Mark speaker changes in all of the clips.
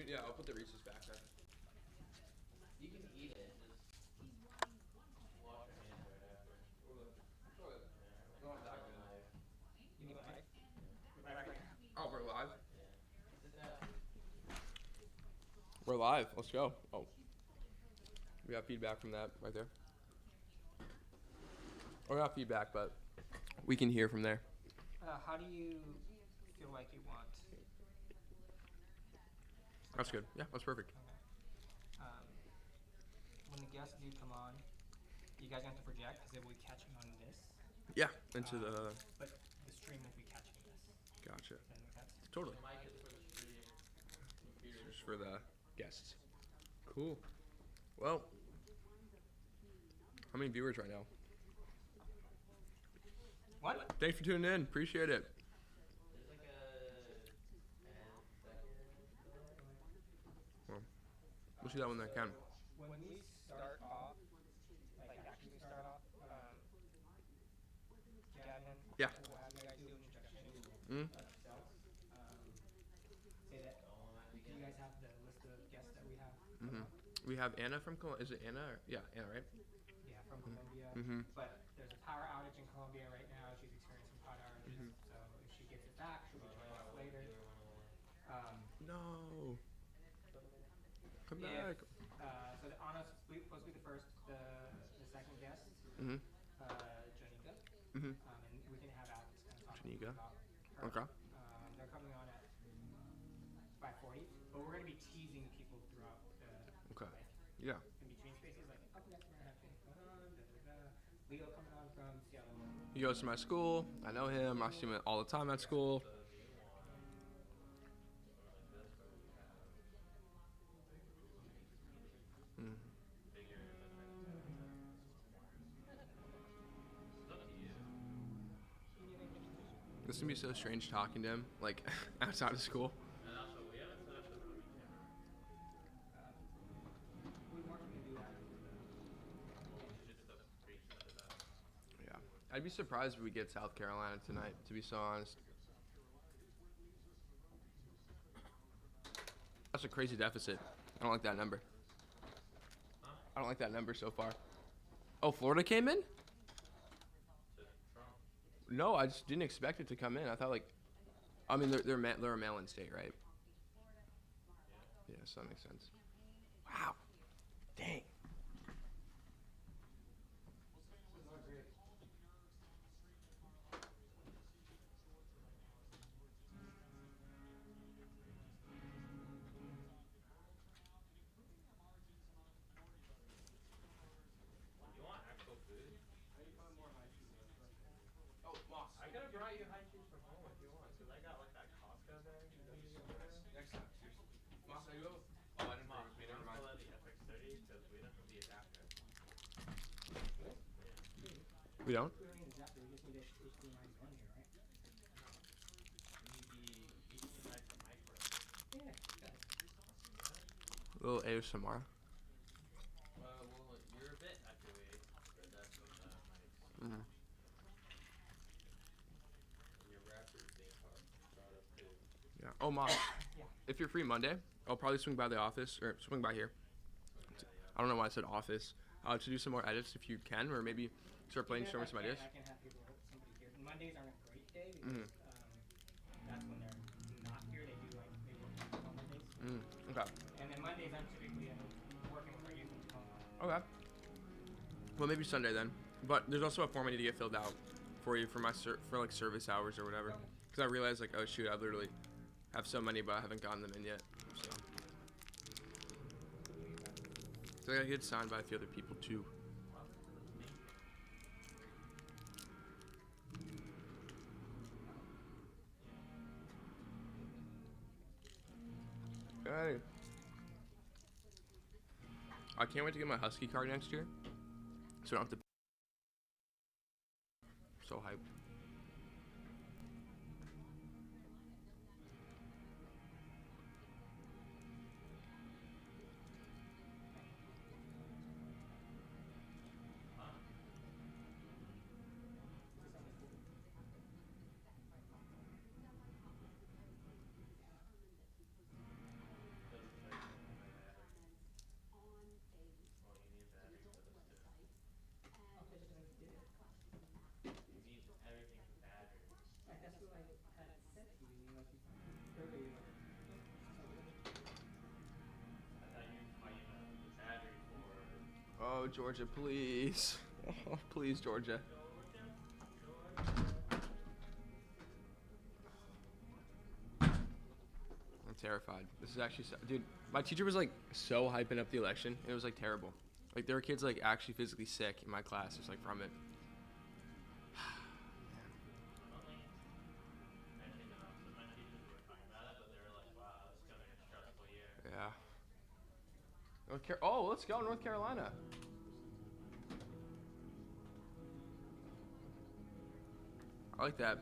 Speaker 1: mean, yeah, I'll put the Reese's back then.
Speaker 2: You can eat it. Just wash your hands right after.
Speaker 1: It's all good.
Speaker 2: Yeah,
Speaker 1: It's not
Speaker 2: like
Speaker 1: that
Speaker 2: a
Speaker 1: good.
Speaker 2: knife.
Speaker 3: You need a knife?
Speaker 2: Yeah.
Speaker 3: Right here.
Speaker 1: Oh, we're live?
Speaker 2: Yeah. Sit down.
Speaker 1: We're live. Let's go. Oh. We got feedback from that right there. Or not feedback, but we can hear from there.
Speaker 3: How do you feel like you want?
Speaker 1: That's good. Yeah, that's perfect.
Speaker 3: Okay. When the guests do come on, you guys have to project because they will be catching on this.
Speaker 1: Yeah, into the...
Speaker 3: But the stream will be catching this.
Speaker 1: Gotcha.
Speaker 3: Does that make sense?
Speaker 1: Totally.
Speaker 2: The mic is for the stream. Computer.
Speaker 1: Just for the guests. Cool. Well, how many viewers right now?
Speaker 3: What?
Speaker 1: Thanks for tuning in. Appreciate it.
Speaker 2: There's like a 10-second delay.
Speaker 1: Well, we'll see that when they can.
Speaker 3: When we start off, like actually start off, Gavin,
Speaker 1: Yeah.
Speaker 3: we'll have you guys do an introduction
Speaker 1: Mm?
Speaker 3: of yourselves. Say that. Do you guys have the list of guests that we have?
Speaker 1: Mm-hmm. We have Anna from Colombia. Is it Anna? Yeah, Anna, right?
Speaker 3: Yeah, from Colombia.
Speaker 1: Mm-hmm.
Speaker 3: But there's a power outage in Colombia right now. She's experiencing power outages.
Speaker 1: Mhm.
Speaker 3: So if she gets it back, she'll be joining us later.
Speaker 1: No. Come
Speaker 3: If,
Speaker 1: back.
Speaker 3: so Anna's supposed to be the first, the second guest,
Speaker 1: Mm-hmm.
Speaker 3: Janika.
Speaker 1: Mm-hmm.
Speaker 3: And we can have Alex kind of talk
Speaker 1: Janika.
Speaker 3: about her.
Speaker 1: Okay.
Speaker 3: They're coming on at 5:40, but we're going to be teasing people throughout the
Speaker 1: Okay.
Speaker 3: like,
Speaker 1: Yeah.
Speaker 3: in between spaces, like, oh, yes, we're going to have things going on, da, da, da. Leo coming on from Seattle.
Speaker 1: He goes to my school. I know him. I see him all the time at school.
Speaker 2: The new one. Like this, where we have
Speaker 1: Mm.
Speaker 2: bigger but then it's up to you.
Speaker 1: This is gonna be so strange talking to him, like outside of school.
Speaker 2: And also, we haven't set up the movie camera.
Speaker 3: We weren't going to do that.
Speaker 2: Well, we should set it up.
Speaker 1: Yeah. I'd be surprised if we get South Carolina tonight, to be so honest. That's a crazy deficit. I don't like that number.
Speaker 2: Huh?
Speaker 1: I don't like that number so far. Oh, Florida came in?
Speaker 2: To Trump.
Speaker 1: No, I just didn't expect it to come in. I thought like, I mean they're a mail-in state, right?
Speaker 2: Yeah.
Speaker 1: Yeah, so that makes sense. Wow. Dang.
Speaker 2: You want actual food?
Speaker 1: Oh, Moss.
Speaker 2: I could have brought you high cheese from home if you want, because I got like that Costco bag.
Speaker 1: Next time, seriously. Moss, I go. Oh, I didn't
Speaker 2: Mom,
Speaker 1: bring it.
Speaker 2: we
Speaker 1: Never
Speaker 2: don't
Speaker 1: mind.
Speaker 2: pull out the FX30 because we don't have the adapter.
Speaker 1: We don't?
Speaker 3: We don't need an adapter, we just need HDMI 1 here, right?
Speaker 2: We need the HDMI for micro.
Speaker 3: Yeah, got it.
Speaker 1: A little ASMR.
Speaker 2: Well, you're a bit echoey, but that's what that mic.
Speaker 1: Mm-hmm.
Speaker 2: And your rapper's being brought up too.
Speaker 1: Yeah. Oh, Moss.
Speaker 3: Yeah.
Speaker 1: If you're free Monday, I'll probably swing by the office or swing by here. I don't know why I said office. To do some more edits if you can, or maybe start brainstorming some ideas.
Speaker 3: I can have people, somebody here. Mondays aren't a great day because
Speaker 1: Mhm.
Speaker 3: that's when they're not here. They do like they work on Mondays.
Speaker 1: Okay.
Speaker 3: And then Mondays I'm typically working with our youth and phone.
Speaker 1: Okay. Well, maybe Sunday then. But there's also a form I need to get filled out for you for my for like service hours or whatever. Because I realized like, oh shoot, I literally have so many, but I haven't gotten them in yet. So I gotta get signed by a few other people too. Hey. I can't wait to get my Husky card next year. So I don't have to. So hyped. Georgia, please. Oh, please, Georgia. I'm terrified. This is actually dude, my teacher was like so hyping up the election. It was like terrible. Like there were kids like actually physically sick in my class just like from it. Yeah. Oh, let's go North Carolina. I like that.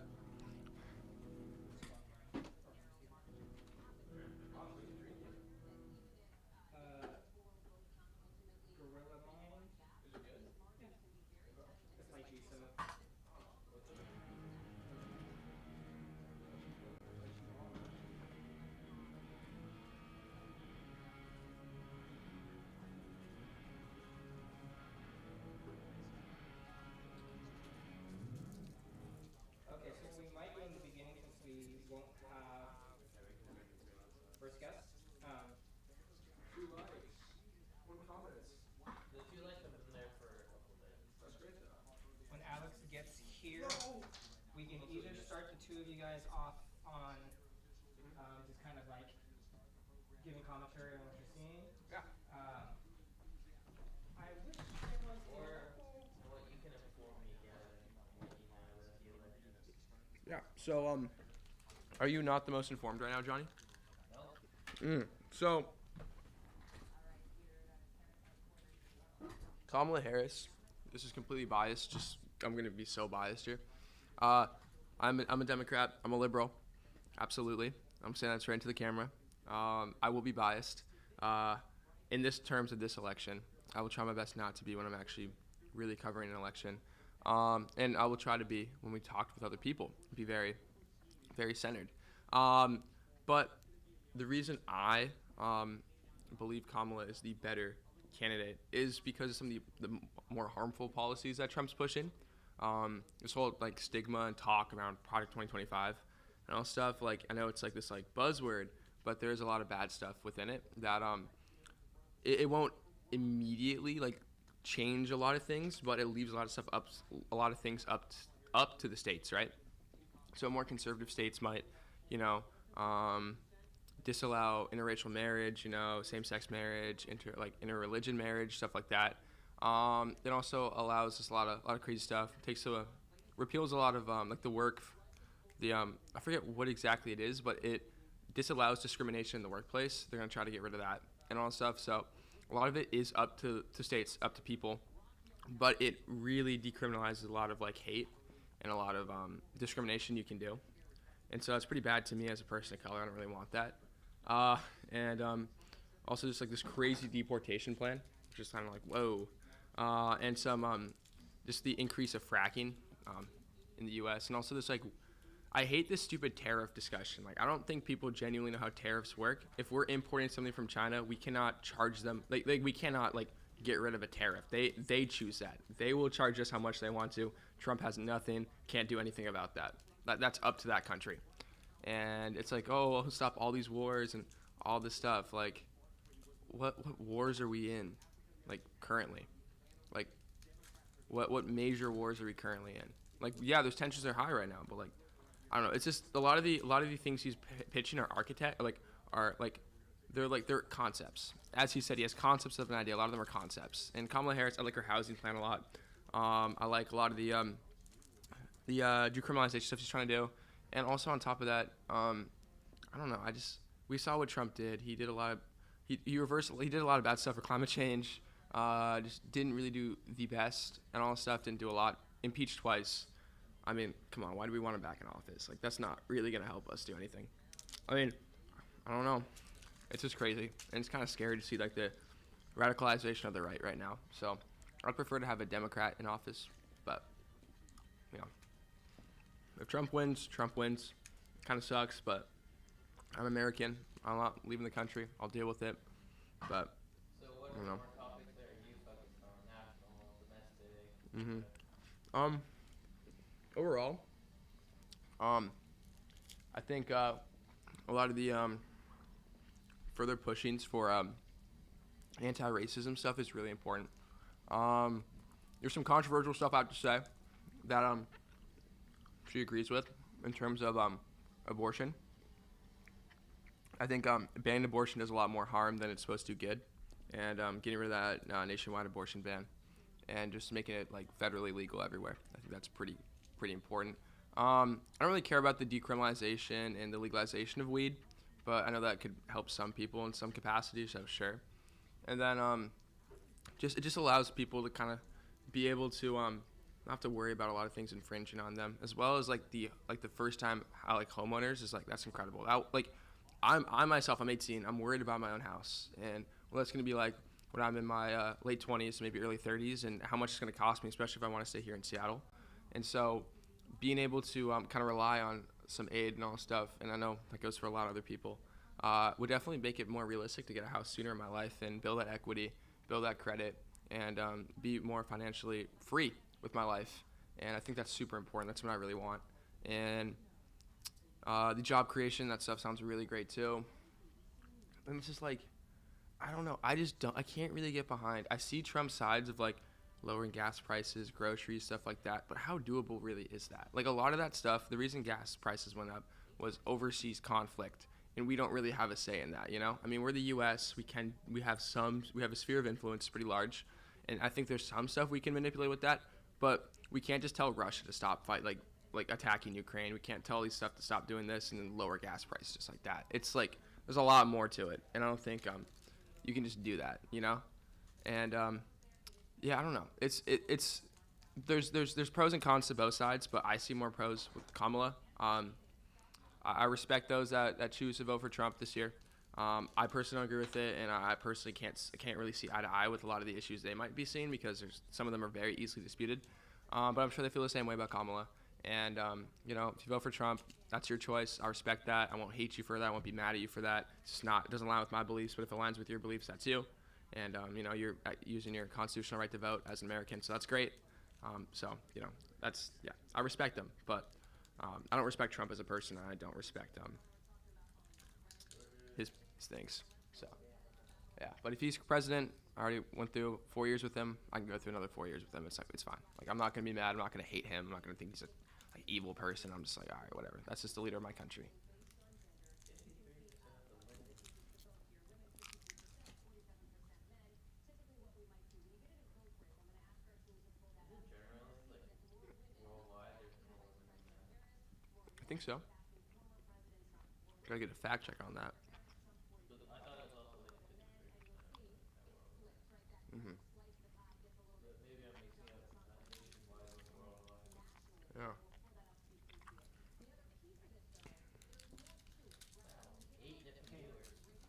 Speaker 3: Gorilla Mind.
Speaker 2: Is it good?
Speaker 3: Yeah. It's lychee, so. Okay, so we might do in the beginning since we won't have first guest.
Speaker 1: Two likes. 1 comment.
Speaker 2: The 2 likes have been there for a couple days.
Speaker 1: That's great though.
Speaker 3: When Alex gets here, we can either start the 2 of you guys off on just kind of like giving commentary on what you're seeing.
Speaker 1: Yeah.
Speaker 3: I wish there was
Speaker 2: Or what you can inform me, Gavin, what you know about the election.
Speaker 1: Yeah. So are you not the most informed right now, Johnny?
Speaker 2: No.
Speaker 1: So Kamala Harris, this is completely biased, just I'm gonna be so biased here. I'm a Democrat, I'm a liberal, absolutely. I'm saying that straight into the camera. I will be biased. In this terms of this election, I will try my best not to be when I'm actually really covering an election. And I will try to be when we talk with other people, be very, very centered. But the reason I believe Kamala is the better candidate is because of some of the more harmful policies that Trump's pushing. This whole like stigma and talk around Project 2025 and all stuff. Like I know it's like this like buzzword, but there's a lot of bad stuff within it that it won't immediately like change a lot of things, but it leaves a lot of stuff a lot of things up to the states, right? So more conservative states might, disallow interracial marriage, same-sex marriage, interreligion marriage, stuff like that. It also allows us a lot of crazy stuff. Repeals a lot of like the work, I forget what exactly it is, but it disallows discrimination in the workplace. They're gonna try to get rid of that and all that stuff. So a lot of it is up to states, up to people, but it really decriminalizes a lot of like hate and a lot of discrimination you can do. And so it's pretty bad to me as a person of color. I don't really want that. And also just like this crazy deportation plan, which is kind of like, whoa. And some just the increase of fracking in the U.S. And also this like, I hate this stupid tariff discussion. Like, I don't think people genuinely know how tariffs work. If we're importing something from China, we cannot charge them. Like we cannot like get rid of a tariff. They choose that. They will charge us how much they want to. Trump has nothing. Can't do anything about that. That's up to that country. And it's like, oh, we'll stop all these wars and all this stuff. Like, what wars are we in, like currently? Like, what major wars are we currently in? Like, yeah, those tensions are high right now, but like, I don't know. It's just a lot of the things he's pitching are they're concepts. As he said, he has concepts of an idea. A lot of them are concepts. And Kamala Harris, I like her housing plan a lot. I like a lot of the decriminalization stuff he's trying to do. And also on top of that, I don't know. We saw what Trump did. He did a lot of he did a lot of bad stuff for climate change. Just didn't really do the best and all this stuff. Didn't do a lot. Impeached twice. I mean, come on. Why do we want him back in office? Like, that's not really gonna help us do anything. I mean, I don't know. It's just crazy, and it's kind of scary to see like the radicalization of the right now. So I'd prefer to have a Democrat in office, but if Trump wins, Trump wins. Kind of sucks, but I'm American. I'm not leaving the country. I'll deal with it. But
Speaker 2: So what
Speaker 1: I don't
Speaker 2: are
Speaker 1: know.
Speaker 2: more topics that are you focused on? National, domestic?
Speaker 1: Overall, I think a lot of the further pushings for anti-racism stuff is really important. There's some controversial stuff I have to say that she agrees with in terms of abortion. I think banning abortion does a lot more harm than it's supposed to good, and getting rid of that nationwide abortion ban and just making it like federally legal everywhere. I think that's pretty important. I don't really care about the decriminalization and the legalization of weed, but I know that could help some people in some capacity, so sure. And then it just allows people to kind of be able to not have to worry about a lot of things infringing on them, as well as like the first time homeowners is like that's incredible. I myself, I'm 18. I'm worried about my own house, and that's gonna be like when I'm in my late 20s, maybe early 30s, and how much it's gonna cost me, especially if I want to stay here in Seattle. And so, being able to kind of rely on some aid and all stuff, and I know that goes for a lot of other people, would definitely make it more realistic to get a house sooner in my life and build that equity, build that credit, and be more financially free with my life. And I think that's super important. That's what I really want. And the job creation, that stuff sounds really great too. And it's just like, I don't know. I can't really get behind. I see Trump's sides of like lowering gas prices, groceries, stuff like that. But how doable really is that? Like a lot of that stuff, the reason gas prices went up was overseas conflict. And we don't really have a say in that, you know? I mean, we're the U.S. We have a sphere of influence pretty large. And I think there's some stuff we can manipulate with that. But we can't just tell Russia to stop like attacking Ukraine. We can't tell these stuff to stop doing this and then lower gas prices just like that. It's like, there's a lot more to it. And I don't think you can just do that, you know? And yeah, I don't know. There's pros and cons to both sides, but I see more pros with Kamala. I respect those that choose to vote for Trump this year. I personally don't agree with it, and I personally can't really see eye to eye with a lot of the issues they might be seeing because some of them are very easily disputed. But I'm sure they feel the same way about Kamala. And you know, if you vote for Trump, that's your choice. I respect that. I won't hate you for that. I won't be mad at you for that. It doesn't align with my beliefs, but if it aligns with your beliefs, that's you. And you know, you're using your constitutional right to vote as an American, so that's great. So you know, I respect them, but I don't respect Trump as a person. I don't respect his things. So yeah, but if he's president, I already went through 4 years with him. I can go through another 4 years with him. It's fine. Like I'm not gonna be mad. I'm not gonna hate him. I'm not gonna think he's a evil person. I'm just like, all right, whatever. That's just the leader of my country. I think so. Gotta get a fact check on that. Mhm. Yeah.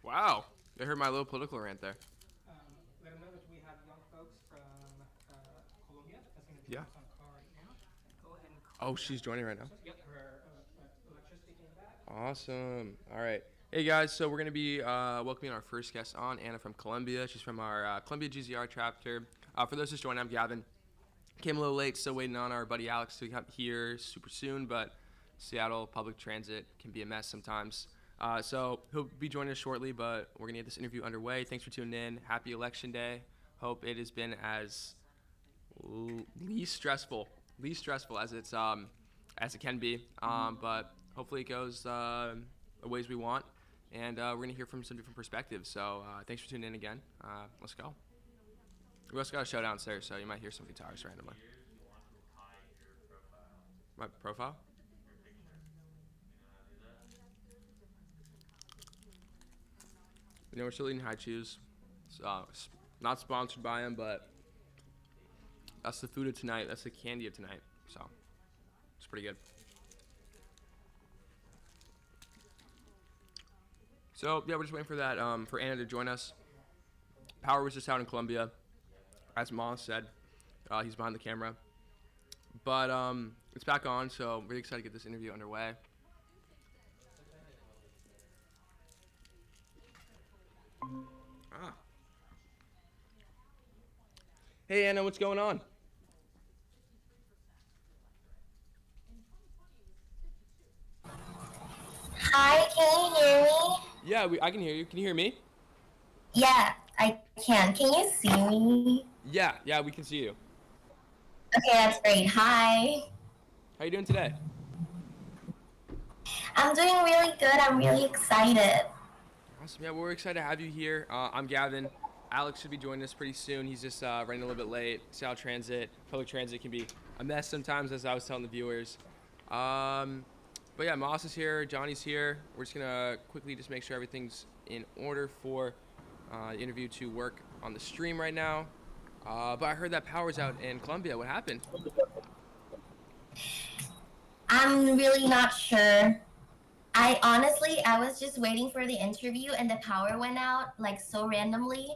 Speaker 1: Wow. They heard my little political rant there.
Speaker 3: Let them know that we have young folks from Colombia that's going to join
Speaker 1: Yeah.
Speaker 3: us on the call right now. Go ahead and
Speaker 1: Oh, she's joining right now.
Speaker 3: Yep, her electricity came back.
Speaker 1: Awesome. All right. Hey guys, so we're gonna be welcoming our first guest on, Anna from Columbia. She's from our Columbia GZR chapter. For those just joining, I'm Gavin. Came a little late, still waiting on our buddy Alex to come here super soon, but Seattle public transit can be a mess sometimes. So he'll be joining us shortly, but we're gonna get this interview underway. Thanks for tuning in. Happy Election Day. Hope it has been as least stressful as it can be. But hopefully it goes the ways we want, and we're gonna hear from some different perspectives. So thanks for tuning in again. Let's go. We also got a show downstairs, so you might hear some guitars randomly. My profile? You know, we're still eating high chews. It's not sponsored by them, but that's the food of tonight. That's the candy of tonight. So it's pretty good. So yeah, we're just waiting for that for Anna to join us. Power was just out in Columbia, as Moss said. He's behind the camera, but it's back on. So I'm really excited to get this interview underway. Hey Anna, what's going on?
Speaker 4: Hi, can you hear me?
Speaker 1: Yeah, I can hear you. Can you hear me?
Speaker 4: Yeah. I can. Can you see me?
Speaker 1: Yeah, yeah, we can see you.
Speaker 4: Okay, that's great. Hi.
Speaker 1: How you doing today?
Speaker 4: I'm doing really good. I'm really excited.
Speaker 1: Awesome. Yeah, well, we're excited to have you here. I'm Gavin. Alex should be joining us pretty soon. He's just running a little bit late. South Transit, public transit can be a mess sometimes, as I was telling the viewers. Um, but yeah, Moss is here. Johnny's here. We're just gonna quickly just make sure everything's in order for the interview to work on the stream right now. But I heard that power's out in Colombia. What happened?
Speaker 4: I'm really not sure. I was just waiting for the interview and the power went out like so randomly.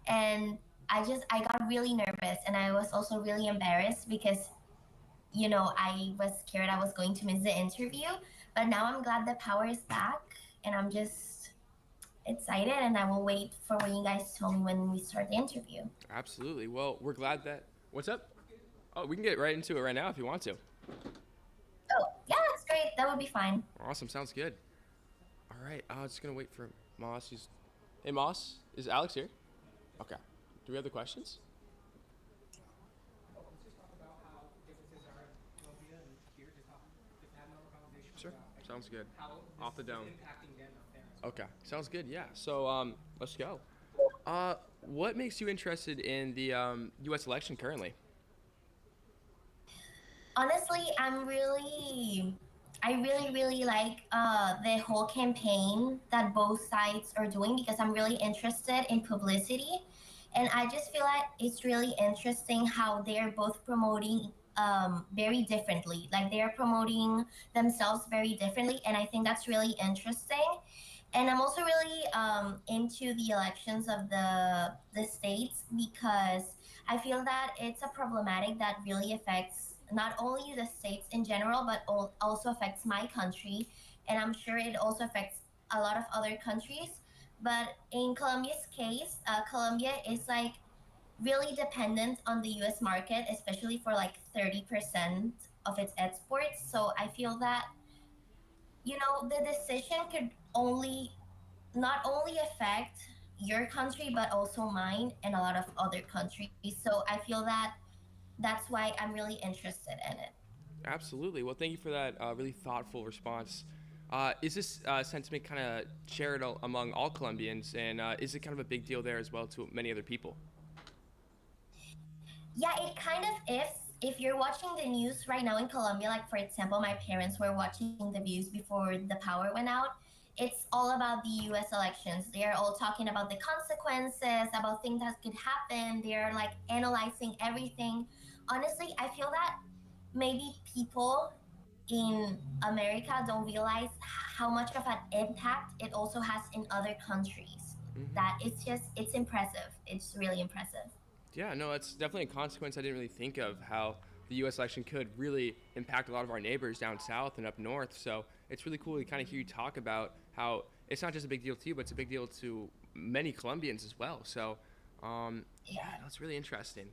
Speaker 4: And I got really nervous and I was also really embarrassed because, I was scared I was going to miss the interview. But now I'm glad the power is back and I'm just excited and I will wait for when you guys tell me when we start the interview.
Speaker 1: Absolutely. Well, we're glad that. What's up? Oh, we can get right into it right now if you want to.
Speaker 4: Oh, yeah, that's great. That would be fine.
Speaker 1: Awesome. Sounds good. All right. I'm just gonna wait for Moss. Hey, Moss. Is Alex here? Okay. Do we have the questions?
Speaker 3: Let's just talk about how differences are in Colombia and here. Just have a normal conversation
Speaker 1: Sure.
Speaker 3: about
Speaker 1: Sounds good.
Speaker 3: how this
Speaker 1: Off the
Speaker 3: is
Speaker 1: dome.
Speaker 3: impacting them up there.
Speaker 1: Okay. Sounds good. Yeah. So let's go. What makes you interested in the U.S. election currently?
Speaker 4: Honestly, I really like the whole campaign that both sides are doing because I'm really interested in publicity, and I just feel like it's really interesting how they're both promoting very differently. Like they're promoting themselves very differently, and I think that's really interesting. And I'm also really into the elections of the states because I feel that it's a problematic that really affects not only the states in general, but also affects my country, and I'm sure it also affects a lot of other countries. But in Colombia's case, Colombia is like really dependent on the U.S. market, especially for like 30% of its exports. So I feel that the decision could only not only affect your country but also mine and a lot of other countries. So I feel that that's why I'm really interested in it.
Speaker 1: Absolutely. Well, thank you for that really thoughtful response. Is this sentiment kind of shared among all Colombians, and is it kind of a big deal there as well to many other people?
Speaker 4: Yeah, it kind of is. If you're watching the news right now in Colombia, like for example, my parents were watching the news before the power went out. It's all about the US elections. They are all talking about the consequences, about things that could happen. They're like analyzing everything. Honestly, I feel that maybe people in America don't realize how much of an impact it also has in other countries.
Speaker 1: Hmm.
Speaker 4: That it's impressive. It's really impressive.
Speaker 1: Yeah, no, that's definitely a consequence I didn't really think of how the U.S. election could really impact a lot of our neighbors down south and up north. So it's really cool to kind of hear you talk about how it's not just a big deal to you, but it's a big deal to many Colombians as well. So, yeah,
Speaker 4: Yeah.
Speaker 1: that's really interesting.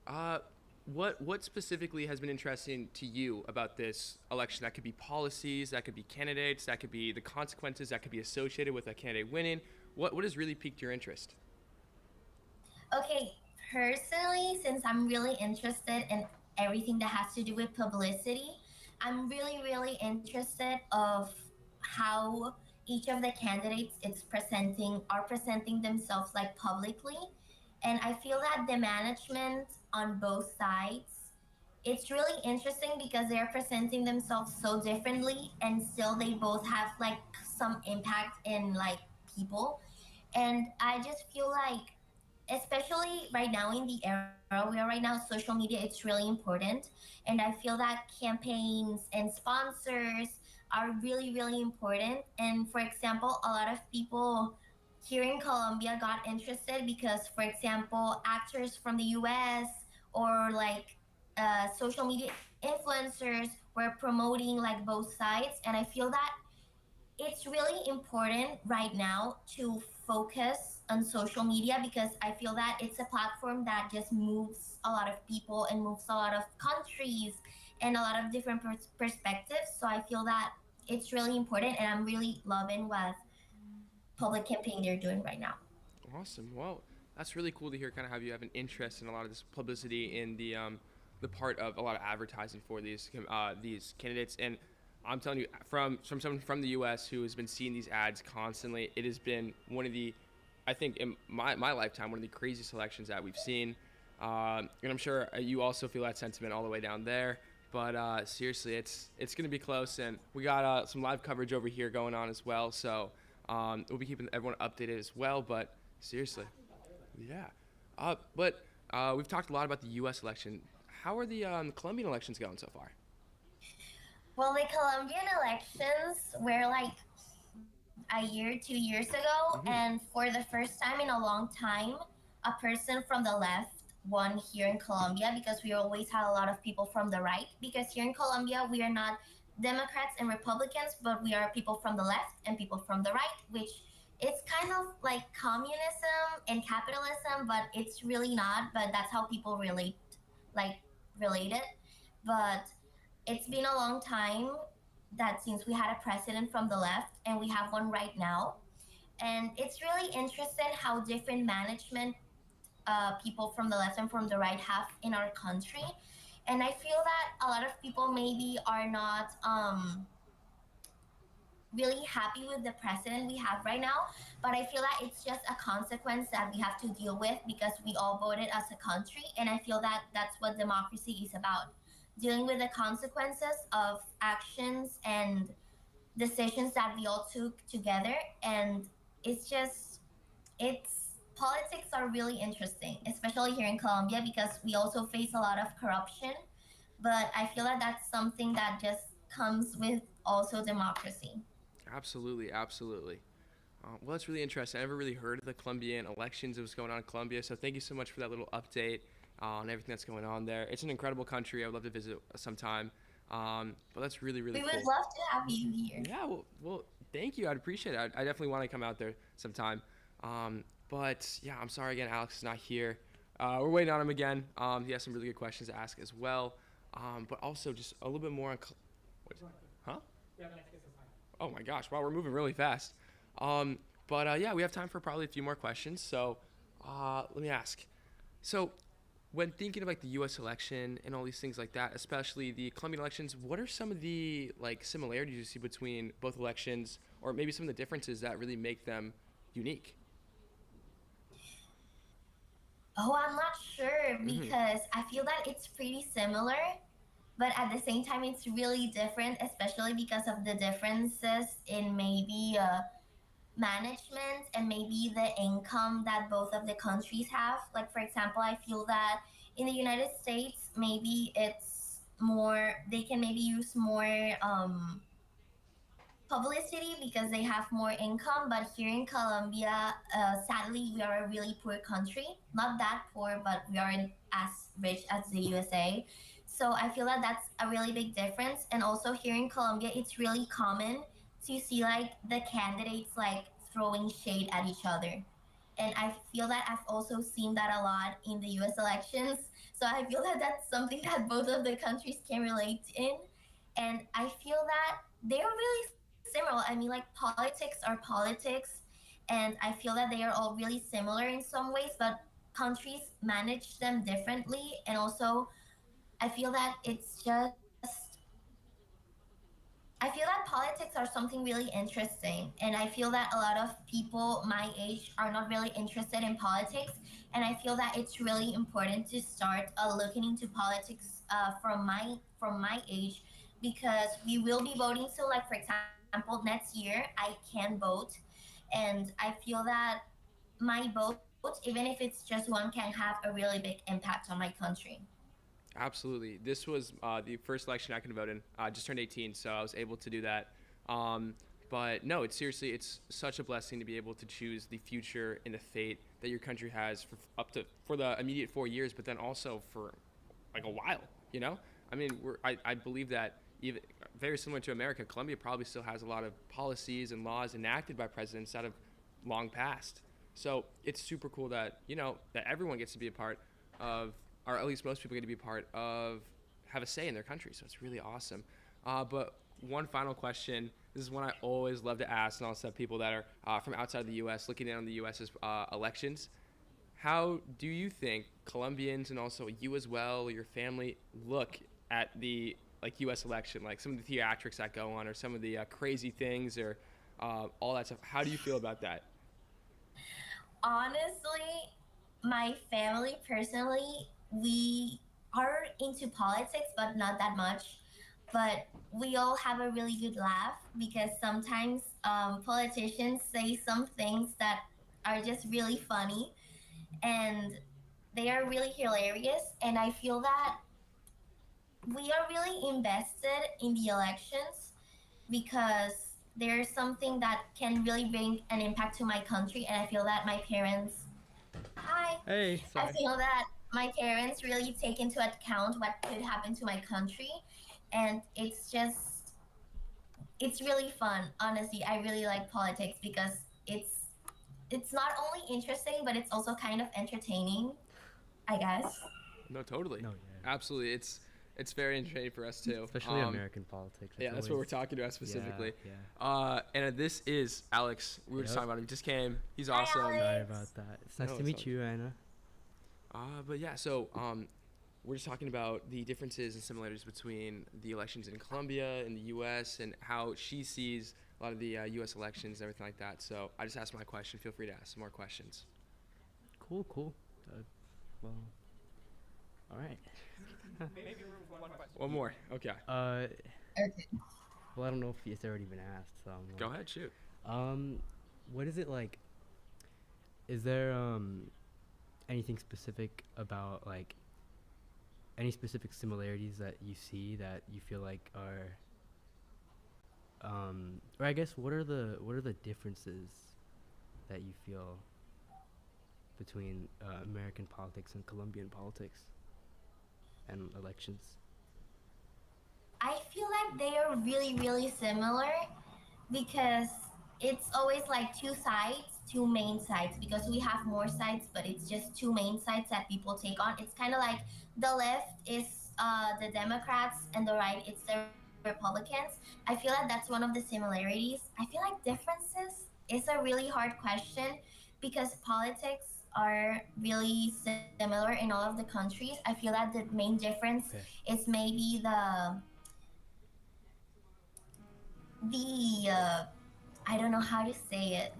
Speaker 1: Uh, what specifically has been interesting to you about this election? That could be policies, that could be candidates, that could be the consequences that could be associated with a candidate winning. What has really piqued your interest?
Speaker 4: Okay, personally, since I'm really interested in everything that has to do with publicity, I'm really interested of how each of the candidates it's presenting are presenting themselves like publicly. And I feel that the management on both sides it's really interesting because they're presenting themselves so differently and still they both have like some impact in like people. And I just feel like especially right now in the era we are right now, social media it's really important, and I feel that campaigns and sponsors are really important. And for example, a lot of people here in Colombia got interested because, for example, actors from the US or like social media influencers were promoting like both sides, and I feel that it's really important right now to focus on social media because I feel that it's a platform that just moves a lot of people and moves a lot of countries and a lot of different perspectives. So I feel that it's really important, and I'm really loving what public campaign they're doing right now.
Speaker 1: Awesome. Well, that's really cool to hear. Kind of have you have an interest in a lot of this publicity in the part of a lot of advertising for these candidates. And I'm telling you, from someone from the U.S. who has been seeing these ads constantly, it has been one of the, I think in my lifetime, one of the craziest elections that we've seen. And I'm sure you also feel that sentiment all the way down there. But seriously, it's going to be close, and we got some live coverage over here going on as well. So we'll be keeping everyone updated as well. But seriously, yeah. But we've talked a lot about the U.S. election. How are the Colombian elections going so far?
Speaker 4: Well, the Colombian elections were like a year, 2 years ago,
Speaker 1: Hmm.
Speaker 4: and for the first time in a long time, a person from the left won here in Colombia because we always had a lot of people from the right. Because here in Colombia, we are not Democrats and Republicans, but we are people from the left and people from the right, which is kind of like communism and capitalism, but it's really not. But that's how people like relate it. But it's been a long time that since we had a president from the left and we have one right now. And it's really interesting how different management people from the left and from the right have in our country. And I feel that a lot of people maybe are not really happy with the president we have right now, but I feel that it's just a consequence that we have to deal with because we all voted as a country. And I feel that that's what democracy is about, dealing with the consequences of actions and decisions that we all took together. And it's just, it's politics are really interesting, especially here in Colombia because we also face a lot of corruption. But I feel that that's something that just comes with also democracy.
Speaker 1: Absolutely, absolutely. Well, that's really interesting. I never really heard of the Colombian elections that was going on in Colombia. So thank you so much for that little update on everything that's going on there. It's an incredible country. I would love to visit sometime. But that's really, really
Speaker 4: We would
Speaker 1: cool.
Speaker 4: love to have you here.
Speaker 1: Yeah, well, thank you. I'd appreciate it. I definitely want to come out there sometime. But yeah, I'm sorry again, Alex is not here. We're waiting on him again. He has some really good questions to ask as well. But also just a little bit more on. Huh?
Speaker 3: Yeah, the next case is fine.
Speaker 1: Oh my gosh! Wow, we're moving really fast. But yeah, we have time for probably a few more questions. So let me ask. So when thinking of like the U.S. election and all these things like that, especially the Colombian elections, what are some of the like similarities you see between both elections, or maybe some of the differences that really make them unique?
Speaker 4: Oh, I'm not sure
Speaker 1: Hmm.
Speaker 4: because I feel that it's pretty similar, but at the same time, it's really different, especially because of the differences in maybe management and maybe the income that both of the countries have. Like, for example, I feel that in the United States, maybe it's more, they can maybe use more publicity because they have more income. But here in Colombia, sadly, we are a really poor country. Not that poor, but we aren't as rich as the USA. So I feel that that's a really big difference. And also here in Colombia, it's really common to see like the candidates like throwing shade at each other. And I feel that I've also seen that a lot in the US elections. So I feel that that's something that both of the countries can relate in. And I feel that they're really similar. I mean, like politics are politics, and I feel that they are all really similar in some ways, but countries manage them differently. And also, I feel that it's just I feel that politics are something really interesting, and I feel that a lot of people my age are not really interested in politics, and I feel that it's really important to start looking into politics from my age because we will be voting. So, like for example, next year I can vote, and I feel that my vote, even if it's just one, can have a really big impact on my country.
Speaker 1: Absolutely. This was the first election I could vote in. I just turned 18, so I was able to do that. Um, but no, it's seriously, it's such a blessing to be able to choose the future and the fate that your country has for up to for the immediate 4 years, but then also for like a while. You know, I mean, I believe that even very similar to America, Colombia probably still has a lot of policies and laws enacted by presidents that have long passed. So it's super cool that that everyone gets to be a part of, or at least most people get to be a part of, have a say in their country. So it's really awesome. But one final question. This is one I always love to ask, and also have people that are from outside the U.S. looking in on the U.S.'s elections. How do you think Colombians and also you as well, or your family, look at the U.S. election, like some of the theatrics that go on, or some of the crazy things, or all that stuff? How do you feel about that?
Speaker 4: Honestly, my family personally, we are into politics, but not that much. But we all have a really good laugh because sometimes politicians say some things that are just really funny and they are really hilarious. And I feel that we are really invested in the elections because there's something that can really bring an impact to my country. And I feel that my parents, hi,
Speaker 5: Hey,
Speaker 4: I
Speaker 5: sorry.
Speaker 4: feel that my parents really take into account what could happen to my country. And it's really fun. Honestly, I really like politics because it's not only interesting, but it's also kind of entertaining, I guess.
Speaker 1: No, totally.
Speaker 5: No, yeah.
Speaker 1: Absolutely. It's very entertaining for us too.
Speaker 5: Especially American politics.
Speaker 1: Yeah, that's what we're talking about specifically.
Speaker 5: Yeah.
Speaker 1: And this is Alex. We were just
Speaker 5: Yep.
Speaker 1: talking about him. He just came. He's
Speaker 4: Hi,
Speaker 1: awesome.
Speaker 4: Alex.
Speaker 5: Sorry about that. It's nice
Speaker 1: No,
Speaker 5: to
Speaker 1: it's
Speaker 5: meet
Speaker 1: all
Speaker 5: you, Anna.
Speaker 1: But yeah, so we're just talking about the differences and similarities between the elections in Colombia and the U.S. and how she sees a lot of the U.S. elections and everything like that. So I just asked my question. Feel free to ask some more questions.
Speaker 5: Cool. Well, all right.
Speaker 3: Maybe room for one question.
Speaker 1: One more. Okay.
Speaker 4: Okay.
Speaker 5: Well, I don't know if it's already been asked. So
Speaker 1: Go ahead. Shoot.
Speaker 5: What is it like? Is there anything specific about like any specific similarities that you see that you feel like are or I guess what are the differences that you feel between American politics and Colombian politics and elections?
Speaker 4: I feel like they are really, really similar because it's always like two sides, two main sides, because we have more sides, but it's just two main sides that people take on. It's kind of like the left is the Democrats and the right it's the Republicans. I feel like that's one of the similarities. I feel like differences is a really hard question because politics are really similar in all of the countries. I feel that the main difference
Speaker 5: Okay.
Speaker 4: is maybe the I don't know how to say it.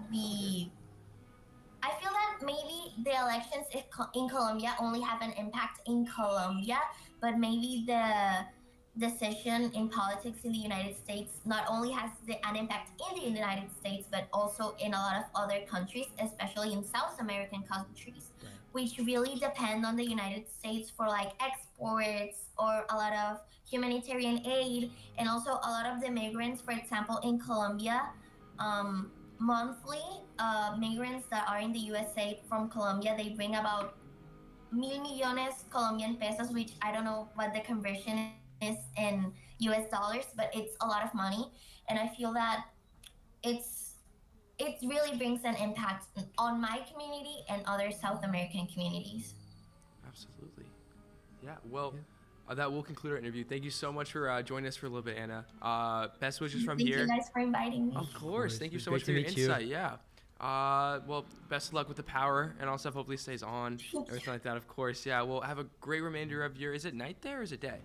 Speaker 4: I feel that maybe the elections in Colombia only have an impact in Colombia, but maybe the decision in politics in the United States not only has an impact in the United States, but also in a lot of other countries, especially in South American countries,
Speaker 5: Right.
Speaker 4: which really depend on the United States for like exports or a lot of humanitarian aid, and also a lot of the migrants, for example, in Colombia. Monthly, migrants that are in the USA from Colombia, they bring about 1,000,000 Colombian pesos, which I don't know what the conversion is in US dollars, but it's a lot of money. And I feel that it really brings an impact on my community and other South American communities.
Speaker 1: Absolutely. Yeah. Well,
Speaker 5: Yeah.
Speaker 1: That will conclude our interview. Thank you so much for joining us for a little bit, Anna. Best wishes from
Speaker 4: Thank
Speaker 1: here.
Speaker 4: you guys for inviting me.
Speaker 1: Of course.
Speaker 5: course.
Speaker 1: Thank you
Speaker 5: It's
Speaker 1: so
Speaker 5: great
Speaker 1: much
Speaker 5: to
Speaker 1: for your
Speaker 5: meet you.
Speaker 1: insight. Yeah. Well, best of luck with the power and all stuff. Hopefully stays on. Everything like that, of course. Yeah. Well, have a great remainder of your. Is it night there or is it day?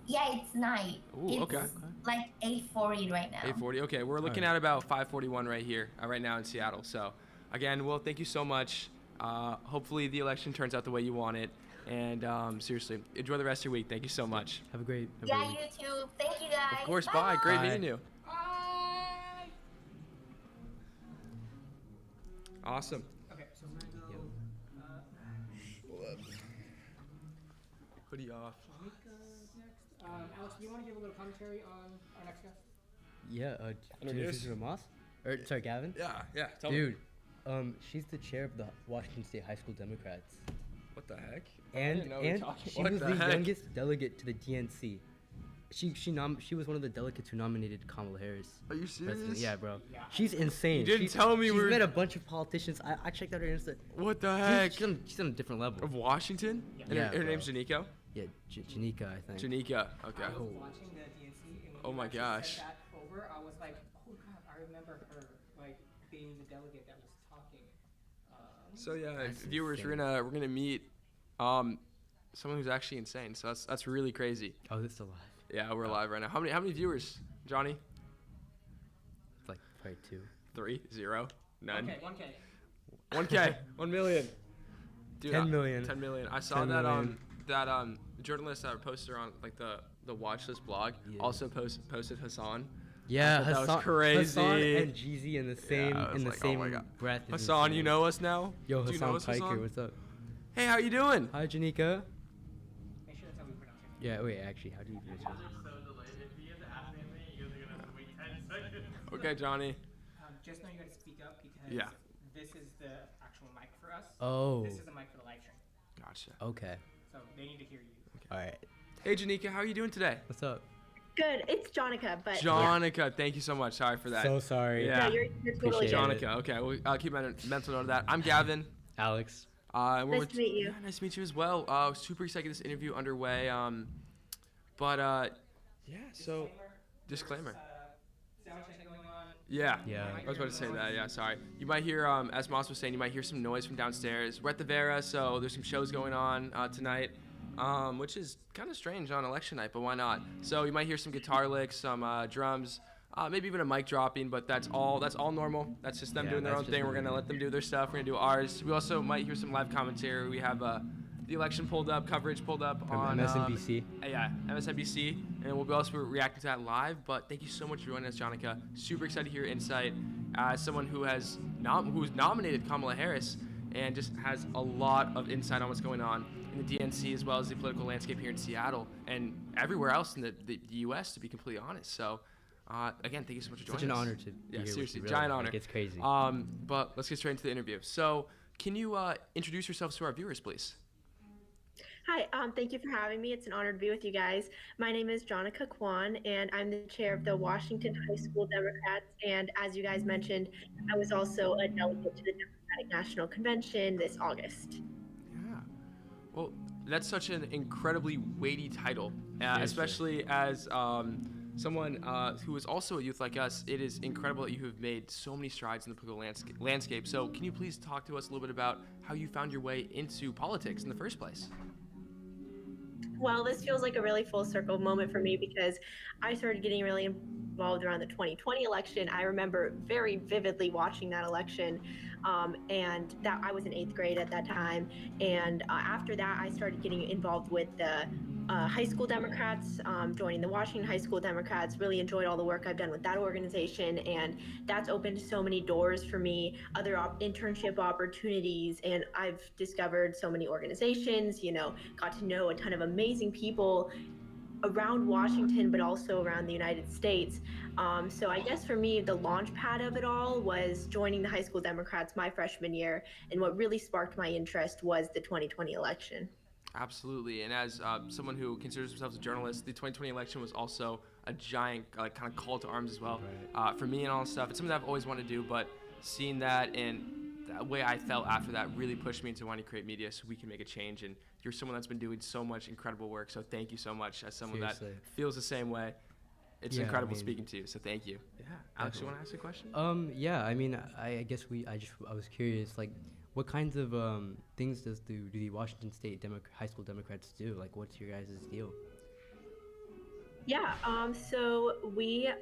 Speaker 4: Yeah, it's night.
Speaker 1: Ooh,
Speaker 4: it's
Speaker 1: okay.
Speaker 4: like 8:40 right now.
Speaker 1: 8:40. Okay, we're looking
Speaker 5: Alright.
Speaker 1: at about 5:41 right here, right now in Seattle. So, again, well, thank you so much. Hopefully the election turns out the way you want it. And seriously, enjoy the rest of your week. Thank you so much.
Speaker 5: Have a great
Speaker 4: Yeah,
Speaker 5: week.
Speaker 4: you too. Thank you guys.
Speaker 1: Of course. Bye. Great
Speaker 5: Bye.
Speaker 1: meeting you.
Speaker 3: Bye.
Speaker 1: Awesome.
Speaker 3: Okay, so we're gonna go.
Speaker 1: Hoodie off.
Speaker 3: Mika's next. Alex, do you want to give a little commentary on our next guest?
Speaker 5: Yeah,
Speaker 1: Introduce.
Speaker 5: Jennifer Moss? Or sorry, Gavin?
Speaker 1: Yeah. Tell me.
Speaker 5: Dude, she's the chair of the Washington State High School Democrats.
Speaker 1: What the heck? I
Speaker 5: And
Speaker 1: didn't know we were
Speaker 5: and
Speaker 1: talking-
Speaker 5: she
Speaker 1: what
Speaker 5: was
Speaker 1: the
Speaker 5: the
Speaker 1: heck?
Speaker 5: youngest delegate to the DNC. She was one of the delegates who nominated Kamala Harris.
Speaker 1: Are you
Speaker 5: President.
Speaker 1: serious?
Speaker 5: Yeah, bro.
Speaker 3: Yeah.
Speaker 5: She's insane.
Speaker 1: You didn't
Speaker 5: She's-
Speaker 1: tell me
Speaker 5: she's
Speaker 1: we were-
Speaker 5: met a bunch of politicians. I checked out her Insta.
Speaker 1: What the
Speaker 5: She's,
Speaker 1: heck?
Speaker 5: she's on a different level.
Speaker 1: Of Washington?
Speaker 3: Yeah.
Speaker 1: And
Speaker 5: Yeah,
Speaker 1: her
Speaker 5: bro.
Speaker 1: name's Janiko?
Speaker 5: Yeah, Janika, I think.
Speaker 1: Janika. Okay.
Speaker 3: I was
Speaker 5: Oh.
Speaker 3: watching the DNC and
Speaker 1: Oh my
Speaker 3: actually
Speaker 1: gosh.
Speaker 3: Said that over, I was like, oh god, I remember her like being the delegate that was talking.
Speaker 1: So yeah,
Speaker 5: That's
Speaker 1: viewers,
Speaker 5: insane.
Speaker 1: we're gonna meet um someone who's actually insane. So that's really crazy.
Speaker 5: Oh, this is alive.
Speaker 1: Yeah, we're
Speaker 5: Oh.
Speaker 1: live right now. How many viewers, Johnny?
Speaker 5: It's like probably 2.
Speaker 1: 3, 0, none.
Speaker 3: Okay, 1K.
Speaker 1: 1K, 1 million. Dude,
Speaker 5: 10 million.
Speaker 1: 10 million. I saw
Speaker 5: 10
Speaker 1: that
Speaker 5: million.
Speaker 1: journalist that posted on like the watch list blog
Speaker 5: Yeah.
Speaker 1: also posted Hassan.
Speaker 5: Yeah,
Speaker 1: thought that was
Speaker 5: Hassan,
Speaker 1: crazy.
Speaker 5: Hassan and Jeezy in the same
Speaker 1: I was like, oh my God.
Speaker 5: breath. is
Speaker 1: Hassan,
Speaker 5: insane.
Speaker 1: you know us now?
Speaker 5: Yo,
Speaker 1: Do you know
Speaker 5: Hassan
Speaker 1: us,
Speaker 5: Piker,
Speaker 1: Hassan?
Speaker 5: what's up?
Speaker 1: Hey, how you doing?
Speaker 5: Hi, Janika.
Speaker 3: Make sure that's how we pronounce it.
Speaker 5: Yeah, wait, actually, how do you pronounce it?
Speaker 1: Okay, Johnny.
Speaker 3: Just know you gotta speak up because
Speaker 1: Yeah.
Speaker 3: this is the actual mic for us.
Speaker 5: Oh,
Speaker 3: This is the mic for the live stream.
Speaker 1: Gotcha.
Speaker 5: okay.
Speaker 3: So they need to hear you.
Speaker 5: All right.
Speaker 1: Hey, Janika, how are you doing today?
Speaker 5: What's up?
Speaker 6: Good. It's Jonica, but
Speaker 1: Jonica, thank you so much. Sorry for that.
Speaker 5: So sorry.
Speaker 1: Yeah.
Speaker 6: yeah, you're totally
Speaker 5: Appreciate
Speaker 6: good.
Speaker 5: it.
Speaker 1: Jonica, okay. I'll keep my mental note of that. I'm Gavin.
Speaker 5: Alex.
Speaker 1: We're
Speaker 6: Nice to meet you.
Speaker 1: Yeah, nice to meet you as well. Super excited to get this interview underway. Yeah, so disclaimer.
Speaker 3: Sound check going on.
Speaker 1: Yeah.
Speaker 5: Yeah.
Speaker 1: I was about to say that. Yeah, sorry. You might hear, as Moss was saying, you might hear some noise from downstairs. We're at the Vera, so there's some shows going on tonight, which is kind of strange on election night, but why not? So you might hear some guitar licks, some drums, maybe even a mic dropping, but that's all normal. That's just them
Speaker 5: Yeah,
Speaker 1: doing their
Speaker 5: that's
Speaker 1: own
Speaker 5: just
Speaker 1: thing. We're
Speaker 5: normal.
Speaker 1: gonna let them do their stuff. We're gonna do ours. We also might hear some live commentary. We have the election coverage pulled up
Speaker 5: From
Speaker 1: on
Speaker 5: MSNBC.
Speaker 1: yeah, MSNBC, and we'll also be reacting to that live. But thank you so much for joining us, Jonica. Super excited to hear your insight as someone who's nominated Kamala Harris and just has a lot of insight on what's going on in the DNC as well as the political landscape here in Seattle and everywhere else in the U.S. To be completely honest. So, again, thank you so much for joining
Speaker 5: Such an
Speaker 1: us.
Speaker 5: honor to be
Speaker 1: Yeah,
Speaker 5: here with
Speaker 1: seriously,
Speaker 5: you, really.
Speaker 1: giant honor.
Speaker 5: Like, it's crazy.
Speaker 1: But let's get straight into the interview. So, can you introduce yourselves to our viewers, please?
Speaker 6: Hi, thank you for having me. It's an honor to be with you guys. My name is Jonica Kwan, and I'm the chair of the Washington High School Democrats. And as you guys mentioned, I was also a delegate to the Democratic National Convention this August.
Speaker 1: Yeah. Well, that's such an incredibly weighty title,
Speaker 5: Seriously.
Speaker 1: especially as someone who is also a youth like us. It is incredible that you have made so many strides in the political landscape. So, can you please talk to us a little bit about how you found your way into politics in the first place?
Speaker 6: Well, this feels like a really full circle moment for me because I started getting really involved around the 2020 election. I remember very vividly watching that election, and that I was in 8th grade at that time. And after that, I started getting involved with the high school Democrats, joining the Washington High School Democrats. Really enjoyed all the work I've done with that organization, and that's opened so many doors for me, other internship opportunities, and I've discovered so many organizations, got to know a ton of amazing people around Washington, but also around the United States. So I guess for me, the launch pad of it all was joining the High School Democrats my freshman year, and what really sparked my interest was the 2020 election.
Speaker 1: Absolutely. And as someone who considers themselves a journalist, the 2020 election was also a giant kind of call to arms as well.
Speaker 5: Right.
Speaker 1: For me and all this stuff, it's something that I've always wanted to do, but seeing that and the way I felt after that really pushed me into wanting to create media so we can make a change. And you're someone that's been doing so much incredible work, so thank you so much as someone
Speaker 5: Seriously.
Speaker 1: that feels the same way. It's
Speaker 5: Yeah, I
Speaker 1: incredible
Speaker 5: mean-
Speaker 1: speaking to you, so thank you. Yeah. Alex, you want to ask a question?
Speaker 5: Yeah, I mean, I guess I was curious, like, what kinds of things do the Washington State High School Democrats do? Like, what's your guys' deal?
Speaker 6: Yeah, so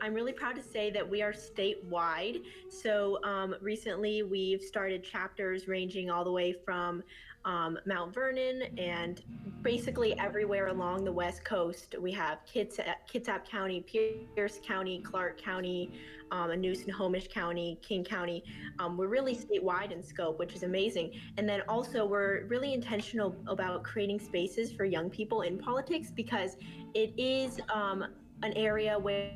Speaker 6: I'm really proud to say that we are statewide. So recently we've started chapters ranging all the way from Mount Vernon and basically everywhere along the West Coast. We have Kitsap County, Pierce County, Clark County, Anus and Homish County, King County. We're really statewide in scope, which is amazing. And then also we're really intentional about creating spaces for young people in politics because it is an area where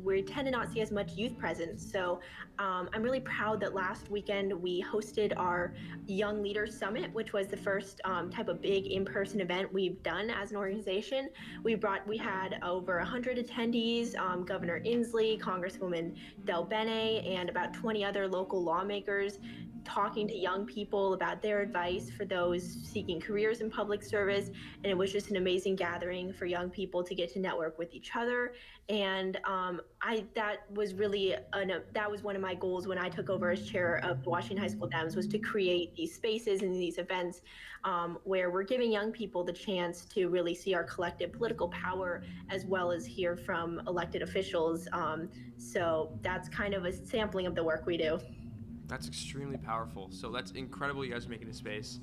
Speaker 6: we tend to not see as much youth presence. So I'm really proud that last weekend we hosted our Young Leaders Summit, which was the first type of big in-person event we've done as an organization. We had over 100 attendees, Governor Inslee, Congresswoman Del Bene, and about 20 other local lawmakers talking to young people about their advice for those seeking careers in public service. And it was just an amazing gathering for young people to get to network with each other. And that was one of my goals when I took over as chair of the Washington High School Dems, was to create these spaces and these events where we're giving young people the chance to really see our collective political power, as well as hear from elected officials. So that's kind of a sampling of the work we do.
Speaker 1: That's extremely powerful. So that's incredible you guys are making a space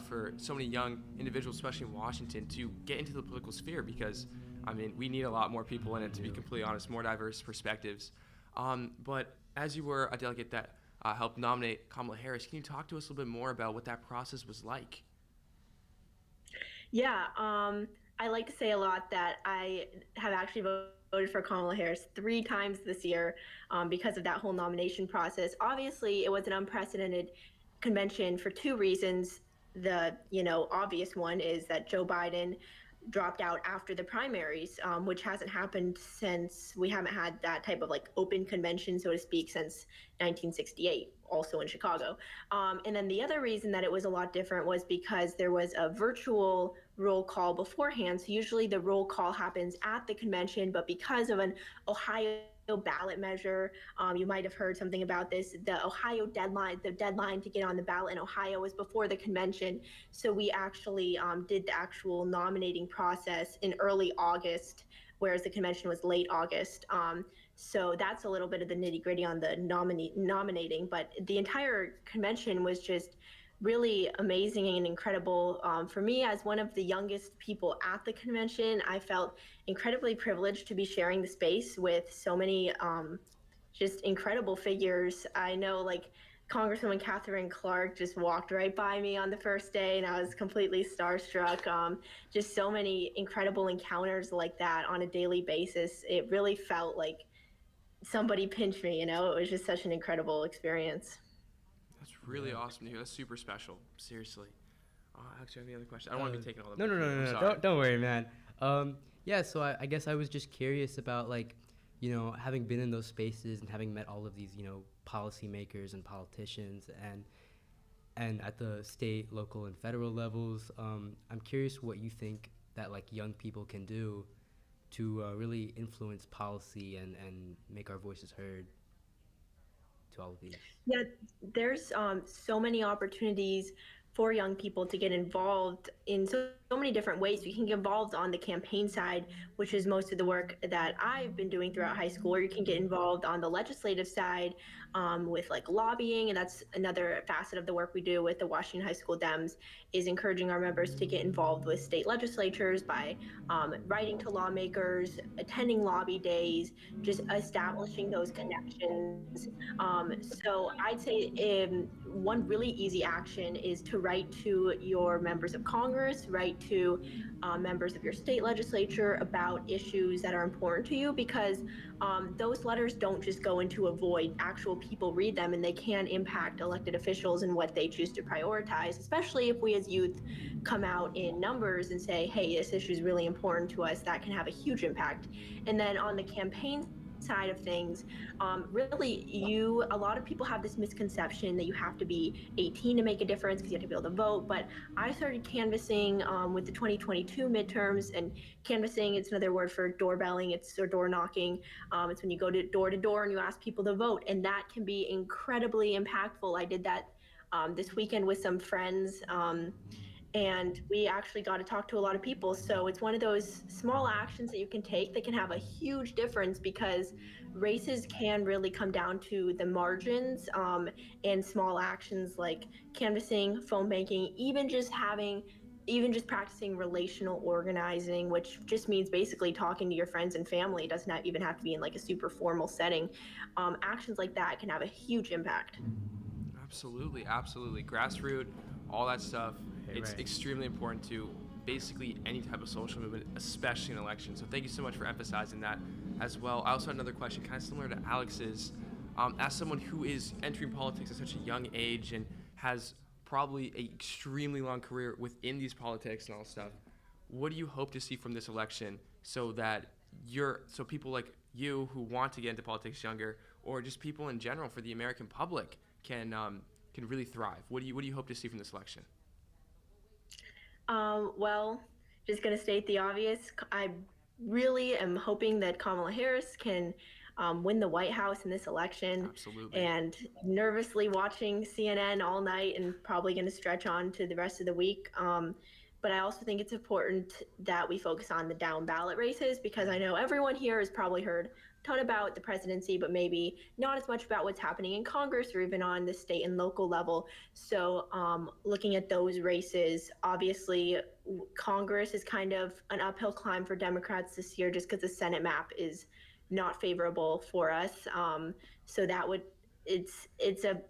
Speaker 1: for so many young individuals, especially in Washington, to get into the political sphere, because, I mean, we need a lot more people in it, to be completely honest, more diverse perspectives. But as you were a delegate that helped nominate Kamala Harris, can you talk to us a little bit more about what that process was like?
Speaker 6: Yeah, I like to say a lot that I have actually voted for Kamala Harris 3 times this year because of that whole nomination process. Obviously, it was an unprecedented convention for 2 reasons. The obvious one is that Joe Biden dropped out after the primaries, which hasn't happened since we haven't had that type of like open convention, so to speak, since 1968, also in Chicago. And then the other reason that it was a lot different was because there was a virtual roll call beforehand. So usually the roll call happens at the convention, but because of an Ohio ballot measure, you might have heard something about this, the Ohio deadline to get on the ballot in Ohio was before the convention. So we actually did the actual nominating process in early August, whereas the convention was late August. So that's a little bit of the nitty gritty on the nominating, but the entire convention was just really amazing and incredible. For me, as one of the youngest people at the convention, I felt incredibly privileged to be sharing the space with so many just incredible figures. I know, like, Congresswoman Catherine Clark just walked right by me on the first day, and I was completely starstruck. Just so many incredible encounters like that on a daily basis. It really felt like somebody pinched me, It was just such an incredible experience.
Speaker 1: That's really awesome to hear. That's super special. Seriously. Actually, any other question? I don't want to be taking all the
Speaker 5: No. Don't worry, man. Yeah, so I guess I was just curious about, like, having been in those spaces and having met all of these, policymakers and politicians and at the state, local, and federal levels. I'm curious what you think that, like, young people can do to really influence policy and make our voices heard to all of these.
Speaker 6: Yeah, there's so many opportunities for young people to get involved in so many different ways. You can get involved on the campaign side, which is most of the work that I've been doing throughout high school, or you can get involved on the legislative side with like lobbying, and that's another facet of the work we do with the Washington High School Dems, is encouraging our members to get involved with state legislatures by writing to lawmakers, attending lobby days, just establishing those connections. So I'd say one really easy action is to write to your members of Congress, write to members of your state legislature about issues that are important to you, because those letters don't just go into a void. Actual people read them, and they can impact elected officials and what they choose to prioritize, especially if we as youth come out in numbers and say, hey, this issue is really important to us. That can have a huge impact. And then on the campaign side of things, really, a lot of people have this misconception that you have to be 18 to make a difference because you have to be able to vote. But I started canvassing with the 2022 midterms, and canvassing, it's another word for doorbelling, or door knocking. It's when you go door to door and you ask people to vote, and that can be incredibly impactful. I did that this weekend with some friends. And we actually got to talk to a lot of people. So it's one of those small actions that you can take that can have a huge difference, because races can really come down to the margins, and small actions like canvassing, phone banking, even just practicing relational organizing, which just means basically talking to your friends and family. It doesn't even have to be in like a super formal setting. Actions like that can have a huge impact.
Speaker 1: Absolutely. Grassroots, all that stuff. It's extremely important to basically any type of social movement, especially in elections. So thank you so much for emphasizing that. as well. I also had another question, kind of similar to Alex's. As someone who is entering politics at such a young age and has probably a extremely long career within these politics and all stuff, what do you hope to see from this election so that so people like you who want to get into politics younger, or just people in general for the American public can really thrive? What do you hope to see from this election?
Speaker 6: Well, just going to state the obvious. I really am hoping that Kamala Harris can win the White House in this election.
Speaker 1: Absolutely.
Speaker 6: And nervously watching CNN all night and probably going to stretch on to the rest of the week. But I also think it's important that we focus on the down ballot races, because I know everyone here has probably heard a ton about the presidency, but maybe not as much about what's happening in Congress or even on the state and local level. So looking at those races, obviously Congress is kind of an uphill climb for Democrats this year just because the Senate map is not favorable for us. So that would, it's a,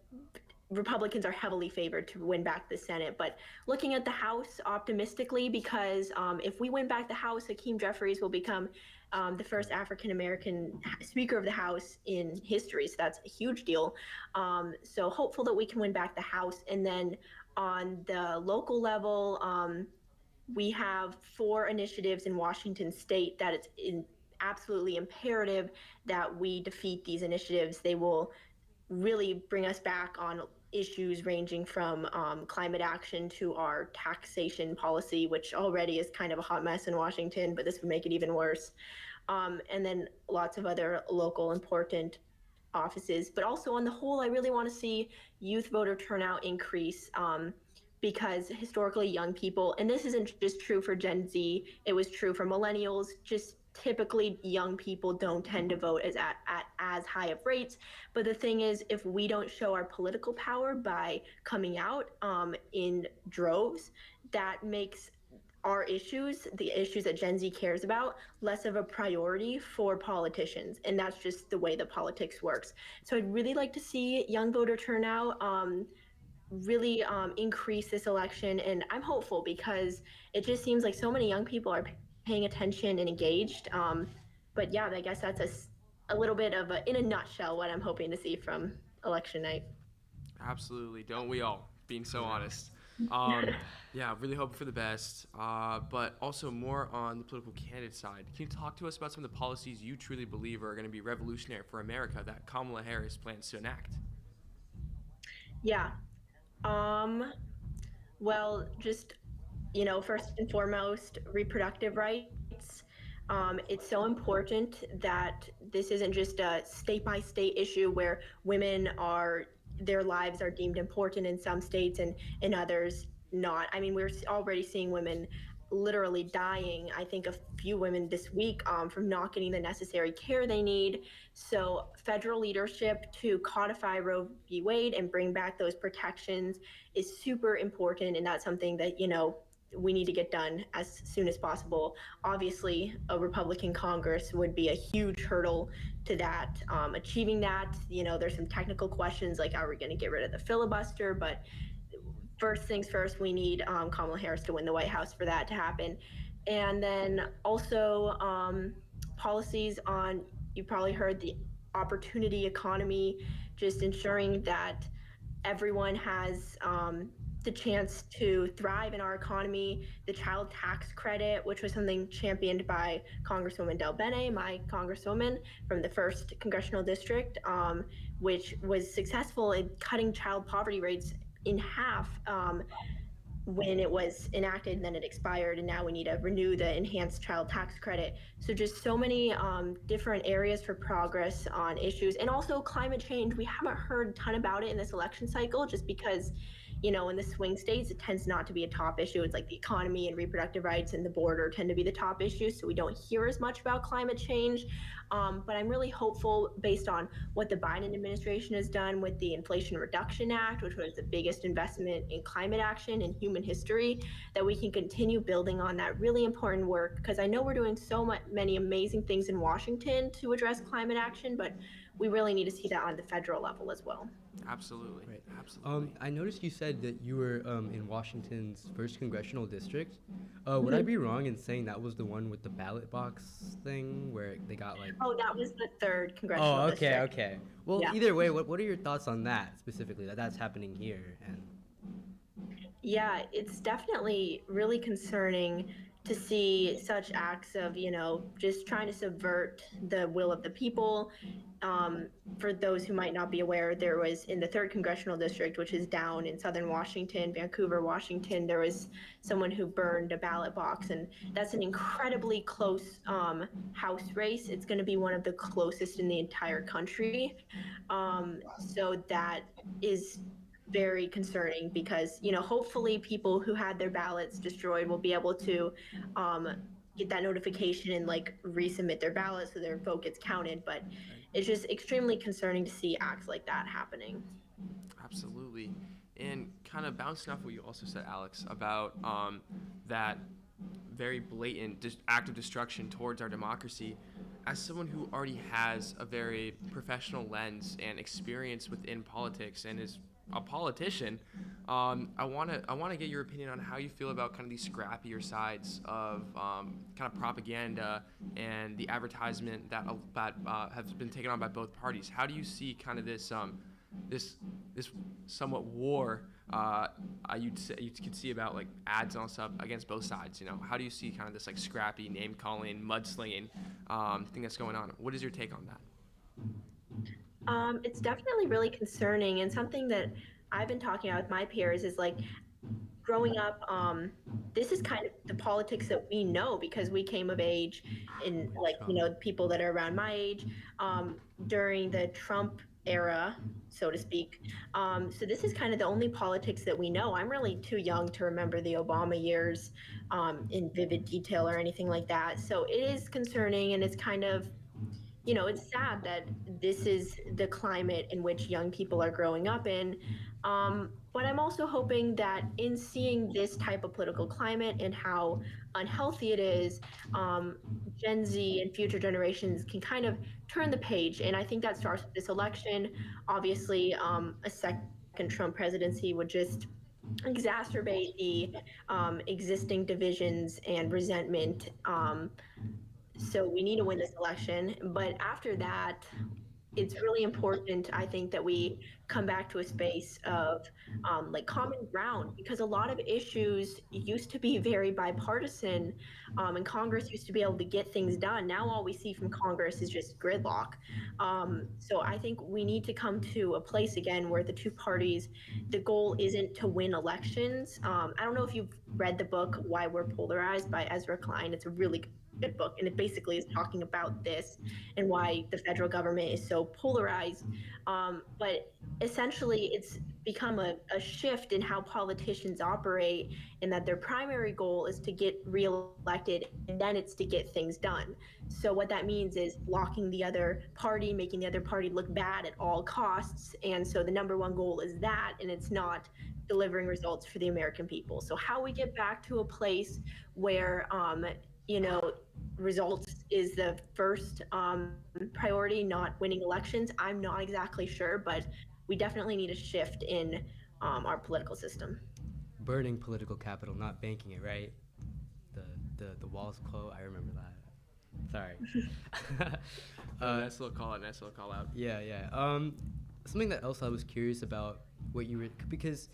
Speaker 6: Republicans are heavily favored to win back the Senate. But looking at the House optimistically, because if we win back the House, Hakeem Jeffries will become the first African-American Speaker of the House in history. So that's a huge deal. So hopeful that we can win back the House. And then on the local level, we have 4 initiatives in Washington state that it's absolutely imperative that we defeat these initiatives. They will really bring us back on issues ranging from climate action to our taxation policy, which already is kind of a hot mess in Washington, but this would make it even worse. And then lots of other local important offices. But also on the whole, I really want to see youth voter turnout increase, because historically young people, and this isn't just true for Gen Z, it was true for millennials, just typically young people don't tend to vote at as high of rates. But the thing is, if we don't show our political power by coming out in droves, that makes our issues, the issues that Gen Z cares about, less of a priority for politicians. And that's just the way that politics works. So I'd really like to see young voter turnout really increase this election. And I'm hopeful because it just seems like so many young people are paying attention and engaged. But yeah, I guess that's a little bit of in a nutshell what I'm hoping to see from election night.
Speaker 1: Absolutely. Don't we all? Being so honest. Yeah, really hoping for the best. But also more on the political candidate side. Can you talk to us about some of the policies you truly believe are going to be revolutionary for America that Kamala Harris plans to enact?
Speaker 6: Yeah. Well, just, first and foremost, reproductive rights. It's so important that this isn't just a state-by-state issue where their lives are deemed important in some states and in others not. I mean, we're already seeing women literally dying. I think a few women this week from not getting the necessary care they need. So federal leadership to codify Roe v. Wade and bring back those protections is super important. And that's something that, we need to get done as soon as possible. Obviously, a Republican Congress would be a huge hurdle to that. Achieving that, there's some technical questions like, are we going to get rid of the filibuster? But first things first, we need Kamala Harris to win the White House for that to happen. And then also policies on, you probably heard, the opportunity economy, just ensuring that everyone has the chance to thrive in our economy. The child tax credit, which was something championed by Congresswoman Del Bene, my congresswoman from the 1st Congressional District, which was successful in cutting child poverty rates in half when it was enacted, and then it expired, and now we need to renew the enhanced child tax credit. So just so many different areas for progress on issues. And also climate change. We haven't heard a ton about it in this election cycle just because, in the swing states, it tends not to be a top issue. It's like the economy and reproductive rights and the border tend to be the top issues, so we don't hear as much about climate change. But I'm really hopeful, based on what the Biden administration has done with the Inflation Reduction Act, which was the biggest investment in climate action in human history, that we can continue building on that really important work. Because I know we're doing so many amazing things in Washington to address climate action, but we really need to see that on the federal level as well.
Speaker 1: Absolutely.
Speaker 5: Right.
Speaker 1: Absolutely.
Speaker 5: I noticed you said that you were in Washington's first congressional district. Would I be wrong in saying that was the one with the ballot box thing where they got like?
Speaker 6: Oh, that was the third
Speaker 5: Oh,
Speaker 6: congressional
Speaker 5: okay,
Speaker 6: district.
Speaker 5: okay. Well,
Speaker 6: Yeah.
Speaker 5: either way, what are your thoughts on that specifically? That's happening here, and
Speaker 6: Yeah, it's definitely really concerning to see such acts of, just trying to subvert the will of the people. For those who might not be aware, there was in the third congressional district, which is down in southern Washington, Vancouver, Washington, there was someone who burned a ballot box, and that's an incredibly close House race. It's going to be one of the closest in the entire country. So that is very concerning because hopefully people who had their ballots destroyed will be able to um, get that notification and like resubmit their ballot so their vote gets counted, but it's just extremely concerning to see acts like that happening.
Speaker 1: Absolutely. And kind of bouncing off what you also said, Alex, about that very blatant act of destruction towards our democracy. As someone who already has a very professional lens and experience within politics and is a politician, I want to get your opinion on how you feel about kind of these scrappier sides of kind of propaganda and the advertisement that has been taken on by both parties. How do you see kind of this this somewhat war you could see about like ads and all stuff against both sides? How do you see kind of this like scrappy name calling, mudslinging thing that's going on? What is your take on that?
Speaker 6: It's definitely really concerning, and something that I've been talking about with my peers is like growing up, this is kind of the politics that we know because we came of age in like, people that are around my age during the Trump era, so to speak. So this is kind of the only politics that we know. I'm really too young to remember the Obama years in vivid detail or anything like that. So it is concerning, and it's kind of it's sad that this is the climate in which young people are growing up in. But I'm also hoping that in seeing this type of political climate and how unhealthy it is, Gen Z and future generations can kind of turn the page. And I think that starts with this election. Obviously, a second Trump presidency would just exacerbate the existing divisions and resentment. So we need to win this election. But after that, it's really important, I think, that we come back to a space of like common ground, because a lot of issues used to be very bipartisan, and Congress used to be able to get things done. Now all we see from Congress is just gridlock. So I think we need to come to a place again where the two parties, the goal isn't to win elections. I don't know if you've read the book Why We're Polarized by Ezra Klein. It's a really good book, and it basically is talking about this and why the federal government is so polarized. But essentially, it's become a shift in how politicians operate, and that their primary goal is to get reelected, and then it's to get things done. So what that means is blocking the other party, making the other party look bad at all costs. And so the number one goal is that, and it's not delivering results for the American people. So how we get back to a place where results is the first priority, not winning elections, I'm not exactly sure, but we definitely need a shift in our political system.
Speaker 5: burning political capital, not banking it, right? The walls quote, I remember that. Sorry.
Speaker 1: Nice little call out.
Speaker 5: Yeah, yeah. Something that else I was curious about what you were, because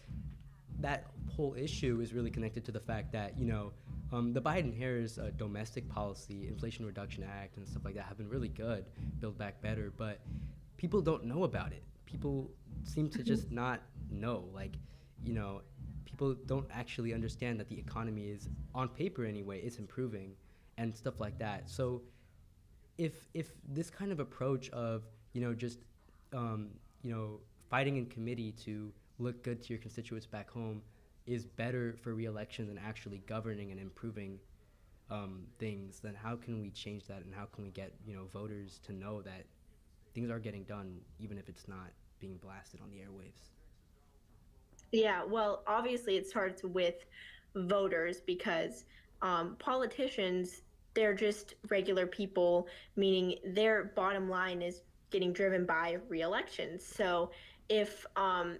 Speaker 5: that whole issue is really connected to the fact that the Biden-Harris domestic policy, Inflation Reduction Act, and stuff like that have been really good, Build Back Better, but people don't know about it. People seem to just not know. People don't actually understand that the economy is, on paper anyway, it's improving and stuff like that. So if this kind of approach of just fighting in committee to look good to your constituents back home is better for re-election than actually governing and improving things, then how can we change that, and how can we get voters to know that things are getting done even if it's not being blasted on the airwaves?
Speaker 6: Yeah, well, obviously it starts with voters, because politicians, they're just regular people, meaning their bottom line is getting driven by re-elections. So if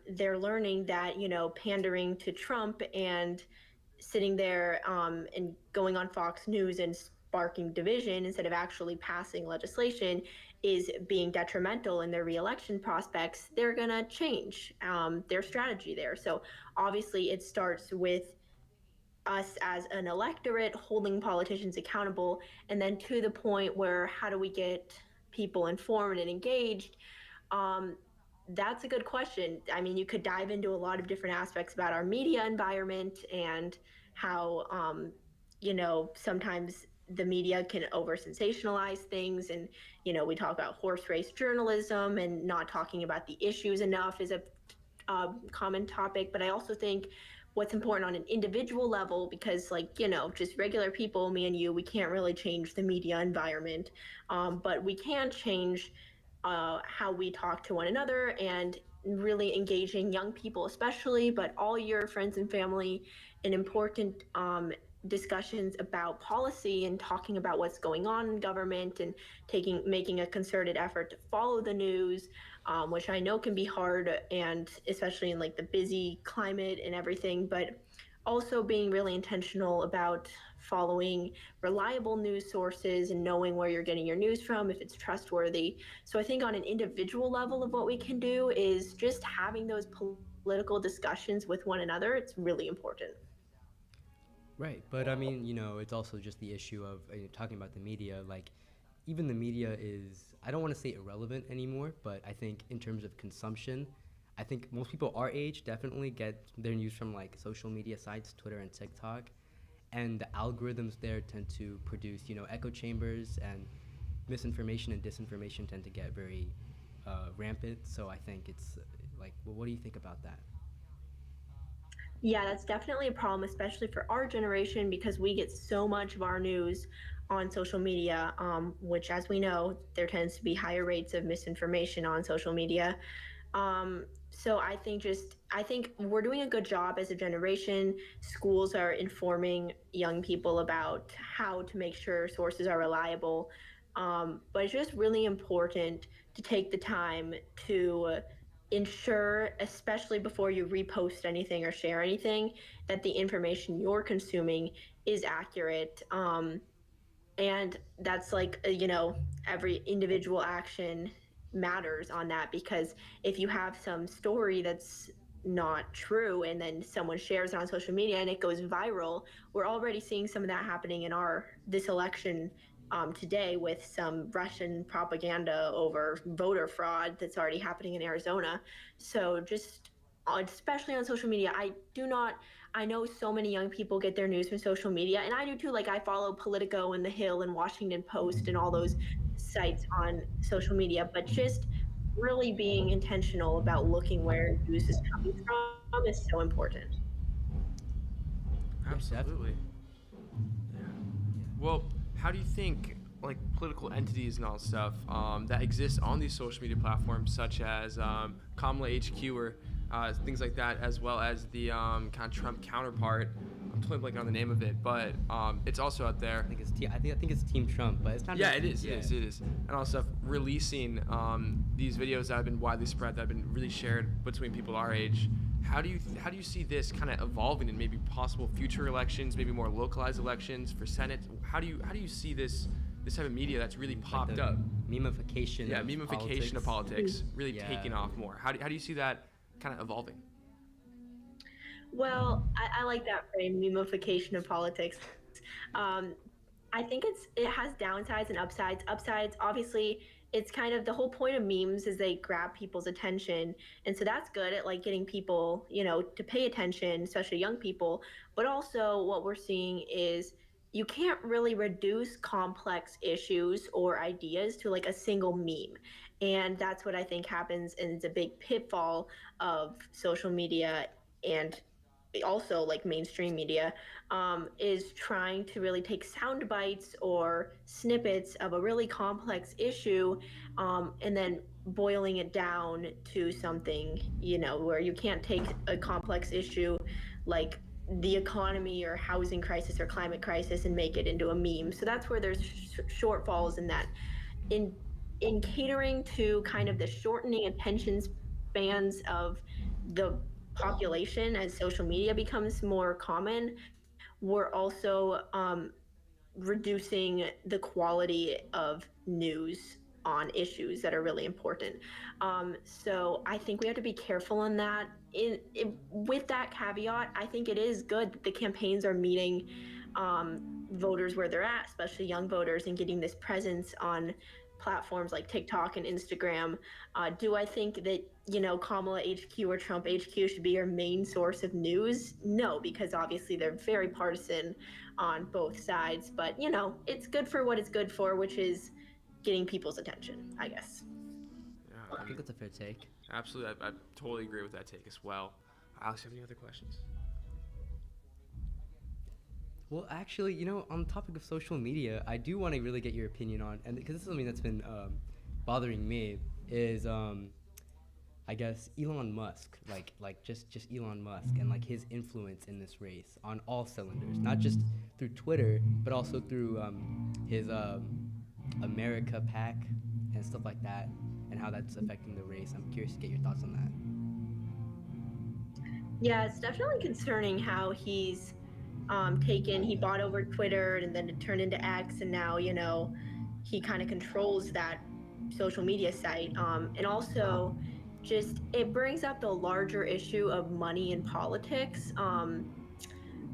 Speaker 6: they're learning that, pandering to Trump and sitting there and going on Fox News and sparking division instead of actually passing legislation is being detrimental in their reelection prospects, they're going to change their strategy there. So obviously it starts with us as an electorate holding politicians accountable, and then to the point where how do we get people informed and engaged? um, that's a good question. I mean, you could dive into a lot of different aspects about our media environment and how sometimes the media can over sensationalize things, and we talk about horse race journalism and not talking about the issues enough is a common topic. But I also think what's important on an individual level, because just regular people, me and you, we can't really change the media environment, but we can change how we talk to one another and really engaging young people especially, but all your friends and family in important discussions about policy and talking about what's going on in government, and making a concerted effort to follow the news, which I know can be hard, and especially in the busy climate and everything, but also being really intentional about following reliable news sources and knowing where you're getting your news from, if it's trustworthy. So I think on an individual level of what we can do is just having those political discussions with one another. It's really important.
Speaker 5: Right, but I mean, it's also just the issue of talking about the media. Like, even the media is, I don't want to say irrelevant anymore, but I think in terms of consumption, I think most people our age definitely get their news from social media sites, Twitter and TikTok, and the algorithms there tend to produce, echo chambers, and misinformation and disinformation tend to get very rampant. So I think it's well, what do you think about that?
Speaker 6: Yeah, that's definitely a problem, especially for our generation, because we get so much of our news on social media, which, as we know, there tends to be higher rates of misinformation on social media. So I think we're doing a good job as a generation. Schools are informing young people about how to make sure sources are reliable. But it's just really important to take the time to ensure, especially before you repost anything or share anything, that the information you're consuming is accurate. And that's every individual action matters on that, because if you have some story that's not true and then someone shares it on social media and it goes viral, we're already seeing some of that happening in this election today, with some Russian propaganda over voter fraud that's already happening in Arizona. So just especially on social media, I know so many young people get their news from social media, and I do too. I follow Politico and The Hill and Washington Post and all those sites on social media, but just really being intentional about looking where news is coming from is so important.
Speaker 1: Absolutely. Yeah. Well, how do you think political entities and all stuff that exist on these social media platforms, such as Kamala HQ or things like that, as well as the kind of Trump counterpart? I'm totally blanking on the name of it, but it's also out there.
Speaker 5: I think it's Team Trump, but it's not.
Speaker 1: Yeah, it is. It is. And all stuff releasing these videos that have been widely spread, that have been really shared between people our age. How do you see this kind of evolving in maybe possible future elections, maybe more localized elections for Senate? How do you see this type of media that's really popped up?
Speaker 5: Memification.
Speaker 1: Yeah, memification of politics really
Speaker 5: Yeah.
Speaker 1: taking off more. How do you see that kind of evolving?
Speaker 6: Well, I like that frame, memification of politics. I think it has downsides and upsides. Upsides, obviously, it's kind of the whole point of memes is they grab people's attention, and so that's good at getting people, to pay attention, especially young people. But also, what we're seeing is you can't really reduce complex issues or ideas to a single meme, and that's what I think happens, and it's a big pitfall of social media and also mainstream media, is trying to really take sound bites or snippets of a really complex issue, and then boiling it down to something, where you can't take a complex issue like the economy or housing crisis or climate crisis and make it into a meme. So that's where there's shortfalls in that. In in catering to kind of the shortening attention spans of the population as social media becomes more common, we're also reducing the quality of news on issues that are really important. So I think we have to be careful on that. With that caveat, I think it is good that the campaigns are meeting voters where they're at, especially young voters, and getting this presence on platforms like TikTok and Instagram. Do I think that, Kamala HQ or Trump HQ should be your main source of news? No, because obviously they're very partisan on both sides. But, it's good for what it's good for, which is getting people's attention, I guess.
Speaker 1: Yeah,
Speaker 5: I think that's a fair take.
Speaker 1: absolutely. I totally agree with that take as well. Alex, you have any other questions?
Speaker 5: Well, actually, on the topic of social media, I do want to really get your opinion on, and because this is something that's been bothering me, is I guess Elon Musk, just Elon Musk, and like his influence in this race on all cylinders, not just through Twitter, but also through his America PAC and stuff like that, and how that's affecting the race. I'm curious to get your thoughts on that.
Speaker 6: Yeah, it's definitely concerning how he's he bought over Twitter and then it turned into X, and now, he kind of controls that social media site. And also, just it brings up the larger issue of money in politics,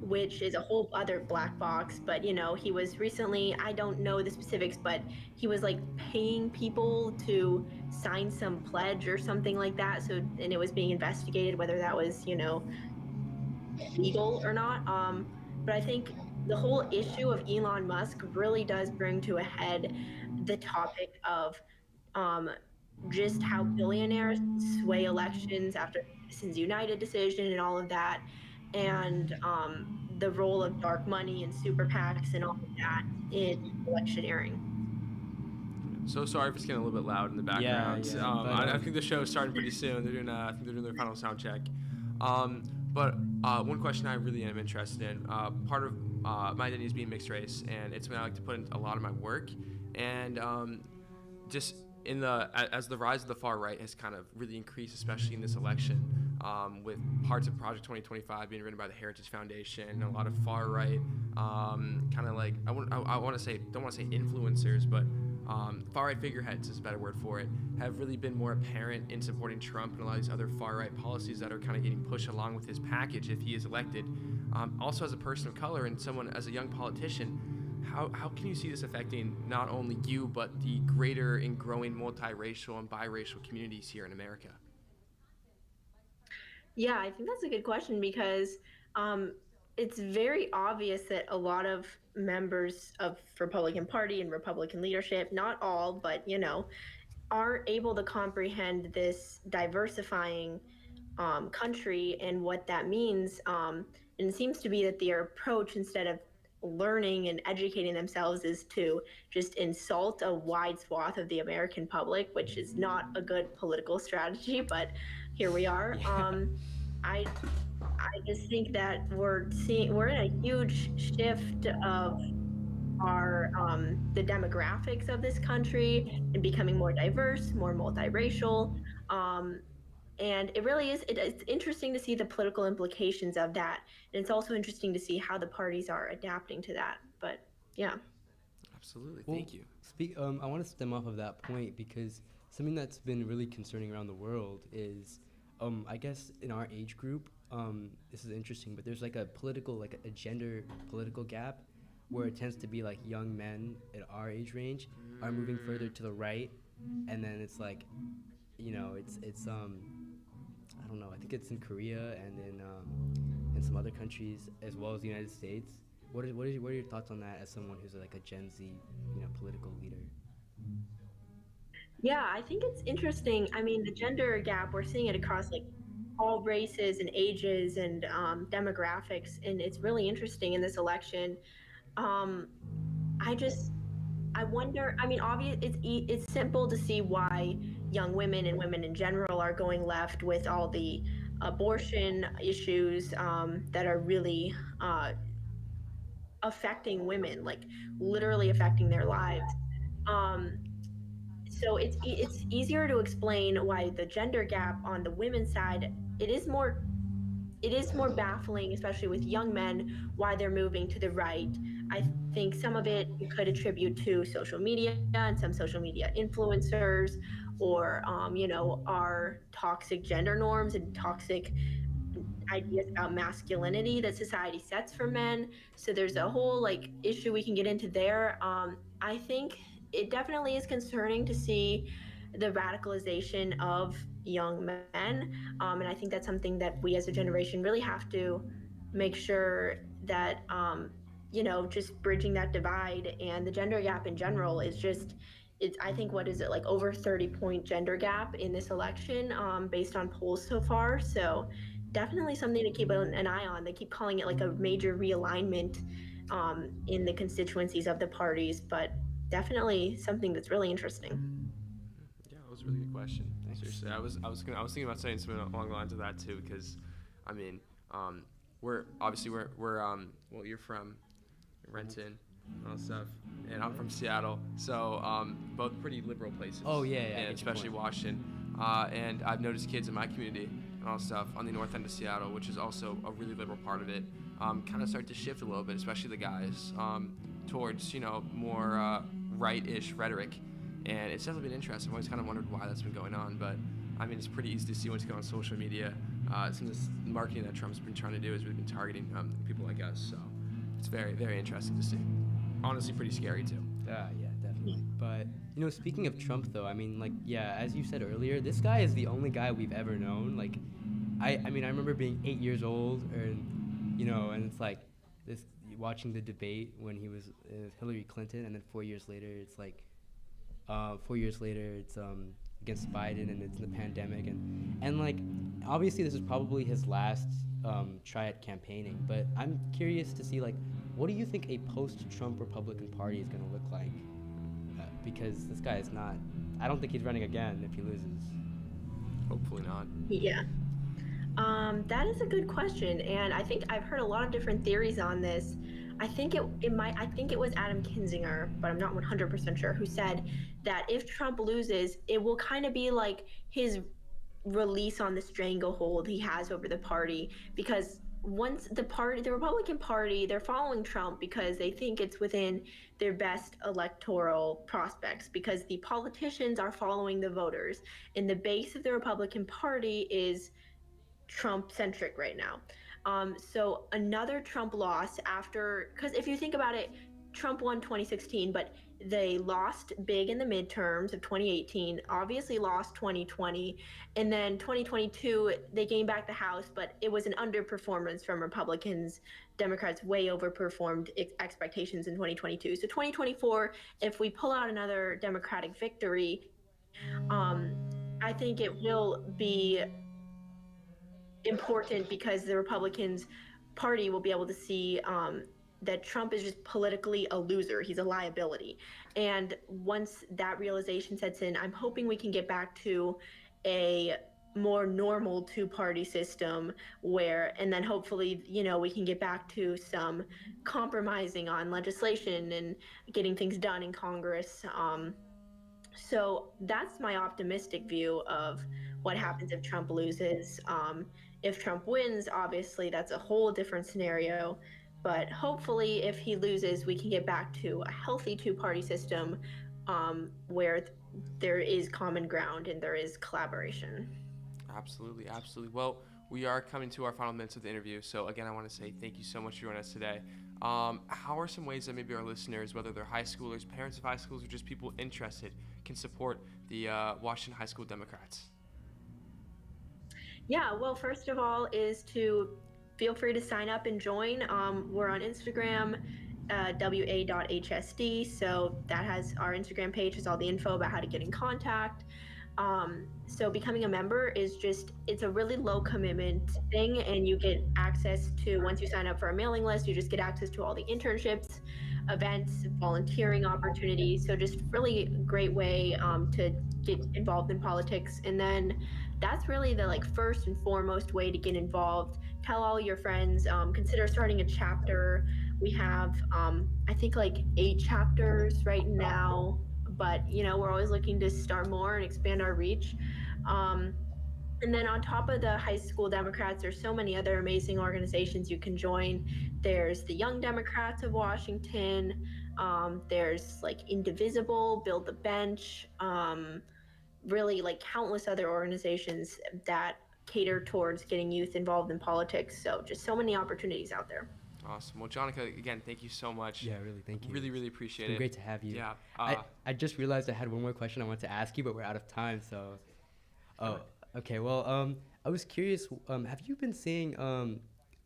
Speaker 6: which is a whole other black box. But, he was recently, I don't know the specifics, but he was like paying people to sign some pledge or something like that. So, and it was being investigated whether that was, legal or not. But I think the whole issue of Elon Musk really does bring to a head the topic of just how billionaires sway elections after Citizens United decision and all of that, and the role of dark money and super PACs and all of that in electioneering.
Speaker 1: So sorry if it's getting a little bit loud in the background.
Speaker 5: yeah,
Speaker 1: I think the show is starting pretty soon. They're doing, I think they're doing their final sound check. But one question I really am interested in, part of my identity is being mixed race, and it's something I like to put in a lot of my work. And just as the rise of the far right has kind of really increased, especially in this election, with parts of Project 2025 being written by the Heritage Foundation, and a lot of far right, kind of like don't want to say influencers, but far right figureheads is a better word for it, have really been more apparent in supporting Trump and a lot of these other far right policies that are kind of getting pushed along with his package if he is elected. Also, as a person of color and someone as a young politician, how can you see this affecting not only you but the greater and growing multiracial and biracial communities here in America?
Speaker 6: Yeah, I think that's a good question because it's very obvious that a lot of members of Republican Party and Republican leadership, not all, but aren't able to comprehend this diversifying country and what that means. And it seems to be that their approach, instead of learning and educating themselves, is to just insult a wide swath of the American public, which is not a good political strategy, but here we are. I just think that we're in a huge shift of our the demographics of this country and becoming more diverse, more multiracial. And it really is, it's interesting to see the political implications of that. And it's also interesting to see how the parties are adapting to that. But yeah.
Speaker 1: Absolutely.
Speaker 5: Well,
Speaker 1: Thank you.
Speaker 5: I want to stem off of that point because something that's been really concerning around the world is, I guess in our age group, this is interesting, but there's like a gender political gap where it tends to be like young men at our age range are moving further to the right, and then it's like, it's I don't know, I think it's in Korea and in some other countries as well as the United States. What are your thoughts on that as someone who's like a Gen Z, political leader?
Speaker 6: Yeah, I think it's interesting. I mean, the gender gap, we're seeing it across like all races and ages and demographics, and it's really interesting in this election. Um, I wonder. I mean, it's simple to see why young women and women in general are going left with all the abortion issues that are really affecting women, like literally affecting their lives. So it's easier to explain why the gender gap on the women's side it is more baffling, especially with young men, why they're moving to the right. I think some of it you could attribute to social media and some social media influencers, or our toxic gender norms and toxic ideas about masculinity that society sets for men. So there's a whole like issue we can get into there. I think it definitely is concerning to see the radicalization of young men, and I think that's something that we as a generation really have to make sure that just bridging that divide. And the gender gap in general is just it's I think what is it, like over 30-point gender gap in this election, based on polls so far. So definitely something to keep an eye on. They keep calling it like a major realignment, in the constituencies of the parties, but definitely something that's really interesting.
Speaker 1: Yeah, that was a really good question.
Speaker 5: Thanks.
Speaker 1: Seriously, I was thinking about saying something along the lines of that too, because, I mean, we're well, you're from Renton and all that stuff, and I'm from Seattle, so both pretty liberal places.
Speaker 5: Oh, yeah, I
Speaker 1: and
Speaker 5: get your
Speaker 1: especially
Speaker 5: point.
Speaker 1: Washington, and I've noticed kids in my community and all that stuff on the north end of Seattle, which is also a really liberal part of it, kind of start to shift a little bit, especially the guys, towards more right-ish rhetoric. And it's definitely been interesting. I've always kind of wondered why that's been going on, but I mean, it's pretty easy to see once you go on social media. Some of this marketing that Trump's been trying to do has really been targeting people like us. So it's very, very interesting to see. Honestly, pretty scary too.
Speaker 5: Yeah, definitely. But speaking of Trump, though, I mean, like, yeah, as you said earlier, this guy is the only guy we've ever known. Like, I mean, I remember being 8 years old, and it's like this watching the debate when he was Hillary Clinton, and then 4 years later, it's like, 4 years later, it's against Biden, and it's the pandemic, and like, obviously, this is probably his last try at campaigning. But I'm curious to see, like, what do you think a post-Trump Republican Party is going to look like? Because this guy is not. I don't think he's running again if he loses.
Speaker 1: Hopefully not.
Speaker 6: Yeah. That is a good question, and I think I've heard a lot of different theories on this. I think it was Adam Kinzinger, but I'm not 100% sure, who said that if Trump loses, it will kind of be like his release on the stranglehold he has over the party, because once the Republican Party, they're following Trump because they think it's within their best electoral prospects, because the politicians are following the voters, and the base of the Republican Party is Trump centric right now. So another Trump loss after, because if you think about it, Trump won 2016, but they lost big in the midterms of 2018, obviously lost 2020, and then 2022, they gained back the House, but it was an underperformance from Republicans. Democrats way overperformed expectations in 2022. So 2024, if we pull out another Democratic victory, I think it will be important because the Republicans Party will be able to see that Trump is just politically a loser. He's a liability. And once that realization sets in, I'm hoping we can get back to a more normal two-party system and then hopefully, we can get back to some compromising on legislation and getting things done in Congress. So that's my optimistic view of what happens if Trump loses. If Trump wins, obviously that's a whole different scenario. But hopefully, if he loses, we can get back to a healthy two-party system, where there is common ground and there is collaboration.
Speaker 1: Absolutely, absolutely. Well, we are coming to our final minutes of the interview. So again, I want to say thank you so much for joining us today. How are some ways that maybe our listeners, whether they're high schoolers, parents of high schools, or just people interested, can support the Washington High School Democrats?
Speaker 6: Yeah, well, first of all is to feel free to sign up and join. We're on Instagram, wa.hsd. So that has our Instagram page, has all the info about how to get in contact. So becoming a member is it's a really low commitment thing, and you get access to, once you sign up for our mailing list, you just get access to all the internships, events, volunteering opportunities. So just really great way to get involved in politics. And then that's really the first and foremost way to get involved. Tell all your friends, consider starting a chapter. We have, I think 8 chapters right now, but we're always looking to start more and expand our reach. And then on top of the high school Democrats, there's so many other amazing organizations you can join. There's the Young Democrats of Washington. There's like Indivisible, Build the Bench, really like countless other organizations that cater towards getting youth involved in politics. So just so many opportunities out there.
Speaker 1: Awesome. Well, Jonica, again, thank you so much.
Speaker 5: Yeah, really, thank you.
Speaker 1: Really, really appreciate
Speaker 5: It's been
Speaker 1: it.
Speaker 5: great to have you.
Speaker 1: Yeah.
Speaker 5: I just realized I had one more question I wanted to ask you, but we're out of time, so. Oh, okay. Well, I was curious. Have you been seeing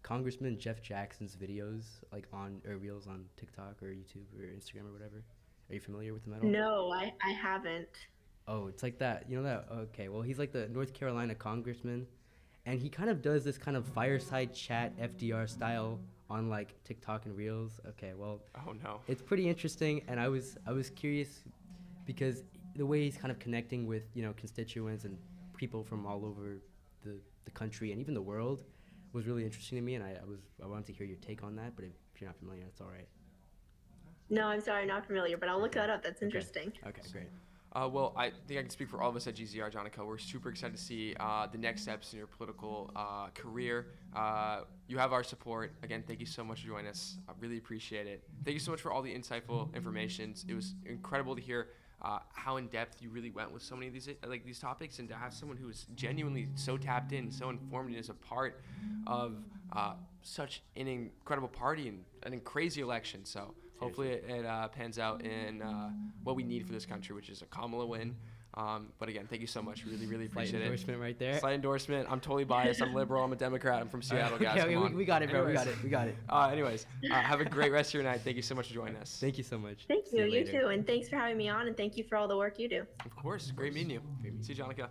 Speaker 5: Congressman Jeff Jackson's videos like on or reels on TikTok or YouTube or Instagram or whatever? Are you familiar with them at all?
Speaker 6: No, I haven't.
Speaker 5: Oh, it's like that. You know that? Okay. Well, he's like the North Carolina congressman, and he kind of does this kind of fireside chat FDR style on like TikTok and reels. Okay. Well.
Speaker 1: Oh no.
Speaker 5: It's pretty interesting, and I was curious because the way he's kind of connecting with constituents and people from all over the country and even the world was really interesting to me, and I wanted to hear your take on that. But if you're not familiar, that's all right.
Speaker 6: No, I'm sorry, not familiar, but I'll look that up. That's interesting.
Speaker 5: Okay, great.
Speaker 1: Well, I think I can speak for all of us at GZR, Jonica. We're super excited to see the next steps in your political career. You have our support. Again, thank you so much for joining us. I really appreciate it. Thank you so much for all the insightful information. It was incredible to hear how in depth you really went with so many of these topics, and to have someone who is genuinely so tapped in, so informed, and is a part of such an incredible party and a crazy election. So hopefully it pans out in what we need for this country, which is a Kamala win. But again, thank you so much. Really, really appreciate
Speaker 5: Slight endorsement right there.
Speaker 1: Slight endorsement. I'm totally biased. I'm liberal. I'm a Democrat. I'm from Seattle, guys.
Speaker 5: Okay,
Speaker 1: Come on.
Speaker 5: we got it, bro.
Speaker 1: Anyways.
Speaker 5: We got it.
Speaker 1: Anyways, have a great rest of your night. Thank you so much for joining us.
Speaker 5: Thank you so much.
Speaker 6: Thank
Speaker 5: See
Speaker 6: you. You
Speaker 5: later.
Speaker 6: too. And thanks for having me on. And thank you for all the work you do.
Speaker 1: Of course. Great meeting you. See you, Jonica.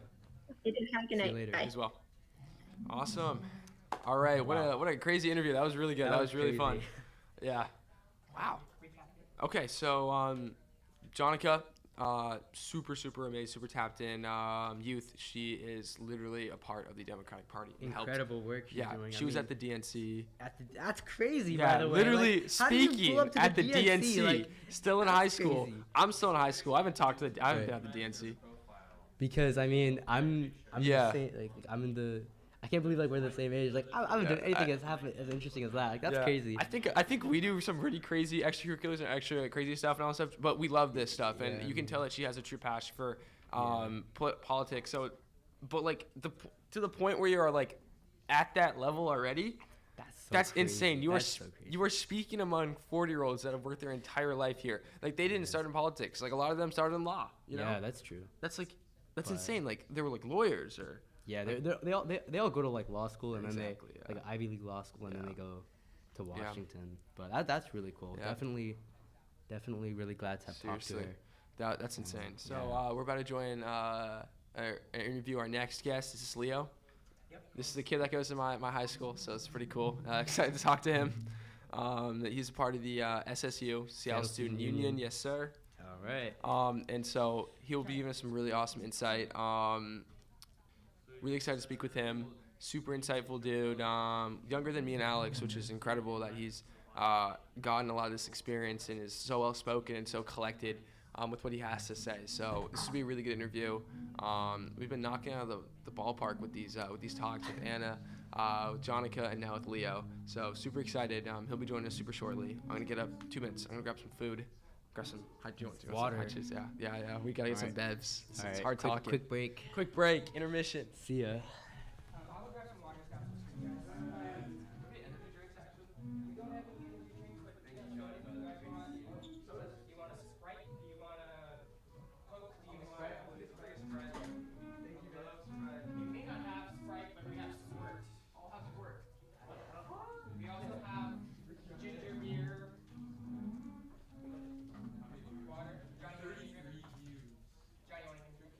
Speaker 6: You do. Have a good
Speaker 5: See you
Speaker 6: night.
Speaker 5: later.
Speaker 6: Bye.
Speaker 1: You as well. Awesome. All right. What a crazy interview. That was really good. That was really fun.
Speaker 5: crazy.
Speaker 1: Yeah. Wow. Okay. So, Jonica, super amazing, super tapped in youth. She is literally a part of the Democratic Party. and helped-
Speaker 5: Incredible work she's
Speaker 1: Yeah.
Speaker 5: doing.
Speaker 1: She was at the DNC.
Speaker 5: That's crazy,
Speaker 1: Yeah,
Speaker 5: by the way.
Speaker 1: literally
Speaker 5: Like, how did you pull
Speaker 1: speaking
Speaker 5: up to
Speaker 1: at the DNC,
Speaker 5: Like,
Speaker 1: still in
Speaker 5: that's
Speaker 1: high school.
Speaker 5: crazy.
Speaker 1: I'm still in high school. I haven't talked to I haven't been
Speaker 5: Right.
Speaker 1: at the DNC.
Speaker 5: Because I mean, I'm
Speaker 1: Yeah.
Speaker 5: the same, like I'm in the. I can't believe like we're the same age. Like I haven't done anything as interesting as that. Like that's
Speaker 1: Yeah.
Speaker 5: crazy.
Speaker 1: I think we do some pretty crazy extracurriculars and extra crazy stuff and all that stuff. But we love this stuff, and
Speaker 5: Yeah.
Speaker 1: you can tell that she has a true passion for politics. So, but like to the point where you are like at that level already. That's
Speaker 5: crazy.
Speaker 1: insane. You
Speaker 5: That's
Speaker 1: are
Speaker 5: so crazy.
Speaker 1: you are speaking among 40-year-olds that have worked their entire life here. Like they didn't start in politics. Like a lot of them started in law. You know.
Speaker 5: Yeah, that's true.
Speaker 1: That's
Speaker 5: But-
Speaker 1: insane. Like they were like lawyers or.
Speaker 5: Yeah, they all go to like law school and
Speaker 1: Exactly,
Speaker 5: then
Speaker 1: yeah.
Speaker 5: like Ivy League law school and then
Speaker 1: Yeah.
Speaker 5: they go to
Speaker 1: Yeah.
Speaker 5: Washington. But that's really cool.
Speaker 1: Yeah.
Speaker 5: Definitely really glad to have talked to
Speaker 1: Seriously.
Speaker 5: her.
Speaker 1: That's insane. So
Speaker 5: Yeah.
Speaker 1: we're about to join interview our next guest. This is Leo.
Speaker 3: Yep.
Speaker 1: This is the kid that goes to my high school, so it's pretty cool. Excited to talk to him. He's a part of the SSU, Seattle Student Union. Yes, sir.
Speaker 5: All right.
Speaker 1: And so he'll be giving us some really awesome insight. Really excited to speak with him. Super insightful dude. Younger than me and Alex, which is incredible that he's gotten a lot of this experience and is so well spoken and so collected with what he has to say. So this will be a really good interview. We've been knocking out of the ballpark with these talks with Anna, with Jonica, and now with Leo. So super excited. He'll be joining us super shortly. I'm gonna get up 2 minutes. I'm gonna grab some food. Grab some
Speaker 5: Water.
Speaker 1: Yeah. We gotta get some bevs. It's
Speaker 5: All right.
Speaker 1: hard talking.
Speaker 5: Quick break.
Speaker 1: Quick break. Intermission.
Speaker 5: See ya.
Speaker 3: I'll go grab some water stuff for you guys. We don't have any energy drinks, but you want a Sprite? Do you want a Coke? Do you want a You may not have Sprite, but we have Squirt. I'll have Squirt. We also have ginger beer. Water. Johnny, you want anything to drink? Johnny, you want anything to drink?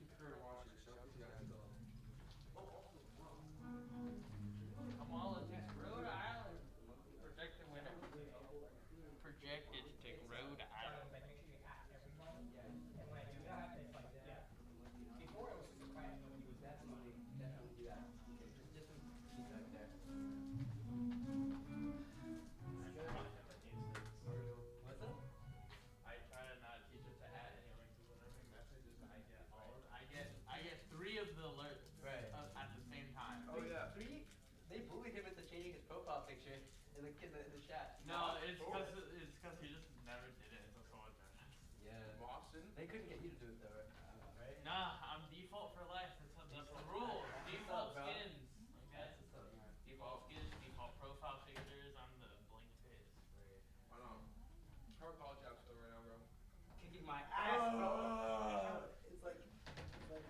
Speaker 2: chat.
Speaker 3: No, it's because he just never did it. That's all it matters.
Speaker 2: Yeah.
Speaker 1: Boston.
Speaker 2: They couldn't get you to do it though, right?
Speaker 3: Nah, I'm default for life. That's the rule. Default
Speaker 2: bro.
Speaker 3: skins. Okay.
Speaker 2: That's what's up, man.
Speaker 3: Default skins, default profile pictures. I'm the blank face.
Speaker 1: I know. How are college apps going right now, bro?
Speaker 2: Kicking my ass, bro. It's like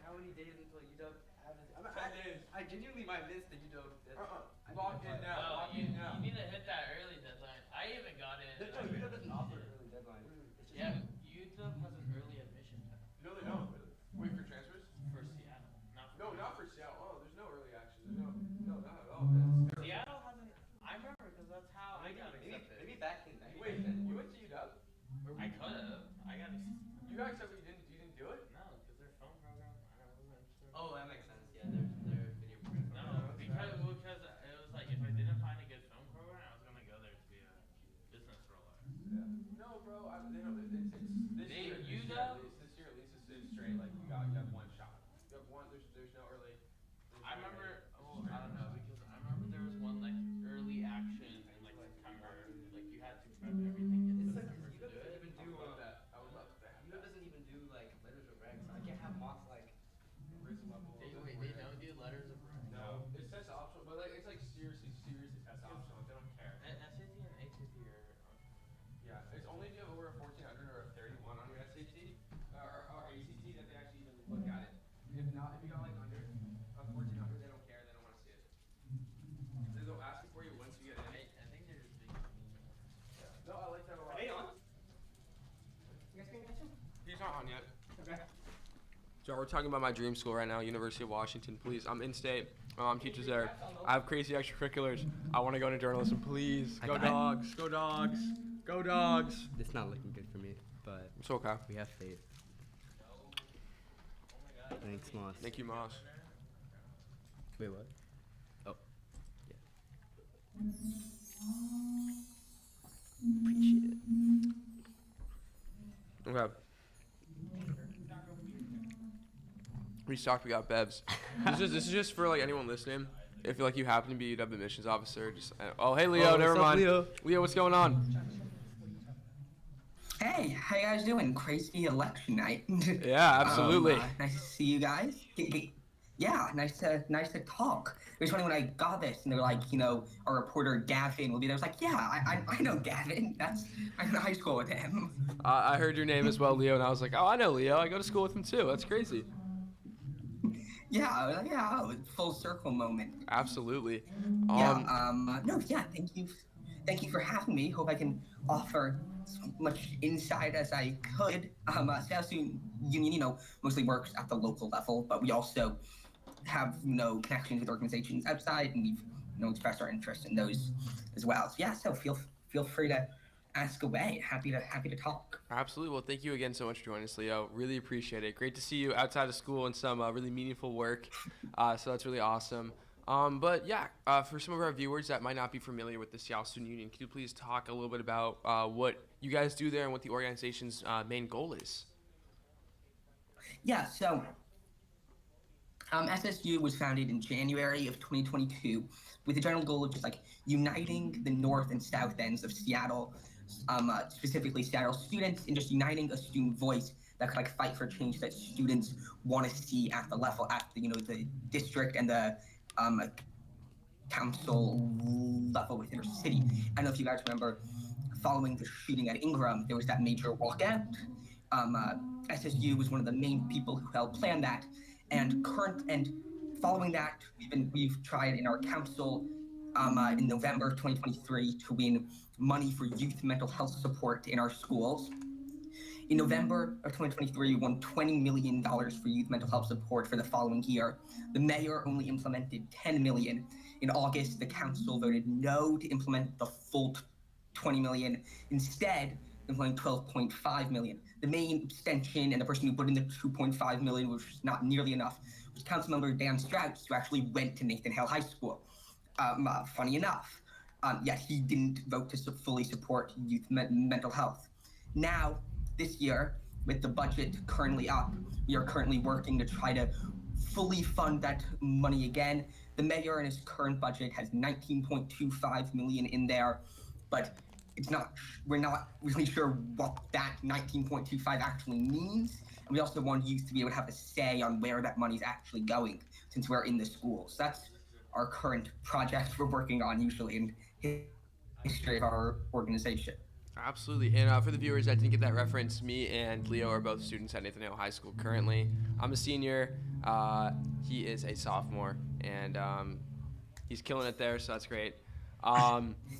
Speaker 2: how many days until UW happens?
Speaker 1: 10 days.
Speaker 2: I genuinely might miss the UW deadline.
Speaker 1: Lock in now.
Speaker 3: Oh,
Speaker 1: Lock
Speaker 3: you
Speaker 1: in now.
Speaker 3: need to hit that early deadline. I even got in.
Speaker 2: No, UW doesn't offer an early deadline. It's just
Speaker 3: Yeah, UW has an early admission time
Speaker 1: No, they don't. Wait for transfers?
Speaker 3: for Seattle. Not for
Speaker 1: No, not for Seattle. Oh, there's no early action. There's no, not at all. Man.
Speaker 3: Seattle hasn't. I remember because that's how I got accepted.
Speaker 2: maybe back in.
Speaker 1: Wait, you went to UW?
Speaker 3: I could have. I got accepted.
Speaker 1: You got accepted, you didn't do it?
Speaker 3: No, because their phone program. I wasn't interested.
Speaker 2: Oh, that makes sense. Yeah, their video program.
Speaker 3: No, because it was like if I didn't find a good film program, I was gonna go there to be a business roller.
Speaker 1: Yeah. No, bro. They know it's this
Speaker 3: They-
Speaker 1: year.
Speaker 3: UW?
Speaker 1: This year at least it's straight. Like you have one shot. You have one. There's no early.
Speaker 3: I remember. Oh, I don't know because I remember there was one like early action in like September. Like you had to prep everything in
Speaker 2: It's like
Speaker 3: September to
Speaker 2: UW
Speaker 3: do
Speaker 2: doesn't
Speaker 3: it.
Speaker 2: even
Speaker 1: I
Speaker 2: do
Speaker 1: would love that. I would love to have
Speaker 2: UW
Speaker 1: that.
Speaker 2: doesn't even do like letters of rank, so I can't have mocks like
Speaker 1: Raise the level.
Speaker 3: They don't do letters of rank.
Speaker 1: No, it says optional, but like it's like seriously test optional. They don't care.
Speaker 3: SAT and ACT are.
Speaker 1: Yeah, it's only if you have over a 1400 or a 31 on your SAT or ACT that they actually even look at it. If not, if you got like under a 1400, they don't care. They don't want to see it. They'll ask you for you once you get in.
Speaker 3: I think they're just being mean.
Speaker 1: No, I like that a lot.
Speaker 7: Hey, on. You guys paying attention?
Speaker 1: He's not on yet.
Speaker 7: Okay.
Speaker 1: So we're talking about my dream school right now, University of Washington. Please, I'm in state. My mom teaches there. I have crazy extracurriculars. I want to go into journalism. Please, go dogs, go dogs, go dogs.
Speaker 5: It's not looking good for me, but
Speaker 1: It's okay.
Speaker 5: we have faith. Thanks, Moss.
Speaker 1: Thank you, Moss.
Speaker 5: Wait, what? Oh, yeah. Appreciate it.
Speaker 1: Okay. Restocked. We got Bevs. This is just for like anyone listening. If like you happen to be a UW admissions officer, just oh hey Leo,
Speaker 5: Oh,
Speaker 1: never
Speaker 5: what's up,
Speaker 1: mind.
Speaker 5: Leo?
Speaker 1: What's going on?
Speaker 7: Hey, how you guys doing? Crazy election night.
Speaker 1: Yeah, absolutely.
Speaker 7: Nice to see you guys. Yeah, nice to talk. It was funny when I got this, and they were like, our reporter Gavin will be there. I was like, yeah, I know Gavin. I'm in high school with him.
Speaker 1: I heard your name as well, Leo, and I was like, oh, I know Leo. I go to school with him too. That's crazy.
Speaker 7: Yeah, full circle moment.
Speaker 1: Absolutely.
Speaker 7: Thank you for having me. Hope I can offer as much insight as I could. South Student Union, mostly works at the local level, but we also have, connections with organizations outside, and we've, expressed our interest in those as well. So yeah, so feel free to ask away. Happy to talk.
Speaker 1: Absolutely. Well, thank you again so much for joining us, Leo. Really appreciate it. Great to see you outside of school in some really meaningful work. So that's really awesome. But yeah, for some of our viewers that might not be familiar with the Seattle Student Union, could you please talk a little bit about what you guys do there and what the organization's main goal is?
Speaker 7: Yeah, so SSU was founded in January of 2022 with the general goal of just uniting the north and south ends of Seattle, specifically Seattle students, and just uniting a student voice that could fight for change that students want to see at the level, at the district and the council level within our city. I don't know if you guys remember, following the shooting at Ingram, there was that major walkout. SSU was one of the main people who helped plan that, and following that, we've tried in our council in November 2023 to win money for youth mental health support in our schools. In November of 2023, we won $20 million for youth mental health support for the following year. The mayor only implemented $10 million. In August, the council voted no to implement the full $20 million. Instead, implementing $12.5 million. The main abstention and the person who put in the $2.5 million, which was not nearly enough, was Councilmember Dan Strauss, who actually went to Nathan Hale High School. Funny enough, yet he didn't vote to fully support youth mental health. Now, this year, with the budget currently up, we are currently working to try to fully fund that money again. The mayor in his current budget has $19.25 million in there. but it's not. We're not really sure what that 19.25 actually means, and we also want youth to be able to have a say on where that money's actually going, since we're in the schools. That's our current project we're working on usually in history of our organization.
Speaker 1: Absolutely. And for the viewers that didn't get that reference, me and Leo are both students at Nathaniel High School currently. I'm a senior. He is a sophomore, and he's killing it there, so that's great.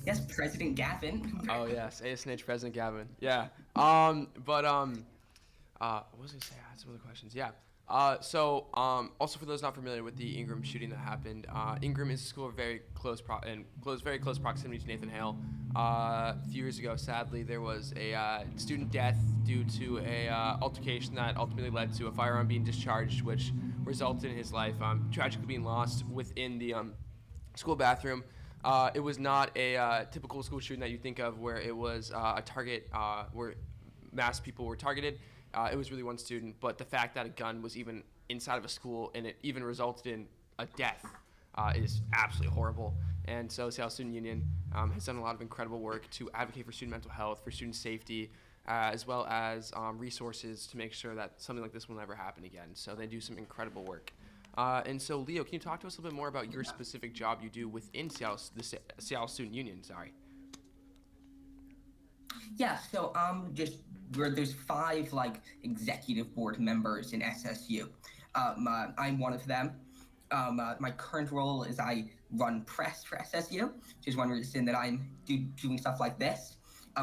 Speaker 7: Yes, President Gavin.
Speaker 1: Oh yes, ASNH President Gavin. Yeah. What was I gonna say? I had some other questions. Yeah. Also for those not familiar with the Ingram shooting that happened, Ingram is a school of very close proximity to Nathan Hale. A few years ago, sadly, there was a student death due to a altercation that ultimately led to a firearm being discharged, which resulted in his life tragically being lost within the school bathroom. It was not a typical school shooting that you think of, where it was a target where mass people were targeted. It was really one student, but the fact that a gun was even inside of a school and it even resulted in a death is absolutely horrible. And so Seattle Student Union has done a lot of incredible work to advocate for student mental health, for student safety, as well as resources to make sure that something like this will never happen again. So they do some incredible work. And so, Leo, can you talk to us a little bit more about your specific job you do within the Seattle Student Union? Sorry.
Speaker 7: Yeah, so there's 5 like executive board members in SSU. I'm one of them. My current role is I run press for SSU, which is one reason that I'm doing stuff like this.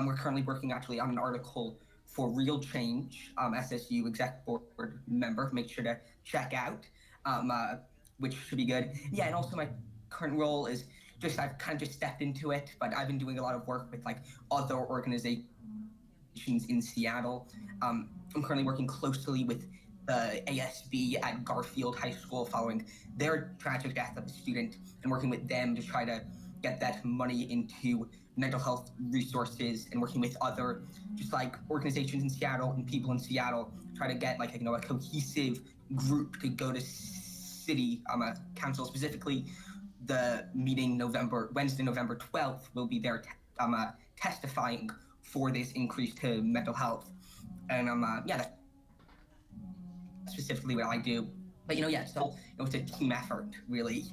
Speaker 7: We're currently working actually on an article for Real Change, SSU exec board member. Make sure to check out, which should be good. Yeah, and also my current role is I've kind of just stepped into it, but I've been doing a lot of work with like other organizations in Seattle. I'm currently working closely with the ASB at Garfield High School following their tragic death of a student, and working with them to try to get that money into mental health resources, and working with other just like organizations in Seattle and people in Seattle, try to get like a cohesive group to go to city council. Specifically, the meeting Wednesday, November 12th, will be there testifying for this increase to mental health. And that's specifically what I do. But so it's a team effort, really.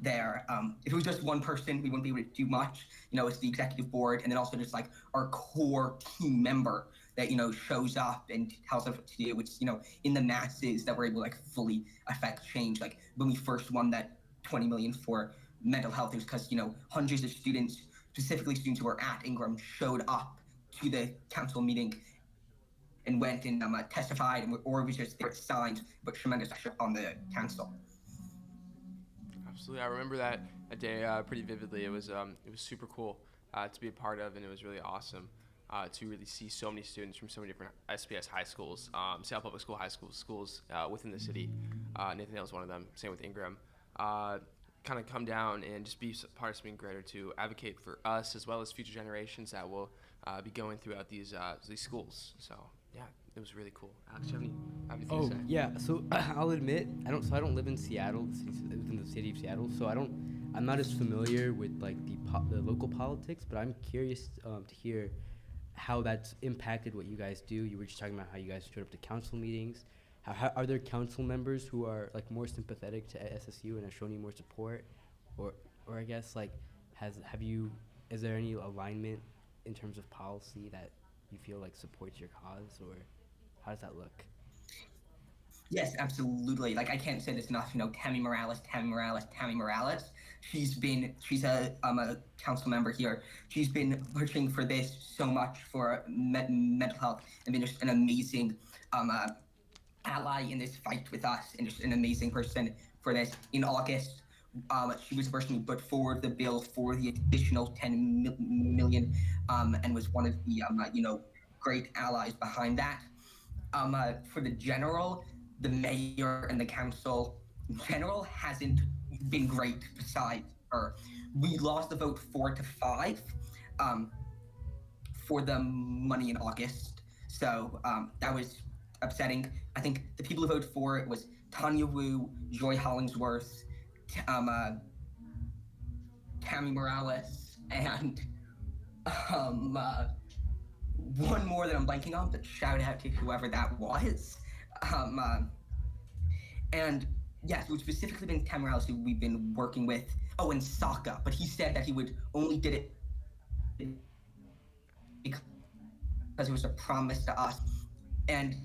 Speaker 7: There. If it was just one person, we wouldn't be able to do much. It's the executive board, and then also just like our core team member that shows up and tells us what to do. It's in the masses that we're able to like fully affect change. Like when we first won that 20 million for mental health, it was because hundreds of students, specifically students who were at Ingram, showed up to the council meeting and went and testified, or it was just there signed, but tremendous pressure on the council.
Speaker 1: Absolutely, I remember that day pretty vividly. It was super cool to be a part of, and it was really awesome to really see so many students from so many different SPS high schools, Seattle Public School high schools within the city. Nathaniel is one of them. Same with Ingram. Kind of come down and just be part of something greater to advocate for us as well as future generations that will be going throughout these schools. So yeah, it was really cool. Alex, do you have anything to say?
Speaker 5: Yeah. So I'll admit I don't live in Seattle, within the city of Seattle. So I'm not as familiar with like the local politics, but I'm curious to hear how that's impacted what you guys do. You were just talking about how you guys showed up to council meetings. How are there council members who are like more sympathetic to SSU and have shown you more support, or I guess like is there any alignment in terms of policy that you feel like supports your cause, or how does that look?
Speaker 7: Yes, absolutely. Like I can't say this enough. Tammy Morales. She's a council member here. She's been pushing for this so much for mental health, and been just an amazing ally in this fight with us, and just an amazing person for this. In August, she was the person who put forward the bill for the additional 10 million, and was one of the great allies behind that. For the general, the mayor and the council general hasn't been great besides her. We lost the vote 4-5 for the money in August, so that was upsetting. I think the people who voted for it was Tanya Wu, Joy Hollingsworth, Tammy Morales, and Um, uh, One more that I'm blanking on, but shout out to whoever that was. Um, uh, and yes, it would specifically been Tamaralis who we've been working with. Oh, and Sokka, but he said that he would only did it because it was a promise to us. And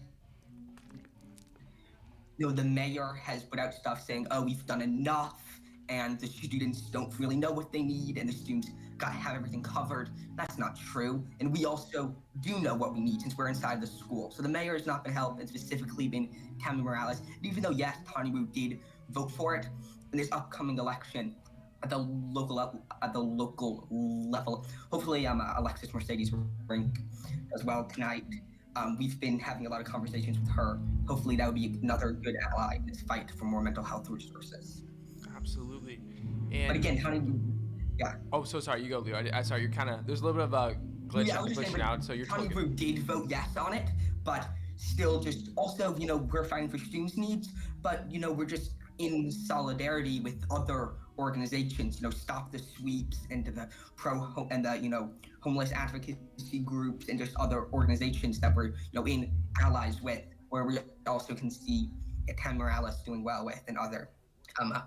Speaker 7: the mayor has put out stuff saying, "Oh, we've done enough," and the students don't really know what they need, and the students got to have everything covered. That's not true, and we also do know what we need since we're inside the school. So the mayor has not been helped, and specifically been Tammy Morales. And even though yes, Tony Wu did vote for it in this upcoming election at the local level, hopefully Alexis Mercedes Rink as well tonight. We've been having a lot of conversations with her. Hopefully that would be another good ally in this fight for more mental health resources.
Speaker 1: Absolutely. And
Speaker 7: But again, Tony, yeah.
Speaker 1: oh, so sorry. You go, Leo. I sorry. You're kind of there's a little bit of a glitch.
Speaker 7: Yeah, I was just
Speaker 1: glitching
Speaker 7: saying,
Speaker 1: out. So you're
Speaker 7: Tony
Speaker 1: totally
Speaker 7: Brew did vote yes on it, but still just also, we're fighting for students' needs, but, we're just in solidarity with other organizations, Stop the Sweeps and the homeless advocacy groups and just other organizations that we're, in allies with, where we also can see Tam Morales doing well with and other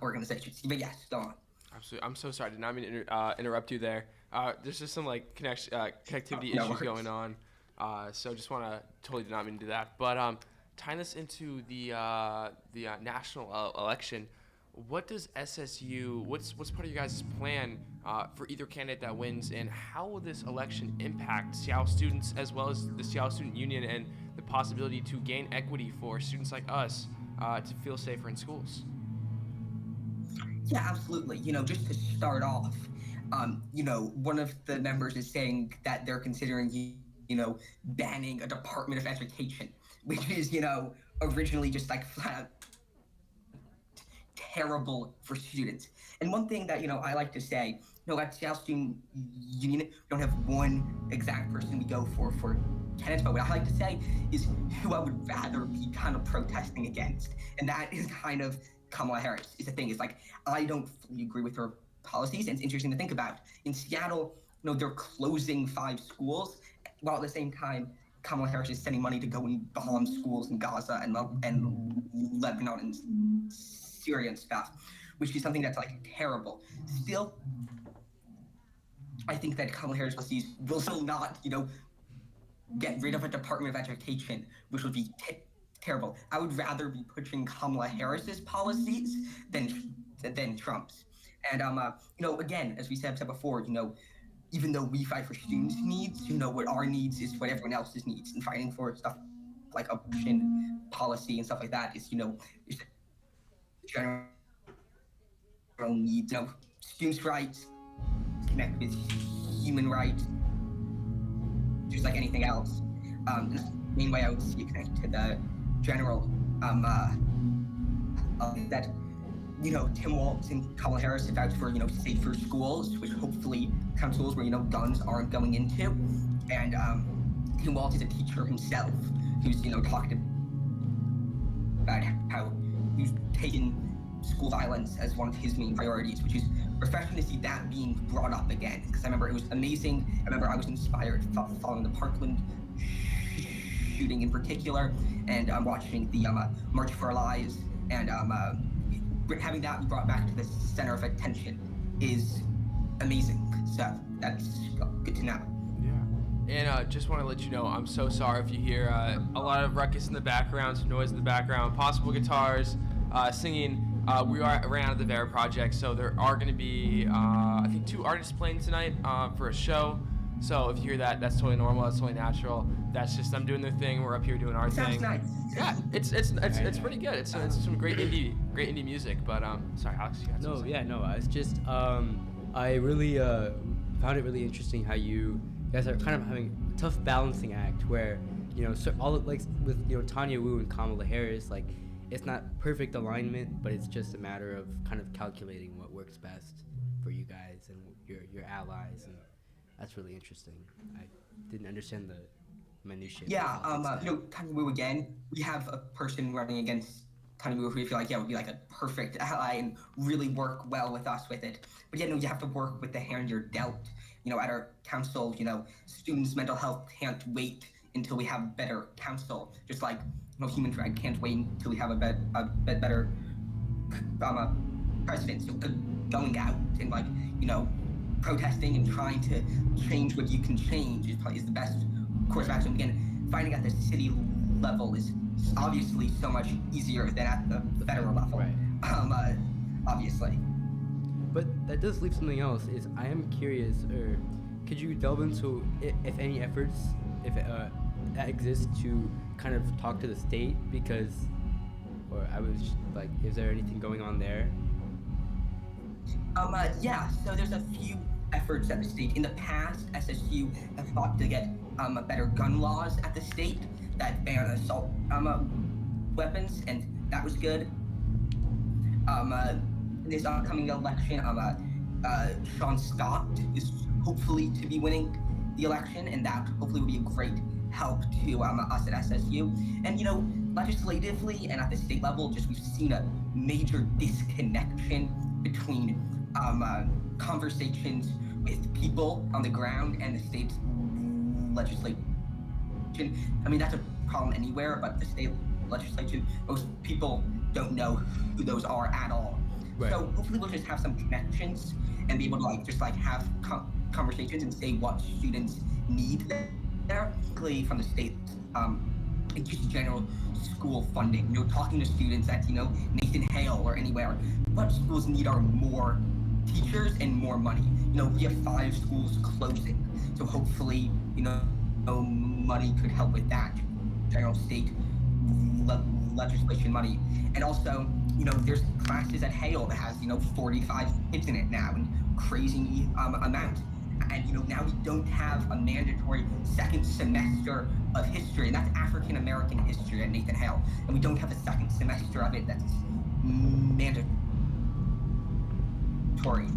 Speaker 7: organizations. But yes, go on.
Speaker 1: Absolutely. I'm so sorry. I did not mean to interrupt you there. There's just some connectivity
Speaker 7: No
Speaker 1: issues
Speaker 7: worries.
Speaker 1: going on. So just want to totally did not mean to do that. But tying this into the national election, what does SSU? What's part of your guys' plan for either candidate that wins, and how will this election impact Seattle students as well as the Seattle Student Union and the possibility to gain equity for students like us to feel safer in schools?
Speaker 7: Yeah, absolutely. Just to start off, one of the members is saying that they're considering, banning a Department of Education, which is, originally just like flat terrible for students. And one thing that, I like to say, at Seattle Student Union, we don't have one exact person we go for candidates, but what I like to say is who I would rather be kind of protesting against. And that is kind of Kamala Harris. Is the thing. It's like, I don't fully agree with her policies, and it's interesting to think about. In Seattle, they're closing 5 schools, while at the same time, Kamala Harris is sending money to go and bomb schools in Gaza and Lebanon and Syria and stuff, which is something that's like terrible. Still, I think that Kamala Harris policies will still not, get rid of a Department of Education, which would be terrible. I would rather be pushing Kamala Harris's policies than Trump's. And again, as we said before, even though we fight for students' needs, what our needs is what everyone else's needs, and fighting for stuff like abortion policy and stuff like that is, is general needs. Students' rights connect with human rights, just like anything else. And that's the main way I would see it connect to the general that Tim Walz and Kamala Harris have vouched for safer schools, which hopefully kind of schools where guns aren't going into. And Tim Walz is a teacher himself who's talked about how he's taken school violence as one of his main priorities, which is refreshing to see that being brought up again. Because I remember it was amazing. I remember I was inspired following the Parkland shooting in particular, and watching the March for Our Lives, and having that be brought back to the center of attention is amazing. So that's good to know.
Speaker 1: Yeah. And just want to let you know, I'm so sorry if you hear a lot of ruckus in the background, some noise in the background, possible guitars, singing. We ran out of the Vera project, so there are going to be, I think, 2 artists playing tonight for a show. So if you hear that, that's totally normal. That's totally natural. That's just them doing their thing. We're up here doing our thing.
Speaker 7: Sounds nice.
Speaker 1: Yeah, it's pretty good. It's some great indie music. But sorry, Alex, you got something?
Speaker 5: It's just I really found it really interesting how you guys are kind of having a tough balancing act where all like with Tanya Wu and Kamala Harris, like it's not perfect alignment, but it's just a matter of kind of calculating what works best for you guys and your allies, and that's really interesting. I didn't understand the minutiae.
Speaker 7: Yeah, Tanya Wu again, we have a person running against Tanya Wu who we feel like, would be like a perfect ally and really work well with us with it. But you have to work with the hand you're dealt. at our council, students' mental health can't wait until we have better council. Just like human drag can't wait until we have a better president. So going out and protesting and trying to change what you can change is the best course of action. Again, fighting at the city level is obviously so much easier than at the federal level.
Speaker 5: Right.
Speaker 7: Obviously.
Speaker 5: But that does leave something else. Is I am curious, or could you delve into if any efforts, if that exist to kind of talk to the state? Because, or I was like, is there anything going on there?
Speaker 7: Yeah. So there's a few efforts at the state. In the past, SSU have fought to get better gun laws at the state that ban assault weapons, and that was good. This upcoming election, Sean Scott is hopefully to be winning the election, and that hopefully will be a great help to us at SSU. And legislatively and at the state level, just we've seen a major disconnection between conversations with people on the ground and the state's legislation. I mean, that's a problem anywhere, but the state legislation, most people don't know who those are at all.
Speaker 5: Right.
Speaker 7: So hopefully we'll just have some connections and be able to have conversations and say what students need there, from the state, and just general school funding. Talking to students at Nathan Hale or anywhere, what schools need are more teachers and more money. We have 5 schools closing, so hopefully money could help with that. General state legislation money, and also there's classes at Hale that has 45 kids in it now, and crazy amount. And now we don't have a mandatory second semester of history, and that's African American history at Nathan Hale, and we don't have a second semester of it that's mandatory.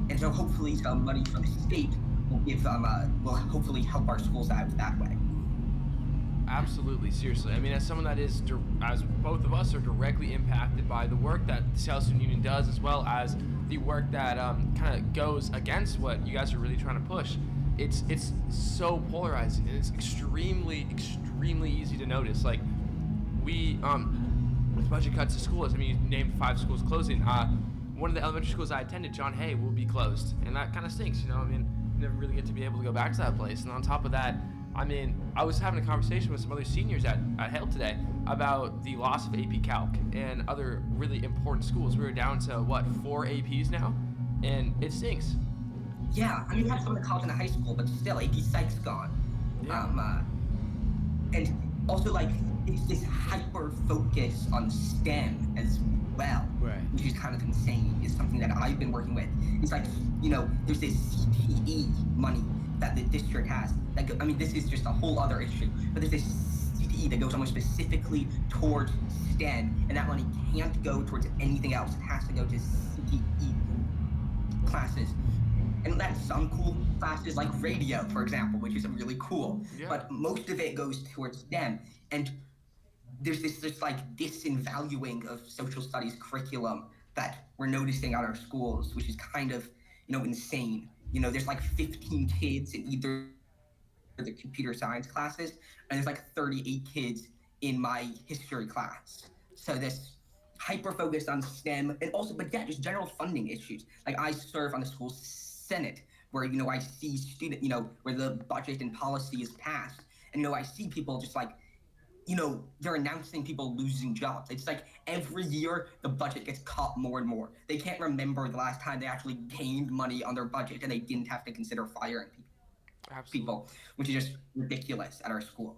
Speaker 7: And so hopefully some money from the state will will hopefully help our schools out that way.
Speaker 1: Absolutely, seriously. I mean, as someone that is, as both of us are directly impacted by the work that the South Student Union does, as well as the work that kind of goes against what you guys are really trying to push, it's so polarizing, and it's extremely easy to notice. Like, we with budget cuts to schools, I mean, you named 5 schools closing. One of the elementary schools I attended, John Hay, will be closed, and that kind of stinks. I mean, you never really get to be able to go back to that place. And on top of that, I mean, I was having a conversation with some other seniors at Hale today about the loss of AP Calc and other really important schools. We were down to, 4 APs now? And it stinks.
Speaker 7: Yeah, I mean, we have some in college and high school, but still, AP Psych's gone.
Speaker 1: Yeah.
Speaker 7: And also, it's this hyper-focus on STEM as well,
Speaker 5: Right.
Speaker 7: which is kind of insane. Is something that I've been working with. It's there's this CTE money that the district has. I mean, this is just a whole other issue, but there's this CTE that goes almost specifically towards STEM, and that money can't go towards anything else. It has to go to CTE classes. And that's some cool classes like radio, for example, which is really cool.
Speaker 1: Yeah.
Speaker 7: But most of it goes towards STEM. And there's this disinvaluing of social studies curriculum that we're noticing at our schools, which is kind of, insane. There's 15 kids in either the computer science classes, and there's 38 kids in my history class. So this hyper focused on STEM, and also, but yeah, just general funding issues. I serve on the school senate, where I see where the budget and policy is passed, and I see people just they're announcing people losing jobs. It's every year the budget gets cut more and more. They can't remember the last time they actually gained money on their budget and they didn't have to consider firing people, which is just ridiculous at our school.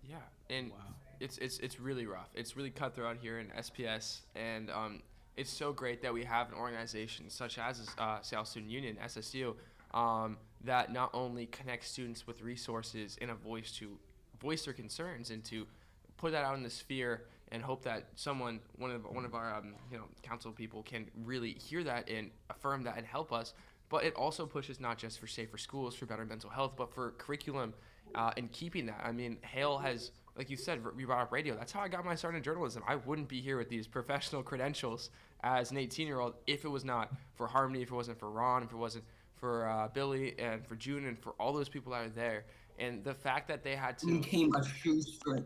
Speaker 1: Yeah, and it's really rough. It's really cutthroat here in SPS, and it's so great that we have an organization such as South Student Union, SSU, that not only connects students with resources and a voice to voice their concerns and to put that out in the sphere and hope that one of our council people can really hear that and affirm that and help us. But it also pushes not just for safer schools, for better mental health, but for curriculum and keeping that. I mean, Hale has, like you said, we brought up radio. That's how I got my start in journalism. I wouldn't be here with these professional credentials as an 18-year-old if it was not for Harmony, if it wasn't for Ron, if it wasn't for Billy and for June and for all those people that are there. And the fact that they had
Speaker 7: We
Speaker 1: to,
Speaker 7: came a shoestring.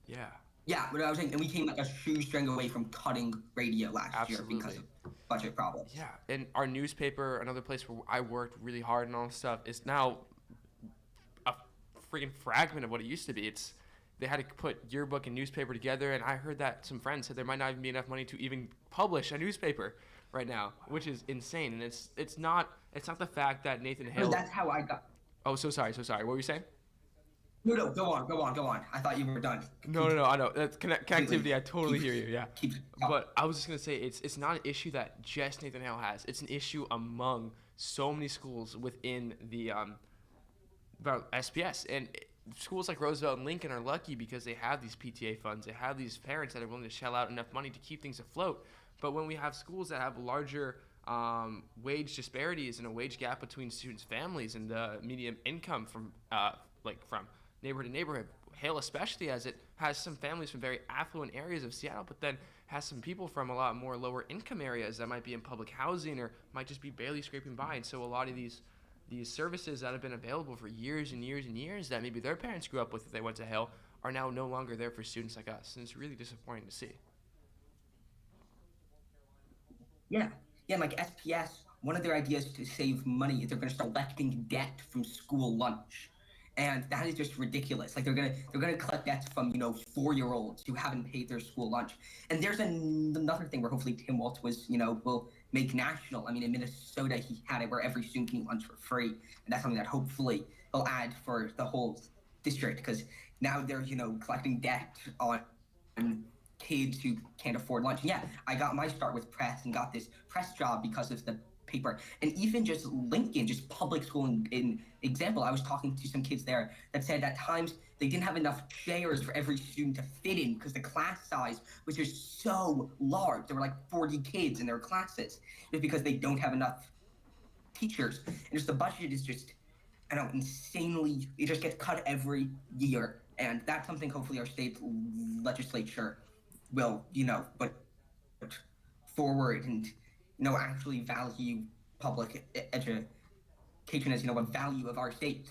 Speaker 1: yeah,
Speaker 7: Yeah, but I was saying, and we came like a shoestring away from cutting radio last year because
Speaker 1: absolutely.
Speaker 7: of budget problems.
Speaker 1: Yeah, and our newspaper, another place where I worked really hard and all this stuff, is now a freaking fragment of what it used to be. It's they had to put yearbook and newspaper together, and I heard that some friends said there might not even be enough money to even publish a newspaper right now, which is insane. And it's not the fact that Nathan
Speaker 7: No,
Speaker 1: Hill.
Speaker 7: that's how I got.
Speaker 1: Oh, so sorry, so sorry. What were you saying?
Speaker 7: No, go on. I thought you were done.
Speaker 1: No. I know that's connectivity. I totally
Speaker 7: Keep-
Speaker 1: hear you. Yeah.
Speaker 7: keep-
Speaker 1: But I was just gonna say it's not an issue that just Nathan Hale has. It's an issue among so many schools within the about SPS and schools like Roosevelt and Lincoln are lucky because they have these PTA funds. They have these parents that are willing to shell out enough money to keep things afloat. But when we have schools that have larger wage disparities and a wage gap between students' families and the median income from from neighborhood to neighborhood. Hale especially, as it has some families from very affluent areas of Seattle, but then has some people from a lot more lower income areas that might be in public housing or might just be barely scraping by. And so a lot of these services that have been available for years and years and years that maybe their parents grew up with if they went to Hale are now no longer there for students like us. And it's really disappointing to see.
Speaker 7: Yeah, like SPS, one of their ideas to save money is they're going to start collecting debt from school lunch. And that is just ridiculous. Like they're gonna collect debts from 4-year-olds who haven't paid their school lunch. And there's another thing where hopefully Tim Waltz will make national. I mean, in Minnesota he had it where every student can eat lunch for free, and that's something that hopefully he'll add for the whole district because now they're collecting debt on kids who can't afford lunch. And yeah, I got my start with press and got this press job because of the paper. And even just Lincoln, just public school in example, I was talking to some kids there that said at times they didn't have enough chairs for every student to fit in because the class size was just so large. There were like 40 kids in their classes just because they don't have enough teachers. And just the budget is just, I don't know, insanely, it just gets cut every year. And that's something hopefully our state legislature will, put forward and actually value public education as a value of our state.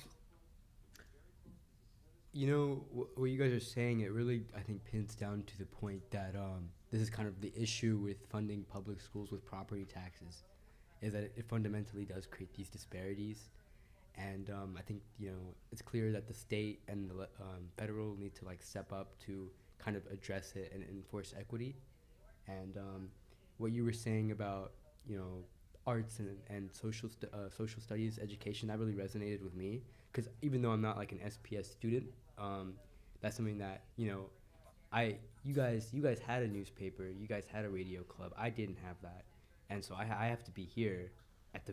Speaker 5: What you guys are saying, it really I think pins down to the point that this is kind of the issue with funding public schools with property taxes, is that it fundamentally does create these disparities, and I think it's clear that the state and the federal need to step up to kind of address it and enforce equity, and what you were saying about arts and social studies education, that really resonated with me because even though I'm not like an SPS student, that's something that you guys had a newspaper, you guys had a radio club. I didn't have that, and so I have to be here at the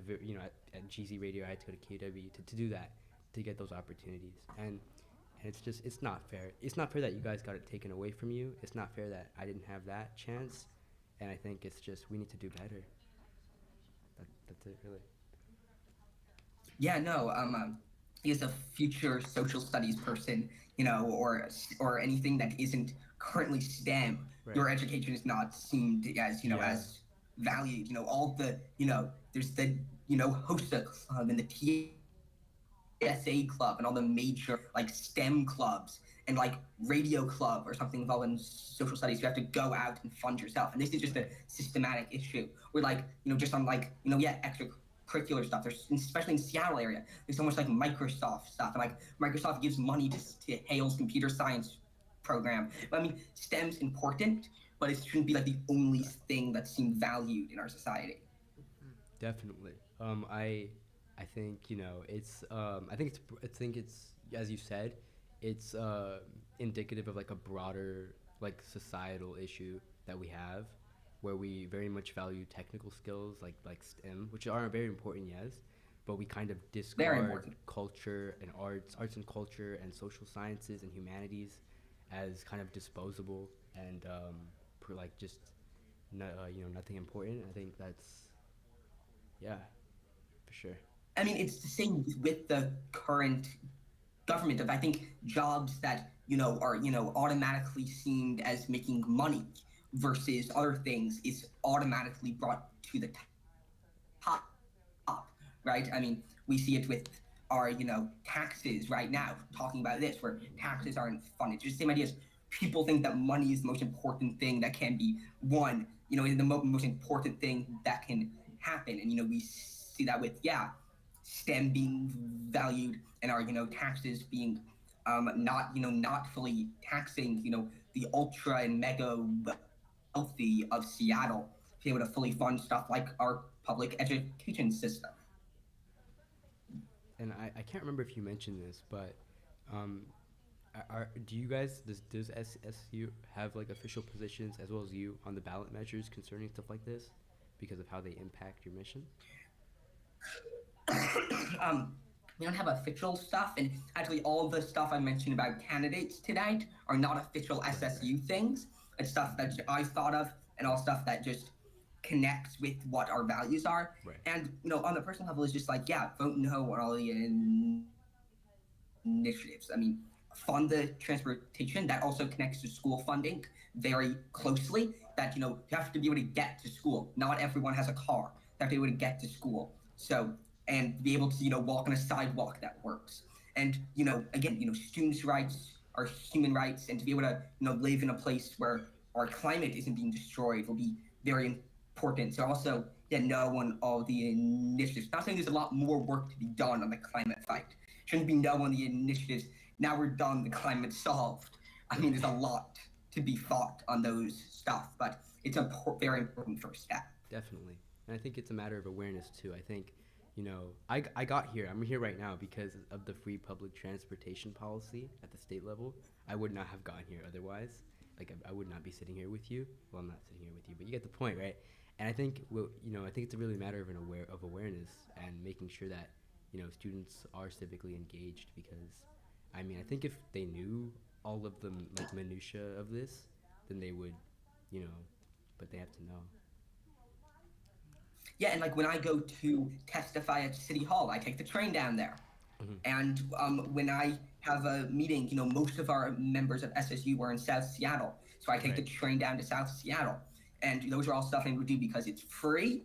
Speaker 5: at GZ Radio. I had to go to KW to do that, to get those opportunities, and it's not fair. It's not fair that you guys got it taken away from you. It's not fair that I didn't have that chance. And I think it's just we need to do better. That's it, really.
Speaker 7: Yeah, no. As a future social studies person, or anything that isn't currently STEM,
Speaker 5: Right.
Speaker 7: your education is not seen as as valued. All the there's the HOSA club and the TSA club and all the major STEM clubs and radio club or something involving social studies. You have to go out and fund yourself, and this is just a systematic issue where just on extracurricular stuff, there's, especially in Seattle area, there's so much Microsoft stuff, and Microsoft gives money to Hale's computer science program. But I mean, STEM's important, but it shouldn't be the only thing that's seen valued in our society.
Speaker 5: Definitely. I think it's I think it's as you said, it's indicative of a broader societal issue that we have, where we very much value technical skills like STEM, which are very important, yes, but we kind of discard culture and arts and culture and social sciences and humanities as kind of disposable and just nothing important. I think that's for sure.
Speaker 7: I mean, it's the same with the current government of, I think, jobs that are automatically seen as making money versus other things is automatically brought to the top right? I mean, we see it with our, taxes right now, talking about this, where taxes aren't fun. It's just the same idea as people think that money is the most important thing that can be won, is the most important thing that can happen. And, we see that with, STEM being valued and our, taxes being not fully taxing, the ultra and mega wealthy of Seattle to be able to fully fund stuff like our public education system.
Speaker 5: And I can't remember if you mentioned this, but um, do you guys does SSU have like official positions as well as you on the ballot measures concerning stuff like this because of how they impact your mission?
Speaker 7: We don't have official stuff, and actually all the stuff I mentioned about candidates tonight are not official SSU things. It's stuff that I thought of, and all stuff that just connects with what our values are.
Speaker 5: Right.
Speaker 7: And on the personal level, it's just like, vote no on all the initiatives. I mean, fund the transportation. That also connects to school funding very closely. That you have to be able to get to school. Not everyone has a car. They have to be able to get to school. So and be able to walk on a sidewalk that works. And again, students' rights are human rights, and to be able to live in a place where our climate isn't being destroyed will be very important. So also, no on all the initiatives. Not saying there's a lot more work to be done on the climate fight. Shouldn't be no on the initiatives. Now we're done. The climate's solved. I mean, there's a lot to be fought on those stuff, but it's a very important first step.
Speaker 5: Definitely. And I think it's a matter of awareness too. I think, I got here. I'm here right now because of the free public transportation policy at the state level. I would not have gotten here otherwise. Like I would not be sitting here with you. Well, I'm not sitting here with you, but you get the point, right? And I think, I think it's a really matter of awareness and making sure that, students are civically engaged because, I mean, I think if they knew all of the like minutia of this, then they would, but they have to know.
Speaker 7: Yeah, and like when I go to testify at City Hall, I take the train down there.
Speaker 5: Mm-hmm.
Speaker 7: And when I have a meeting, most of our members of SSU were in South Seattle. So I take the train down to South Seattle. And those are all stuff I would do because it's free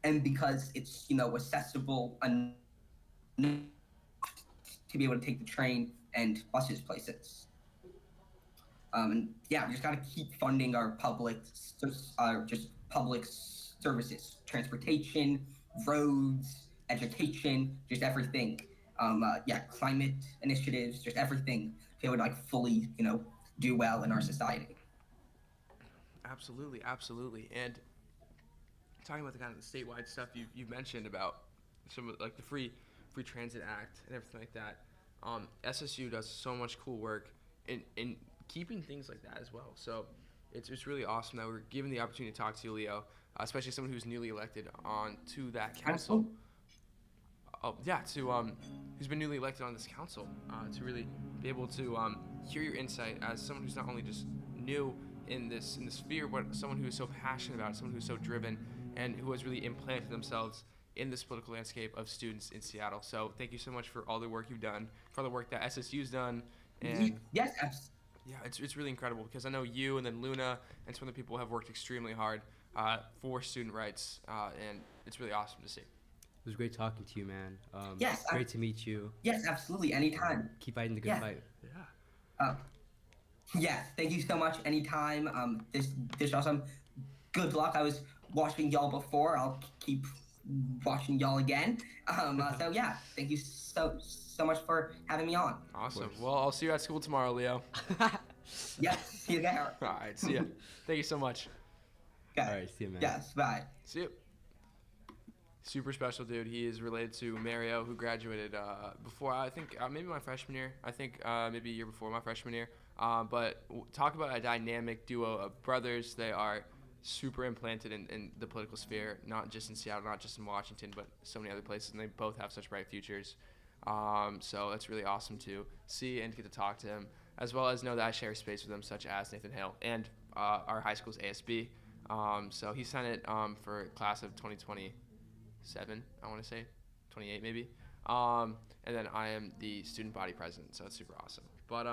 Speaker 7: and because it's, accessible enough to be able to take the train and buses places. And we just got to keep funding our public services, transportation, roads, education, just everything. Climate initiatives, just everything to be able to like fully, do well in our society.
Speaker 1: Absolutely. And talking about the kind of statewide stuff you've mentioned about some of like the free transit act and everything like that. SSU does so much cool work in keeping things like that as well. So it's really awesome that we're given the opportunity to talk to you, Leo, especially someone who's newly elected on to that council. Who's been newly elected on this council, to really be able to hear your insight as someone who's not only just new in this sphere, but someone who is so passionate about it, someone who's so driven, and who has really implanted themselves in this political landscape of students in Seattle. So thank you so much for all the work you've done, for all the work that SSU's done, and
Speaker 7: yes,
Speaker 1: it's really incredible because I know you and then Luna and some other people have worked extremely hard for student rights, and it's really awesome to see.
Speaker 5: It was great talking to you, man.
Speaker 7: Yes.
Speaker 5: Great to meet you.
Speaker 7: Yes, absolutely. Anytime.
Speaker 5: Keep fighting the good fight.
Speaker 7: Yes, thank you so much. Anytime. This awesome. Good luck. I was watching y'all before. I'll keep watching y'all again. Thank you so much for having me on.
Speaker 1: Awesome. Well, I'll see you at school tomorrow, Leo.
Speaker 7: Yes, see you there.
Speaker 1: All right, see ya. Thank you so much.
Speaker 7: Okay.
Speaker 5: All right, see you, man.
Speaker 7: Yes, bye.
Speaker 1: See you. Super special dude. He is related to Mario, who graduated before, I think, maybe my freshman year. I think maybe a year before my freshman year. But talk about a dynamic duo of brothers. They are super implanted in the political sphere, not just in Seattle, not just in Washington, but so many other places. And they both have such bright futures. So it's really awesome to see and get to talk to him, as well as know that I share space with him, such as Nathan Hale and our high school's ASB. So he's Senate for class of 2027, I want to say, 28 maybe. And then I am the student body president, so it's super awesome. But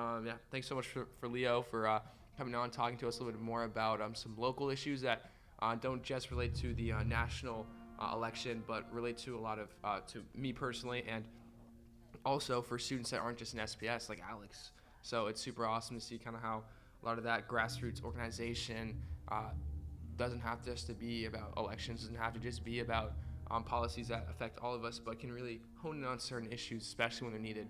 Speaker 1: thanks so much for Leo for coming on, talking to us a little bit more about some local issues that don't just relate to the national election, but relate to a lot of to me personally, and also for students that aren't just in SPS like Alex. So it's super awesome to see kind of how a lot of that grassroots organization doesn't have just to be about elections, doesn't have to just be about policies that affect all of us, but can really hone in on certain issues, especially when they're needed.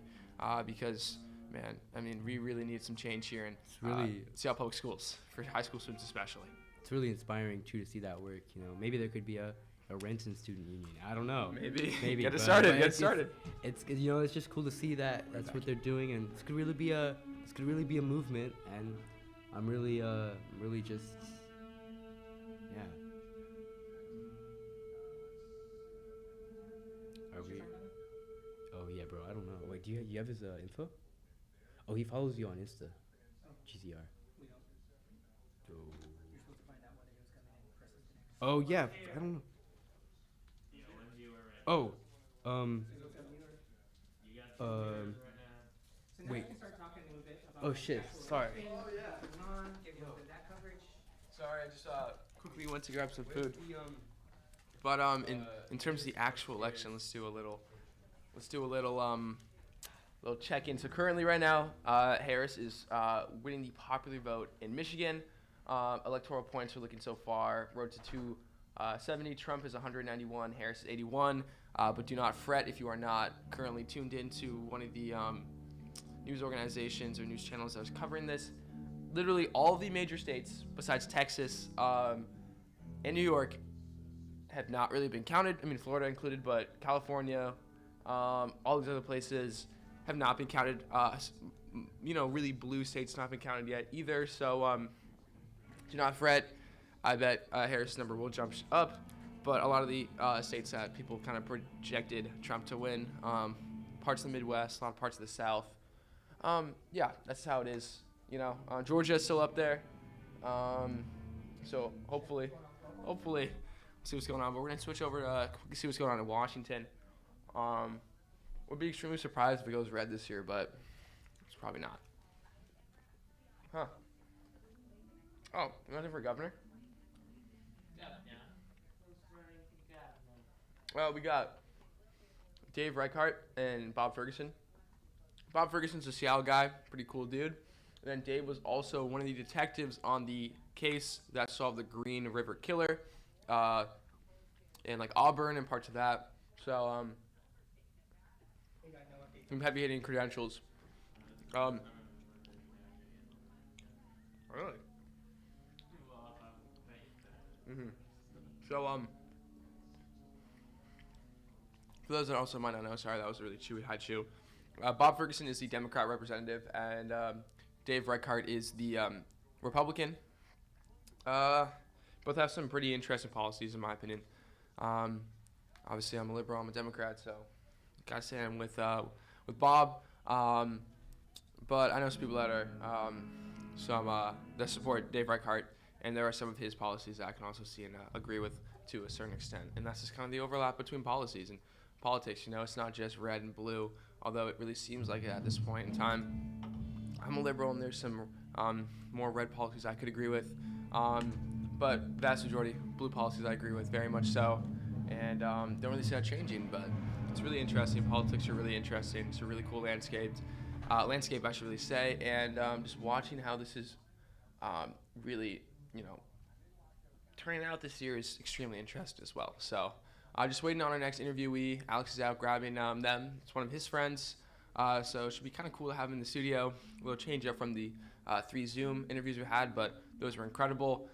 Speaker 1: Because, man, I mean, we really need some change here in
Speaker 5: It's really
Speaker 1: Seattle Public Schools, for high school students especially.
Speaker 5: it's really inspiring too to see that work. You know, maybe there could be a Renton student union. I don't know.
Speaker 1: Maybe.
Speaker 5: Maybe.
Speaker 1: Get it
Speaker 5: but-
Speaker 1: started.
Speaker 5: but
Speaker 1: Get
Speaker 5: it's-
Speaker 1: started.
Speaker 5: It's you know, it's just cool to see that that's what they're doing, and this could really be a movement, and I'm really just yeah. Are we? Oh yeah, bro. I don't know. Wait, do you have his info? Oh, he follows you on Insta. GCR.
Speaker 3: We don't.
Speaker 5: Oh.
Speaker 3: You're supposed to find out whether he was coming in person today.
Speaker 5: Oh yeah. I don't know. Oh.
Speaker 3: So now
Speaker 5: Wait.
Speaker 3: we can start talking a little bit about
Speaker 5: Oh shit.
Speaker 3: actual
Speaker 5: Sorry.
Speaker 3: things going on, give you a little bit of that coverage.
Speaker 1: Sorry, I just quickly went to grab some
Speaker 5: Where's
Speaker 1: food.
Speaker 5: the,
Speaker 1: But in terms of the actual election, let's do a little little check-in. So currently, right now, Harris is winning the popular vote in Michigan. Electoral points are looking so far. Road to 270. Trump is 191. Harris is 81. But do not fret if you are not currently tuned into one of the news organizations or news channels that was covering this. Literally all the major states, besides Texas and New York, have not really been counted. I mean, Florida included, but California, all these other places have not been counted. Really blue states not been counted yet either. So do not fret. I bet Harris' number will jump up. But a lot of the states that people kind of projected Trump to win, parts of the Midwest, a lot of parts of the South. Yeah, that's how it is. You know, Georgia is still up there. So hopefully, we'll see what's going on. But we're gonna switch over to quickly see what's going on in Washington. Would be extremely surprised if it goes red this year, but it's probably not. Huh? Oh, you want for governor? Well, we got Dave Reichart and Bob Ferguson. Bob Ferguson's a Seattle guy, pretty cool dude. And then Dave was also one of the detectives on the case that solved the Green River Killer, in like Auburn and parts of that. So some heavy hitting credentials. Really? So for those that also might not know, sorry, that was a really chewy high chew. Bob Ferguson is the Democrat representative, and Dave Reichart is the Republican. Both have some pretty interesting policies, in my opinion. Obviously, I'm a liberal. I'm a Democrat, so gotta say I'm with Bob. But I know some people that are that support Dave Reichart, and there are some of his policies that I can also see and agree with to a certain extent. And that's just kind of the overlap between policies and politics. You know, it's not just red and blue, although it really seems like it at this point in time. I'm a liberal, and there's some more red policies I could agree with, but vast majority blue policies I agree with very much so, and don't really see that changing. But it's really interesting. Politics are really interesting. It's a really cool landscape I should really say, and just watching how this is really, turning out this year is extremely interesting as well. So just waiting on our next interviewee. Alex is out grabbing them. It's one of his friends. So it should be kind of cool to have him in the studio. A little change up from the 3 Zoom interviews we had, but those were incredible.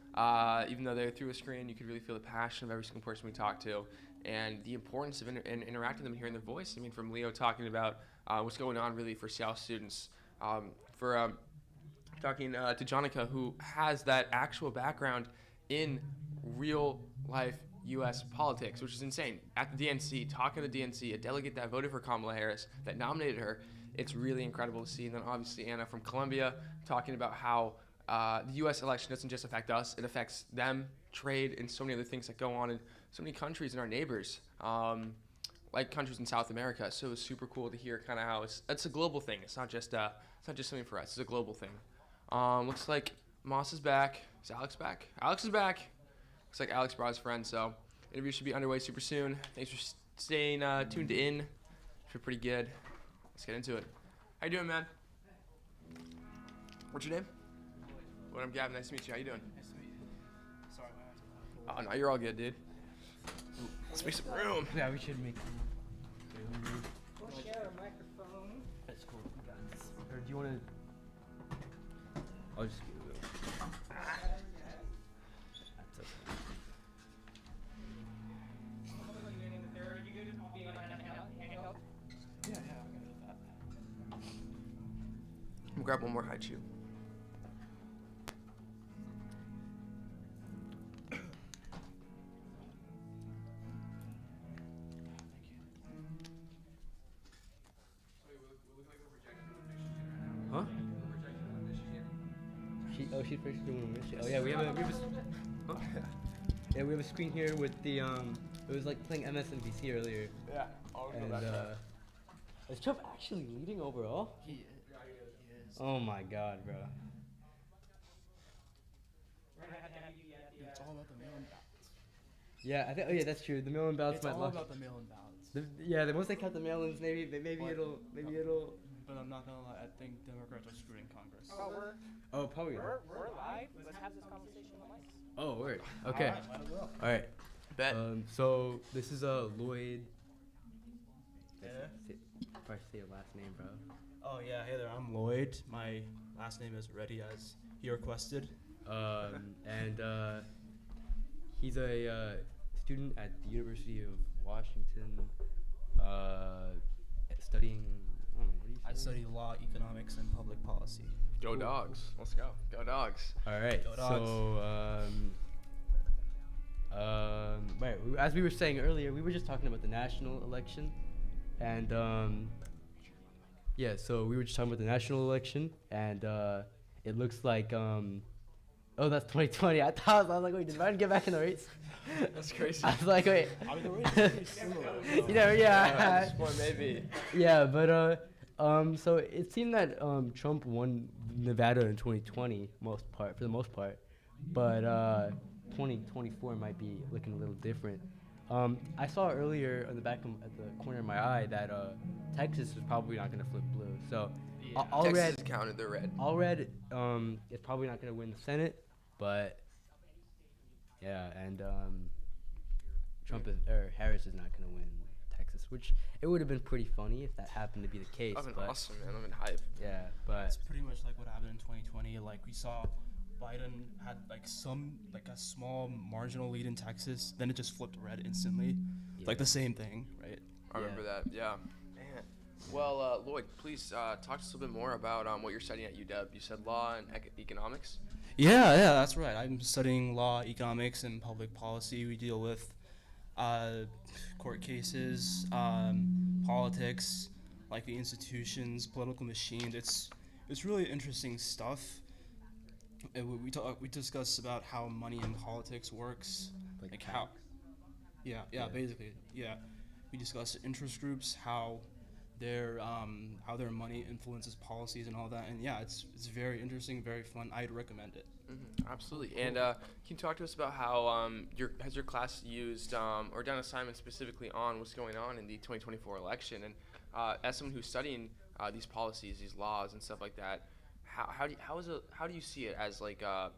Speaker 1: Even though they were through a screen, you could really feel the passion of every single person we talked to and the importance of interacting with them and hearing their voice. I mean, from Leo talking about what's going on really for Seattle students, for talking to Jonica, who has that actual background in real life U.S. politics, which is insane. At the DNC, talking to the DNC, a delegate that voted for Kamala Harris, that nominated her, it's really incredible to see. And then obviously Anna from Columbia talking about how the U.S. election doesn't just affect us, it affects them, trade, and so many other things that go on in so many countries and our neighbors, like countries in South America. So it was super cool to hear kind of how it's a global thing. It's not just something for us. It's a global thing. Looks like Moss is back. Is Alex back? Alex is back. Looks like Alex brought his friend, so Interview should be underway super soon. Thanks for staying tuned in. Should be pretty good. Let's get into it. How you doing, man? What's your name? Well, I'm Gavin. Nice to meet you. How you doing?
Speaker 3: Nice to meet you. Sorry, man.
Speaker 1: Oh, no, you're all good, dude. Let's make some room.
Speaker 5: Yeah, we should make.
Speaker 3: We'll share a microphone.
Speaker 5: That's cool. Or do you want to? I'll just give it. That's okay.
Speaker 3: Yeah, I'm good with that.
Speaker 1: I'm gonna grab one more high chew.
Speaker 5: Huh? She's first doing a Oh yeah, we have a huh? Yeah, we have a screen here with the it was like playing MSNBC earlier.
Speaker 1: Yeah, I'll
Speaker 5: And is Trump actually leading overall?
Speaker 3: He is.
Speaker 5: Oh my god, bro.
Speaker 3: It's all about the mail-in ballots.
Speaker 5: Yeah, I think. Oh yeah, that's true. The mail-in ballots
Speaker 3: It's
Speaker 5: might
Speaker 3: all
Speaker 5: lock.
Speaker 3: about the mail-in ballots.
Speaker 5: The once they count the mail-ins, maybe
Speaker 3: What?
Speaker 5: it'll.
Speaker 3: But I'm not gonna lie, I think Democrats are screwing Congress.
Speaker 5: Oh, probably.
Speaker 8: We're live. Let's have this conversation on mics.
Speaker 5: Oh, word. Okay.
Speaker 3: Might as well.
Speaker 5: All right.
Speaker 1: Bet.
Speaker 5: So this is Lloyd.
Speaker 3: Yeah.
Speaker 5: If I say your last name, bro.
Speaker 3: Oh yeah, hey there, I'm Lloyd. My last name is Reddy as he requested.
Speaker 5: And he's a student at the University of Washington, studying. I don't know, what do you
Speaker 3: I
Speaker 5: study?
Speaker 3: study law, economics, and public policy.
Speaker 1: Go dogs. Let's go. Go dogs.
Speaker 5: All right.
Speaker 3: Go Dogs.
Speaker 5: So, right. As we were saying earlier, we were just talking about the national election, and yeah. So we were just talking about the national election, and it looks like oh, that's 2020. I was like, wait, did Biden get back in the race?
Speaker 1: That's crazy.
Speaker 5: I was like, wait.
Speaker 3: I mean, the race is pretty similar.
Speaker 5: You know, yeah.
Speaker 1: This one maybe.
Speaker 5: Yeah, but so it seemed that Trump won Nevada in 2020 for the most part, but 2024 might be looking a little different. I saw earlier at the corner of my eye that Texas is probably not going to flip blue. So all
Speaker 1: Texas
Speaker 5: red,
Speaker 1: is counted. They're red.
Speaker 5: all red is probably not going to win the Senate, but yeah, and Harris is not going to win Texas, which it would have been pretty funny if that happened to be the case.
Speaker 1: I've been
Speaker 5: but
Speaker 1: awesome, man. I've been hyped.
Speaker 5: yeah, but
Speaker 3: It's pretty much like what happened in 2020. Like we saw Biden had like a small marginal lead in Texas, then it just flipped red instantly.
Speaker 5: Yeah.
Speaker 3: Like the same thing, right?
Speaker 1: I remember that. Yeah. Man. Well, Lloyd, please talk to us a little bit more about what you're studying at UW. You said law and economics.
Speaker 3: Yeah, that's right. I'm studying law, economics, and public policy. We deal with court cases, politics, like the institutions, political machines. It's really interesting stuff. We discuss about how money in politics works, like how. Yeah, basically, yeah. We discuss interest groups, how their money influences policies and all that, and yeah, it's very interesting, very fun. I'd recommend it.
Speaker 1: Mm-hmm, absolutely. And can you talk to us about how has your class used or done assignments specifically on what's going on in the 2024 election? And as someone who's studying these policies, these laws, and stuff like that, how do you see it as like a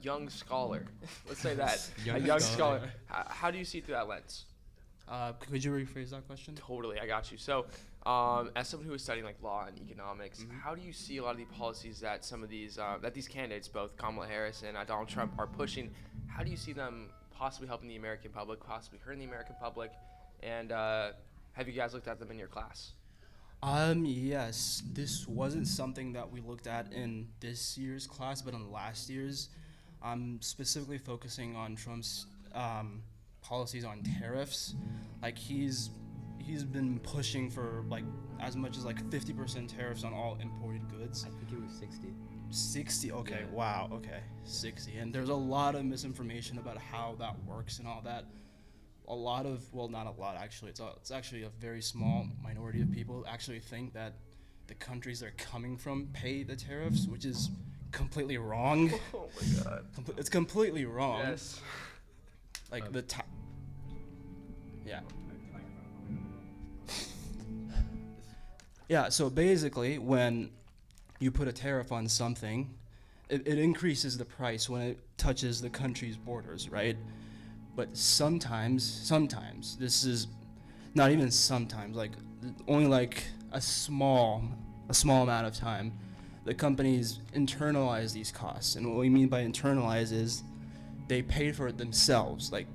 Speaker 1: young scholar? Let's say that a young scholar. How do you see it through that lens?
Speaker 3: Could you rephrase that question?
Speaker 1: Totally, I got you. So, as someone who is studying like law and economics, how do you see a lot of the policies that some of these candidates, both Kamala Harris and Donald Trump, are pushing? How do you see them possibly helping the American public, possibly hurting the American public? And have you guys looked at them in your class?
Speaker 3: Yes. This wasn't something that we looked at in this year's class, but in last year's. I'm specifically focusing on Trump's policies on tariffs. Like he's been pushing for like as much as like 50% tariffs on all imported goods.
Speaker 5: I think it was 60.
Speaker 3: 60. Okay.
Speaker 5: Yeah.
Speaker 3: Wow. Okay. 60. And there's a lot of misinformation about how that works and all that. A lot of, well, not a lot actually. It's actually a very small minority of people actually think that the countries they're coming from pay the tariffs, which is completely wrong.
Speaker 1: Oh my God.
Speaker 3: It's completely wrong.
Speaker 1: Yes.
Speaker 3: Like
Speaker 9: Yeah. Yeah, so basically, when you put a tariff on something, it increases the price when it touches the country's borders, right? But sometimes, this is not even sometimes, like only like a small amount of time, the companies internalize these costs. And what we mean by internalize is they pay for it themselves. Like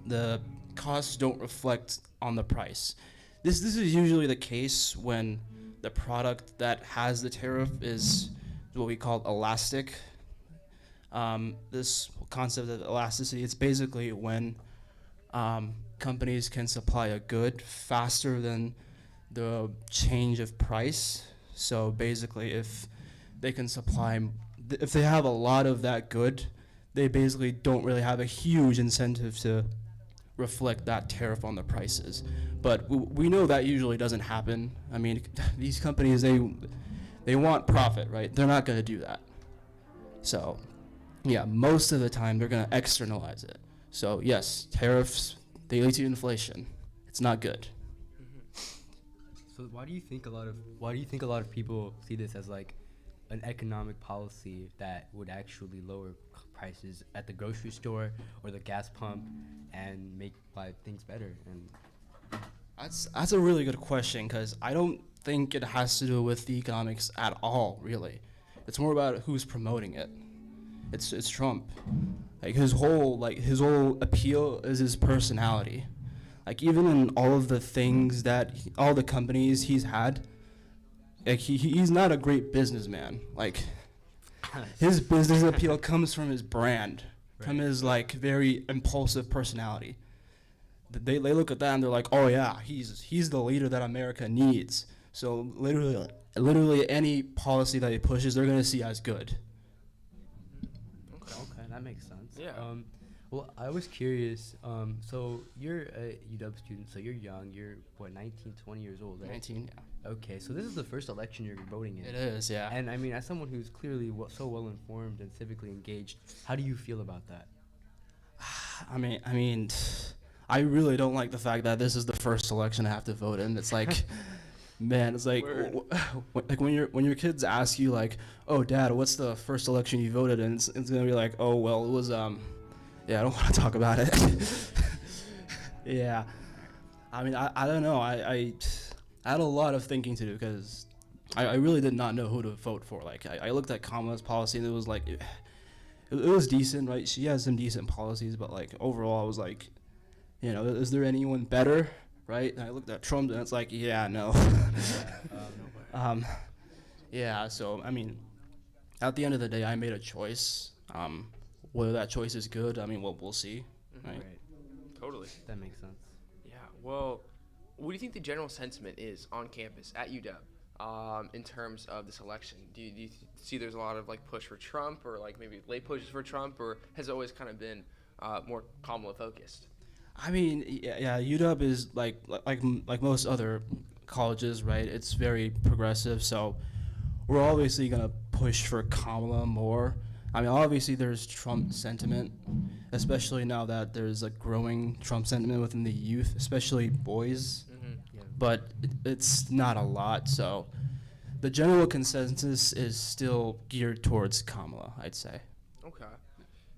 Speaker 9: the costs don't reflect on the price. This is usually the case when the product that has the tariff is what we call elastic. This concept of elasticity, it's basically when companies can supply a good faster than the change of price. So basically, if they can supply, if they have a lot of that good, they basically don't really have a huge incentive to reflect that tariff on the prices. But we know that usually doesn't happen. I mean, these companies, they want profit, right? They're not going to do that. So, yeah, most of the time they're going to externalize it. So, yes, tariffs, they lead to inflation. It's not good.
Speaker 5: So why do you think a lot of people see this as like an economic policy that would actually lower prices at the grocery store or the gas pump and make things better? And
Speaker 9: that's a really good question, because I don't think it has to do with the economics at all, really. It's more about who's promoting it. It's Trump. Like his whole appeal is his personality. Like even in all of the things that all the companies he's had, like he's not a great businessman. Like his business appeal comes from his brand, from his like very impulsive personality. They look at that and they're like, oh yeah, he's the leader that America needs. So literally any policy that he pushes, they're gonna see as good.
Speaker 5: Okay, that makes sense.
Speaker 1: Yeah.
Speaker 5: Well, I was curious. So you're a UW student, so you're young. You're, what, 19, 20 years old, right?
Speaker 9: 19, yeah.
Speaker 5: Okay, so this is the first election you're voting in.
Speaker 9: It is, yeah.
Speaker 5: And, I mean, as someone who's clearly so well-informed and civically engaged, how do you feel about that?
Speaker 9: I mean, I really don't like the fact that this is the first election I have to vote in. It's like, man, it's like, like when your kids ask you like, oh, Dad, what's the first election you voted in? It's gonna be like, oh, well, it was yeah, I don't want to talk about it. Yeah, I mean, I don't know. I had a lot of thinking to do, because I really did not know who to vote for. Like I looked at Kamala's policy and it was like, it was decent, right? She has some decent policies, but like overall, I was like, you know, is there anyone better, right? And I looked at Trump and it's like, yeah, no. Yeah. So I mean, at the end of the day, I made a choice. Whether that choice is good, I mean, we'll see.
Speaker 1: Mm-hmm.
Speaker 9: Right?
Speaker 1: Totally.
Speaker 5: That makes sense.
Speaker 1: Yeah. Well, what do you think the general sentiment is on campus at UW in terms of this election? Do you see there's a lot of like push for Trump, or like maybe late pushes for Trump, or has it always kind of been more Kamala focused?
Speaker 9: I mean, yeah, UW is like most other colleges, right? It's very progressive, so we're obviously gonna push for Kamala more. I mean, obviously there's Trump sentiment, especially now that there's a growing Trump sentiment within the youth, especially boys.
Speaker 1: Mm-hmm.
Speaker 5: Yeah.
Speaker 9: But it's not a lot, so the general consensus is still geared towards Kamala, I'd say.
Speaker 1: Okay.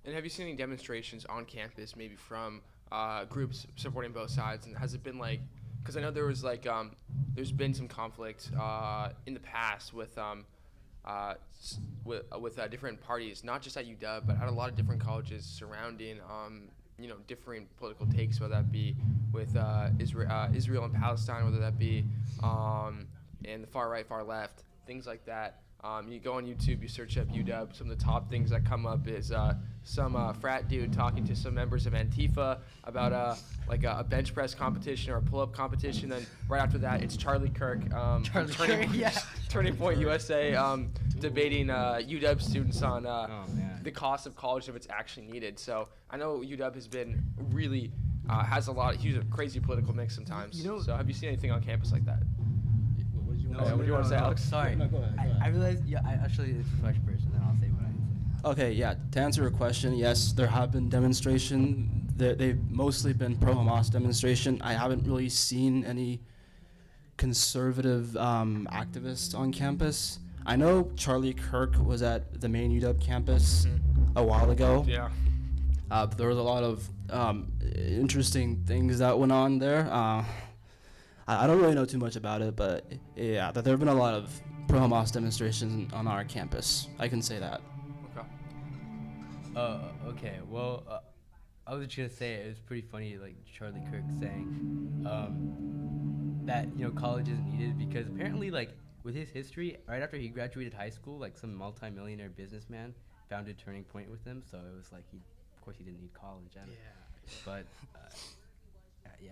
Speaker 1: And have you seen any demonstrations on campus, maybe from groups supporting both sides? And has it been like, because I know there was like, there's been some conflict in the past with different parties, not just at UW, but at a lot of different colleges surrounding, you know, differing political takes, whether that be with Israel and Palestine, whether that be in the far right, far left, things like that. You go on YouTube, you search up UW, some of the top things that come up is some frat dude talking to some members of Antifa about like a bench press competition or a pull-up competition. Then right after that, it's Charlie Kirk, Turning Point USA, debating UW students on the cost of college if it's actually needed. So I know UW has been really has a crazy political mix sometimes.
Speaker 5: You know,
Speaker 1: so have you seen anything on campus like that? What do you want to say, Alex?
Speaker 5: Sorry.
Speaker 9: No, go ahead.
Speaker 5: I realized, actually, it's a fresh person, then I'll say what I need to say.
Speaker 9: Okay, yeah, to answer your question, yes, there have been demonstrations they've mostly been pro-Hamas demonstration. I haven't really seen any conservative activists on campus. I know Charlie Kirk was at the main UW campus a while ago.
Speaker 1: Yeah.
Speaker 9: There was a lot of interesting things that went on there. I don't really know too much about it, but yeah, there have been a lot of pro-Hamas demonstrations on our campus. I can say that.
Speaker 1: Okay.
Speaker 5: Okay. Well, I was just gonna say it was pretty funny, like Charlie Kirk saying that college isn't needed because apparently, like with his history, right after he graduated high school, like some multi-millionaire businessman founded Turning Point with him. So it was like of course, he didn't need college. But yeah.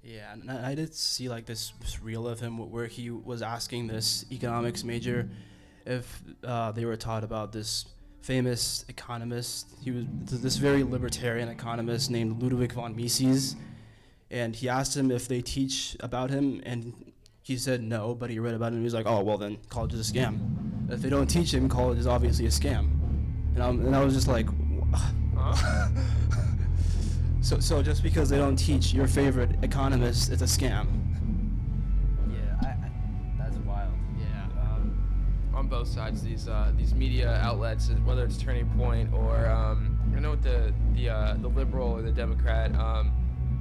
Speaker 9: Yeah, and I did see like this reel of him where he was asking this economics major if they were taught about this famous economist. He was this very libertarian economist named Ludwig von Mises, and he asked him if they teach about him, and he said no, but he read about him and he was like, oh, well then college is a scam. If they don't teach him, college is obviously a scam. And I was just like, So just because they don't teach your favorite economist, it's a scam.
Speaker 5: Yeah, that's wild.
Speaker 9: Yeah.
Speaker 1: On both sides, these media outlets, whether it's Turning Point or I know what the liberal or the Democrat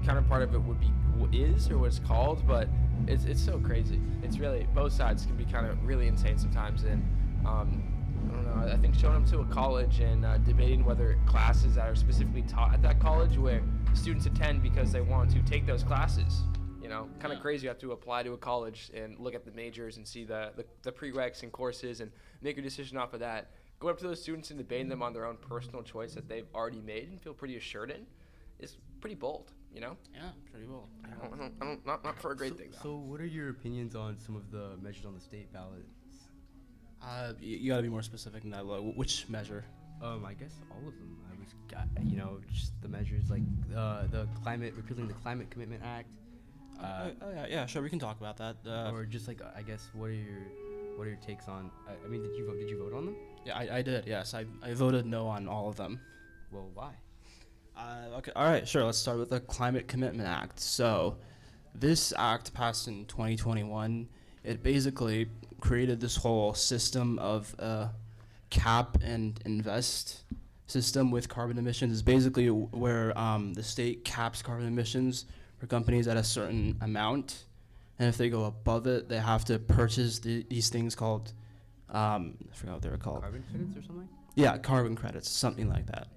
Speaker 1: counterpart of it what it's called, but it's so crazy. It's really both sides can be kind of really insane sometimes, and I don't know. I think showing them to a college and debating whether classes that are specifically taught at that college where students attend because they want to take those classes. Kind of crazy. You have to apply to a college and look at the majors and see the prereqs and courses and make a decision off of that. Going up to those students and debating them on their own personal choice that they've already made and feel pretty assured in is pretty bold.
Speaker 9: Yeah, pretty bold.
Speaker 1: I don't not for a great thing though.
Speaker 5: So what are your opinions on some of the measures on the state ballot?
Speaker 9: You gotta be more specific than that. Which measure?
Speaker 5: I guess all of them. Just the measures like repealing the Climate Commitment Act.
Speaker 9: Yeah, sure. We can talk about that.
Speaker 5: Or just like I guess what are your takes on? I mean, did you vote on them?
Speaker 9: Yeah, I did. Yes, I voted no on all of them.
Speaker 5: Well, why?
Speaker 9: Okay. All right. Sure. Let's start with the Climate Commitment Act. So, this act passed in 2021. It basically created this whole system of cap and invest system with carbon emissions. Is basically where the state caps carbon emissions for companies at a certain amount, and if they go above it, they have to purchase these things called I forgot what they were called.
Speaker 5: Carbon credits or something?
Speaker 9: Yeah, carbon credits, something like that.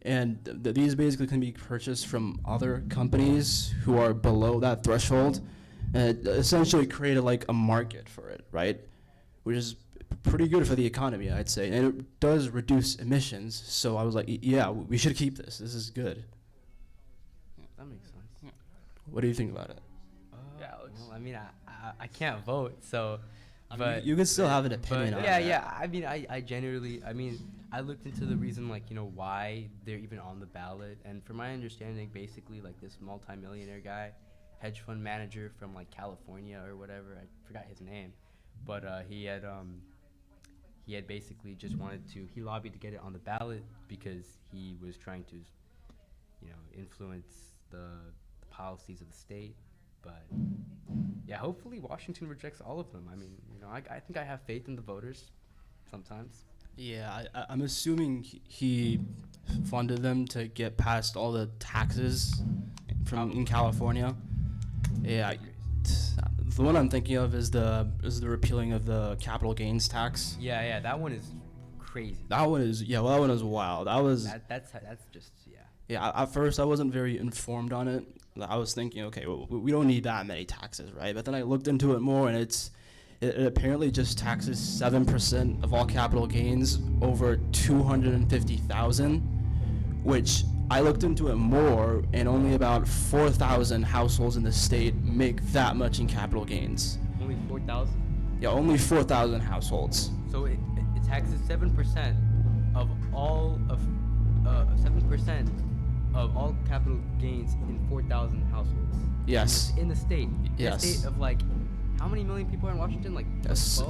Speaker 9: And these basically can be purchased from other companies who are below that threshold, and it essentially created like a market for it, right? Which is pretty good for the economy, I'd say, and it does reduce emissions. So I was like, yeah, we should keep this. This is good.
Speaker 5: That makes sense.
Speaker 9: Yeah. What do you think about it?
Speaker 5: Well, I mean, I can't vote, so.
Speaker 9: But you can still have an opinion on it.
Speaker 5: Yeah. I mean, I genuinely, I looked into the reason, why they're even on the ballot. And from my understanding, basically, this multimillionaire guy, hedge fund manager from, California or whatever, I forgot his name. But he had basically just he lobbied to get it on the ballot because he was trying to, influence the policies of the state. But yeah, hopefully Washington rejects all of them. I mean, I think I have faith in the voters sometimes.
Speaker 9: Yeah, I'm assuming he funded them to get past all the taxes in California. Yeah, the one I'm thinking of is the repealing of the capital gains tax.
Speaker 5: Yeah, that one is crazy.
Speaker 9: That one is wild.
Speaker 5: That's just.
Speaker 9: Yeah, at first I wasn't very informed on it. I was thinking, okay, well, we don't need that many taxes, right? But then I looked into it more, and it apparently just taxes 7% of all capital gains over 250,000, which I looked into it more, and only about 4,000 households in the state make that much in capital gains.
Speaker 5: Only 4,000?
Speaker 9: Yeah, only 4,000 households.
Speaker 5: So it taxes 7% of all of 7% of all capital gains in 4,000 households.
Speaker 9: Yes.
Speaker 5: In the state.
Speaker 9: Yes.
Speaker 5: In the state of how many million people are in Washington?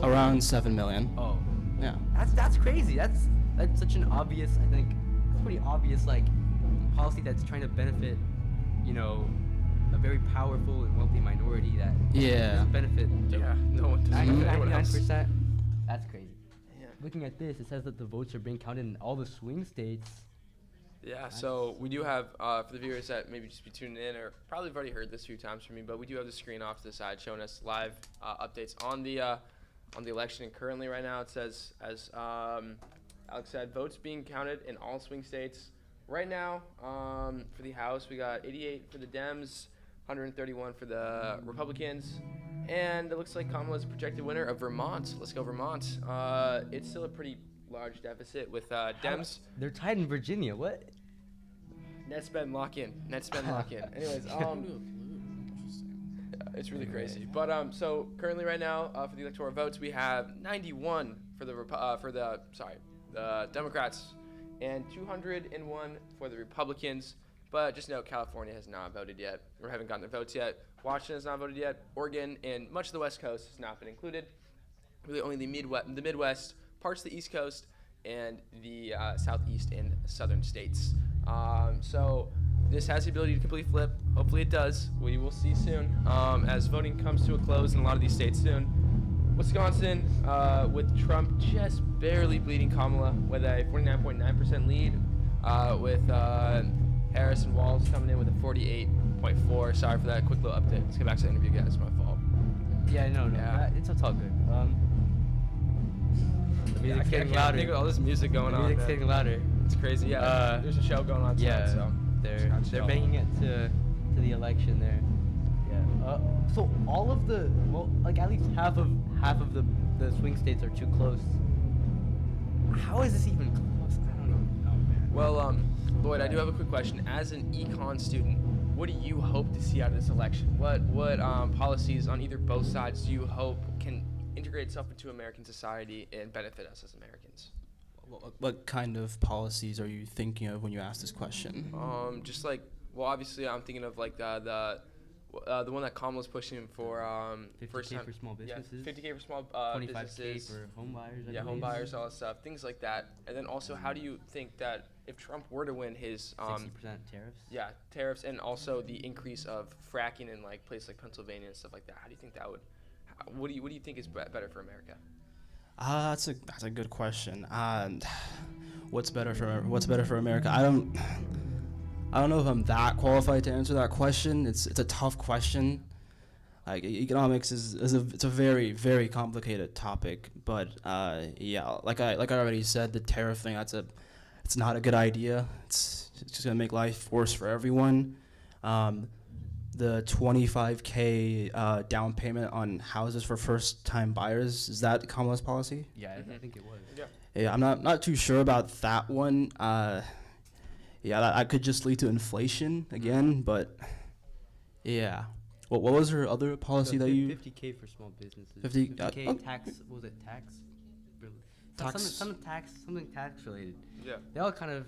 Speaker 9: Around 7 million.
Speaker 5: Oh.
Speaker 9: Yeah.
Speaker 5: That's crazy. That's such an obvious. I think it's pretty obvious policy that's trying to benefit, a very powerful and wealthy minority that doesn't benefit
Speaker 1: Yeah, no one does. Anyone else.
Speaker 5: 99%. That's crazy.
Speaker 1: Yeah.
Speaker 5: Looking at this, it says that the votes are being counted in all the swing states.
Speaker 1: Yeah, so we do have, for the viewers that maybe just be tuning in, or probably have already heard this a few times from me, but we do have the screen off to the side showing us live updates on the election. And currently right now it says, as Alex said, votes being counted in all swing states. Right now, for the House, we got 88 for the Dems, 131 for the Republicans, and it looks like Kamala's a projected winner of Vermont. Let's go Vermont. It's still a pretty large deficit with Dems.
Speaker 5: They're tied in Virginia. What?
Speaker 1: Net spend lock in. Anyways, it's really crazy. But so currently right now for the electoral votes, we have 91 for the Democrats and 201 for the Republicans. But just note, California has not voted yet, or haven't gotten their votes yet. Washington has not voted yet. Oregon and much of the West Coast has not been included. Really only the Midwest, parts of the East Coast, and the Southeast and Southern states. So this has the ability to completely flip. Hopefully it does. We will see soon as voting comes to a close in a lot of these states soon. Wisconsin, with Trump just barely beating Kamala with a 49.9% lead, with Harris and Walz coming in with a 48.4. Sorry for that quick little update. Let's get back to the interview, guys. My fault.
Speaker 5: Yeah, no. It's all good. The music's getting louder.
Speaker 1: Think with all this music going
Speaker 5: the
Speaker 1: on.
Speaker 5: Music's getting louder.
Speaker 1: It's crazy. Yeah, there's a show going on tonight.
Speaker 5: Yeah,
Speaker 1: So
Speaker 5: they're banging it to the election there. Yeah. So all of the at least half of the swing states are too close. How is this even close? I don't even know, man.
Speaker 1: Well, Lloyd, I do have a quick question. As an econ student, what do you hope to see out of this election? What policies on either both sides do you hope can integrate itself into American society and benefit us as Americans?
Speaker 9: What kind of policies are you thinking of when you ask this question?
Speaker 1: Just like, well, obviously I'm thinking of like the one that Kamala's pushing for
Speaker 5: 50K for small businesses.
Speaker 1: Yeah, 50K for small
Speaker 5: 25K
Speaker 1: businesses.
Speaker 5: for home buyers.
Speaker 1: Yeah, home buyers, all that stuff, things like that. And then also, how do you think that if Trump were to win his
Speaker 5: 60% tariffs?
Speaker 1: Yeah, tariffs, and also the increase of fracking in like places like Pennsylvania and stuff like that, how do you think that would? What do you think is better for America?
Speaker 9: That's a good question. What's better for America? I don't know if I'm that qualified to answer that question. It's a tough question. Like economics it's a very, very complicated topic. But yeah, like I already said, the tariff thing it's not a good idea. It's just gonna make life worse for everyone. The 25K down payment on houses for first-time buyers, is that Kamala's policy?
Speaker 5: Yeah, I think it was.
Speaker 1: Yeah.
Speaker 9: I'm not too sure about that one. Yeah, that could just lead to inflation again, but yeah. What was her other policy that you?
Speaker 5: 50K for small businesses.
Speaker 9: 50K
Speaker 5: tax. What was it? Tax.
Speaker 9: Tax.
Speaker 5: Something tax related.
Speaker 1: Yeah.
Speaker 5: They all kind of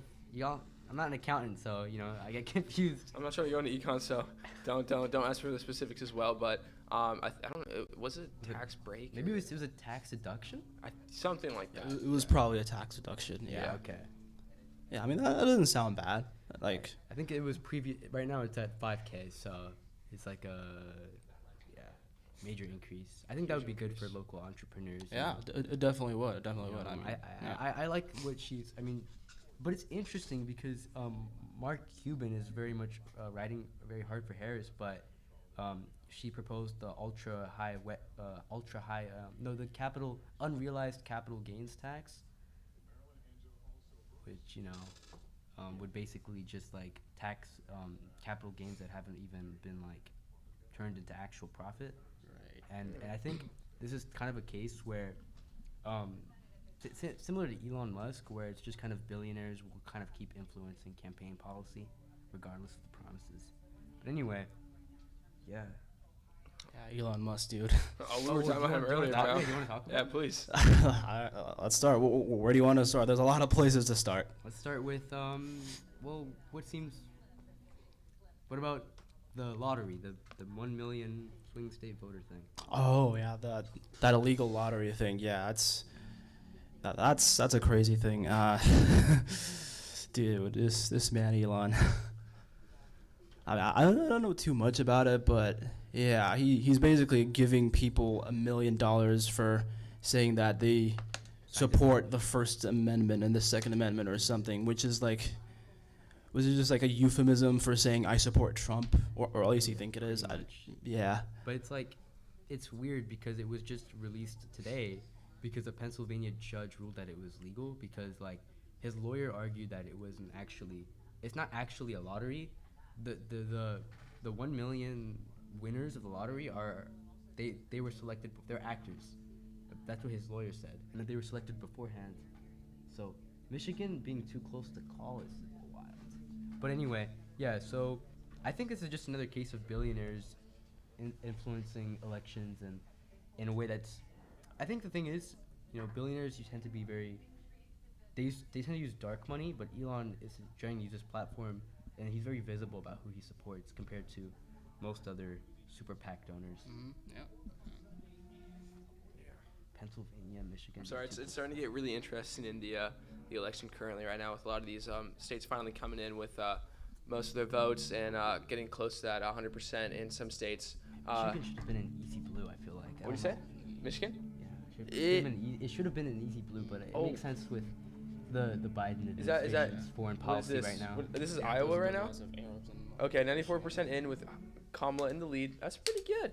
Speaker 5: I'm not an accountant, so I get confused.
Speaker 1: I'm not trying to go into econ, so don't ask for the specifics as well. But I don't know. Was it tax break?
Speaker 5: Maybe it was a tax deduction.
Speaker 1: Something like that.
Speaker 9: It was probably a tax deduction. Yeah.
Speaker 5: Okay.
Speaker 9: Yeah, I mean that doesn't sound bad. Like
Speaker 5: I think it was previous. Right now it's at 5K, so it's like a major increase. I think that would be good for local entrepreneurs.
Speaker 9: Yeah, it definitely would. It definitely would.
Speaker 5: I like what she's. But it's interesting because Mark Cuban is very much riding very hard for Harris, but she proposed the the unrealized capital gains tax, which would basically just like tax capital gains that haven't even been like turned into actual profit.
Speaker 9: Right.
Speaker 5: And I think this is kind of a case where similar to Elon Musk, where it's just kind of billionaires will kind of keep influencing campaign policy regardless of the promises. But anyway, yeah.
Speaker 9: Yeah, Elon Musk, dude.
Speaker 1: Oh, we were talking about him earlier, bro.
Speaker 5: You want to talk about it?
Speaker 1: Please.
Speaker 9: Let's start. Where do you want to start? There's a lot of places to start.
Speaker 5: Let's start with, what about the lottery, the 1 million swing state voter thing?
Speaker 9: Oh, yeah, that illegal lottery thing. Yeah, that's a crazy thing. Dude, this man Elon. I don't know too much about it, but yeah, he's basically giving people $1 million for saying that they support the First Amendment and the Second Amendment or something, which is like, was it just like a euphemism for saying I support Trump, or at least you think it is? Yeah.
Speaker 5: But it's like, it's weird because it was just released today because a Pennsylvania judge ruled that it was legal because like his lawyer argued that it's not actually a lottery. The 1 million winners of the lottery they were selected. They're actors. That's what his lawyer said, and that they were selected beforehand. So Michigan being too close to call is wild. But anyway, yeah. So I think this is just another case of billionaires influencing elections, and in a way that's. I think the thing is, billionaires tend to be very. They tend to use dark money, but Elon is trying to use this platform, and he's very visible about who he supports compared to most other super PAC donors.
Speaker 9: Yeah.
Speaker 5: Pennsylvania, Michigan.
Speaker 1: I'm sorry, it's starting to get really interesting in the election currently right now with a lot of these states finally coming in with most of their votes and getting close to that 100% in some states.
Speaker 5: Michigan should have been an easy blue, I feel like.
Speaker 1: What do you say? Michigan?
Speaker 5: Yeah, it should have been an easy blue, but it makes sense with the Biden administration's foreign policy right now.
Speaker 1: This is Iowa right now? Okay, 94% in with Kamala in the lead. That's pretty good.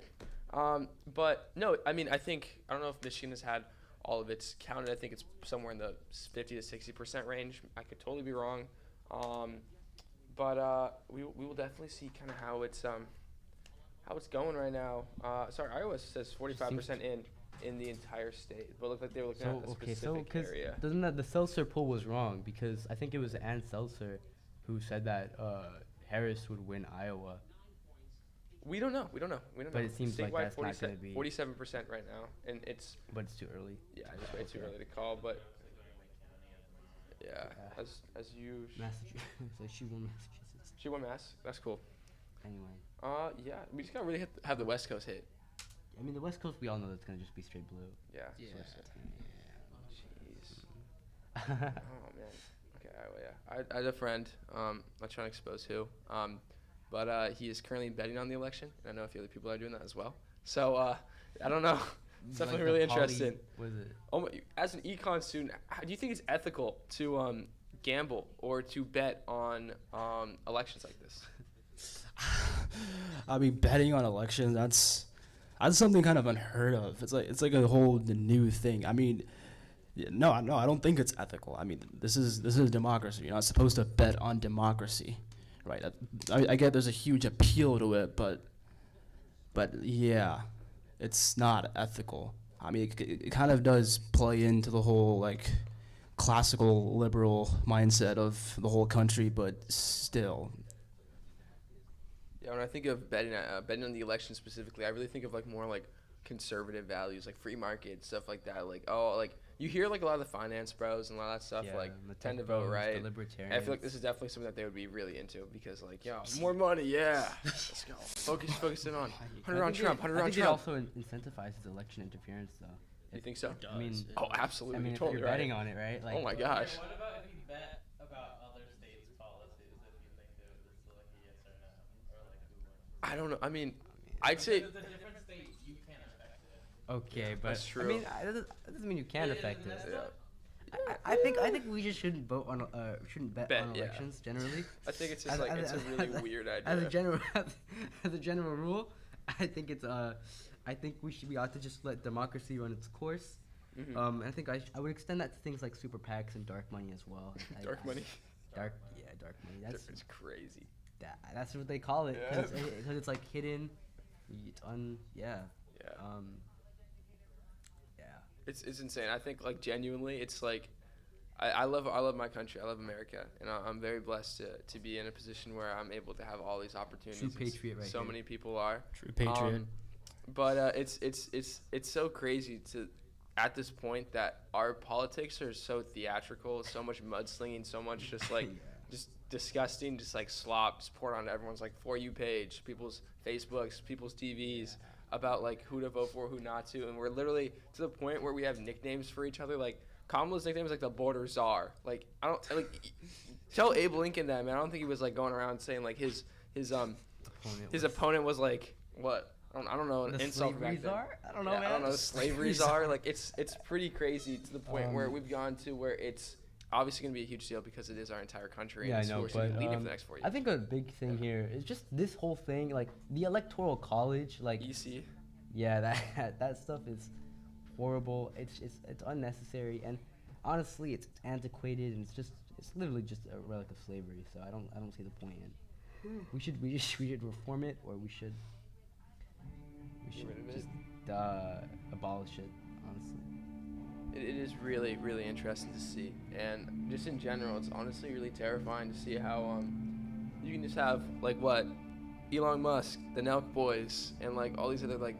Speaker 1: But no, I mean, I don't know if Michigan has had all of its counted. I think it's somewhere in the 50 to 60% range. I could totally be wrong. But we will definitely see kind of how it's going right now. Sorry, Iowa says 45% in the entire state, but it looked like they were looking at a specific area.
Speaker 5: Doesn't that the Seltzer poll was wrong because I think it was Ann Seltzer who said that Harris would win Iowa.
Speaker 1: We don't know.
Speaker 5: But it seems like
Speaker 1: statewide,
Speaker 5: that's not going to be
Speaker 1: 47% right now, and it's.
Speaker 5: But it's too early.
Speaker 1: Yeah, it's way too early to call. But yeah, as you.
Speaker 5: Massachusetts. So she won Massachusetts.
Speaker 1: She won Mass. That's cool.
Speaker 5: Anyway.
Speaker 1: Yeah, we just gotta really have the West Coast hit.
Speaker 5: I mean, the West Coast, we all know that's gonna just be straight blue.
Speaker 1: Yeah. Jeez. Oh man. Okay. I had a friend. I'm not trying to expose who. But he is currently betting on the election, and I know a few other people are doing that as well. So I don't know. It's definitely really interesting.
Speaker 5: Was it?
Speaker 1: As an econ student, do you think it's ethical to gamble or to bet on elections like this?
Speaker 9: I mean, betting on elections, that's something kind of unheard of. It's like a whole new thing. I mean, no, I don't think it's ethical. I mean, this is democracy. You're not supposed to bet on democracy. Right, I get there's a huge appeal to it, but yeah, it's not ethical. I mean, it kind of does play into the whole like classical liberal mindset of the whole country, but still.
Speaker 1: Yeah, when I think of betting on the election specifically, I really think of like more like conservative values, like free market stuff like that. Like you hear like a lot of the finance bros and a lot of that stuff tend to vote right.
Speaker 5: The libertarians.
Speaker 1: And I feel like this is definitely something that they would be really into because like more money, yeah. Let's go. Focus in on 100 on Trump.
Speaker 5: I think it also incentivizes election interference though.
Speaker 1: You think so?
Speaker 9: It
Speaker 5: I mean,
Speaker 1: absolutely.
Speaker 5: I mean,
Speaker 1: totally
Speaker 5: if you're betting on it, right? Like,
Speaker 1: oh my gosh.
Speaker 2: What about if you bet about other states' policies if you think it was like a yes or no, or like who wins?
Speaker 1: I don't know. I mean, I'd say.
Speaker 2: If it's a different state, you can't affect it.
Speaker 5: Okay, but
Speaker 1: That's true.
Speaker 5: I mean, that doesn't mean you can affect it.
Speaker 1: Yeah.
Speaker 5: I think we just shouldn't bet on elections generally.
Speaker 1: I think it's just it's a really weird idea.
Speaker 5: As a general rule, I think we ought to just let democracy run its course.
Speaker 1: Mm-hmm.
Speaker 5: I think I would extend that to things like super PACs and dark money as well.
Speaker 1: Dark money.
Speaker 5: Dark money. That's
Speaker 1: crazy.
Speaker 5: That's what they call it
Speaker 1: Yeah.
Speaker 5: because it's like hidden. Yeah.
Speaker 1: It's insane. I think like genuinely, it's like I love my country. I love America, and I'm very blessed to be in a position where I'm able to have all these opportunities.
Speaker 5: True patriot, right?
Speaker 1: So
Speaker 5: here.
Speaker 1: many people are.
Speaker 9: True patriot.
Speaker 1: But it's so crazy to at this point that our politics are so theatrical, so much mudslinging, so much just like just disgusting, just like slop, just poured on everyone's like For You page, people's Facebooks, people's TVs. About like who to vote for, who not to, and we're literally to the point where we have nicknames for each other. Like Kamala's nickname is like the border czar. Like I don't like Tell Abe Lincoln that, man. I don't think he was like going around saying like his opponent was like what? I don't know, an
Speaker 5: The
Speaker 1: insult back
Speaker 5: slavery
Speaker 1: then.
Speaker 5: czar? I don't know,
Speaker 1: Yeah,
Speaker 5: man.
Speaker 1: I don't know, slavery czar. Like it's pretty crazy to the point where we've gone to where it's obviously gonna be a huge deal because it is our entire country.
Speaker 5: Yeah, I
Speaker 1: and
Speaker 5: know,
Speaker 1: it's who we're
Speaker 5: but
Speaker 1: leading for the next 4 years.
Speaker 5: I think a big thing here is just this whole thing, like the electoral college, like
Speaker 1: EC.
Speaker 5: yeah, that stuff is horrible. It's unnecessary, and honestly, it's antiquated, and it's literally just a relic of slavery. So I don't see the point in. We should reform it, or we should
Speaker 1: Get rid of it?
Speaker 5: just abolish it. Honestly.
Speaker 1: It is really, really interesting to see, and just in general, it's honestly really terrifying to see how you can just have like what Elon Musk, the Nelk Boys, and like all these other like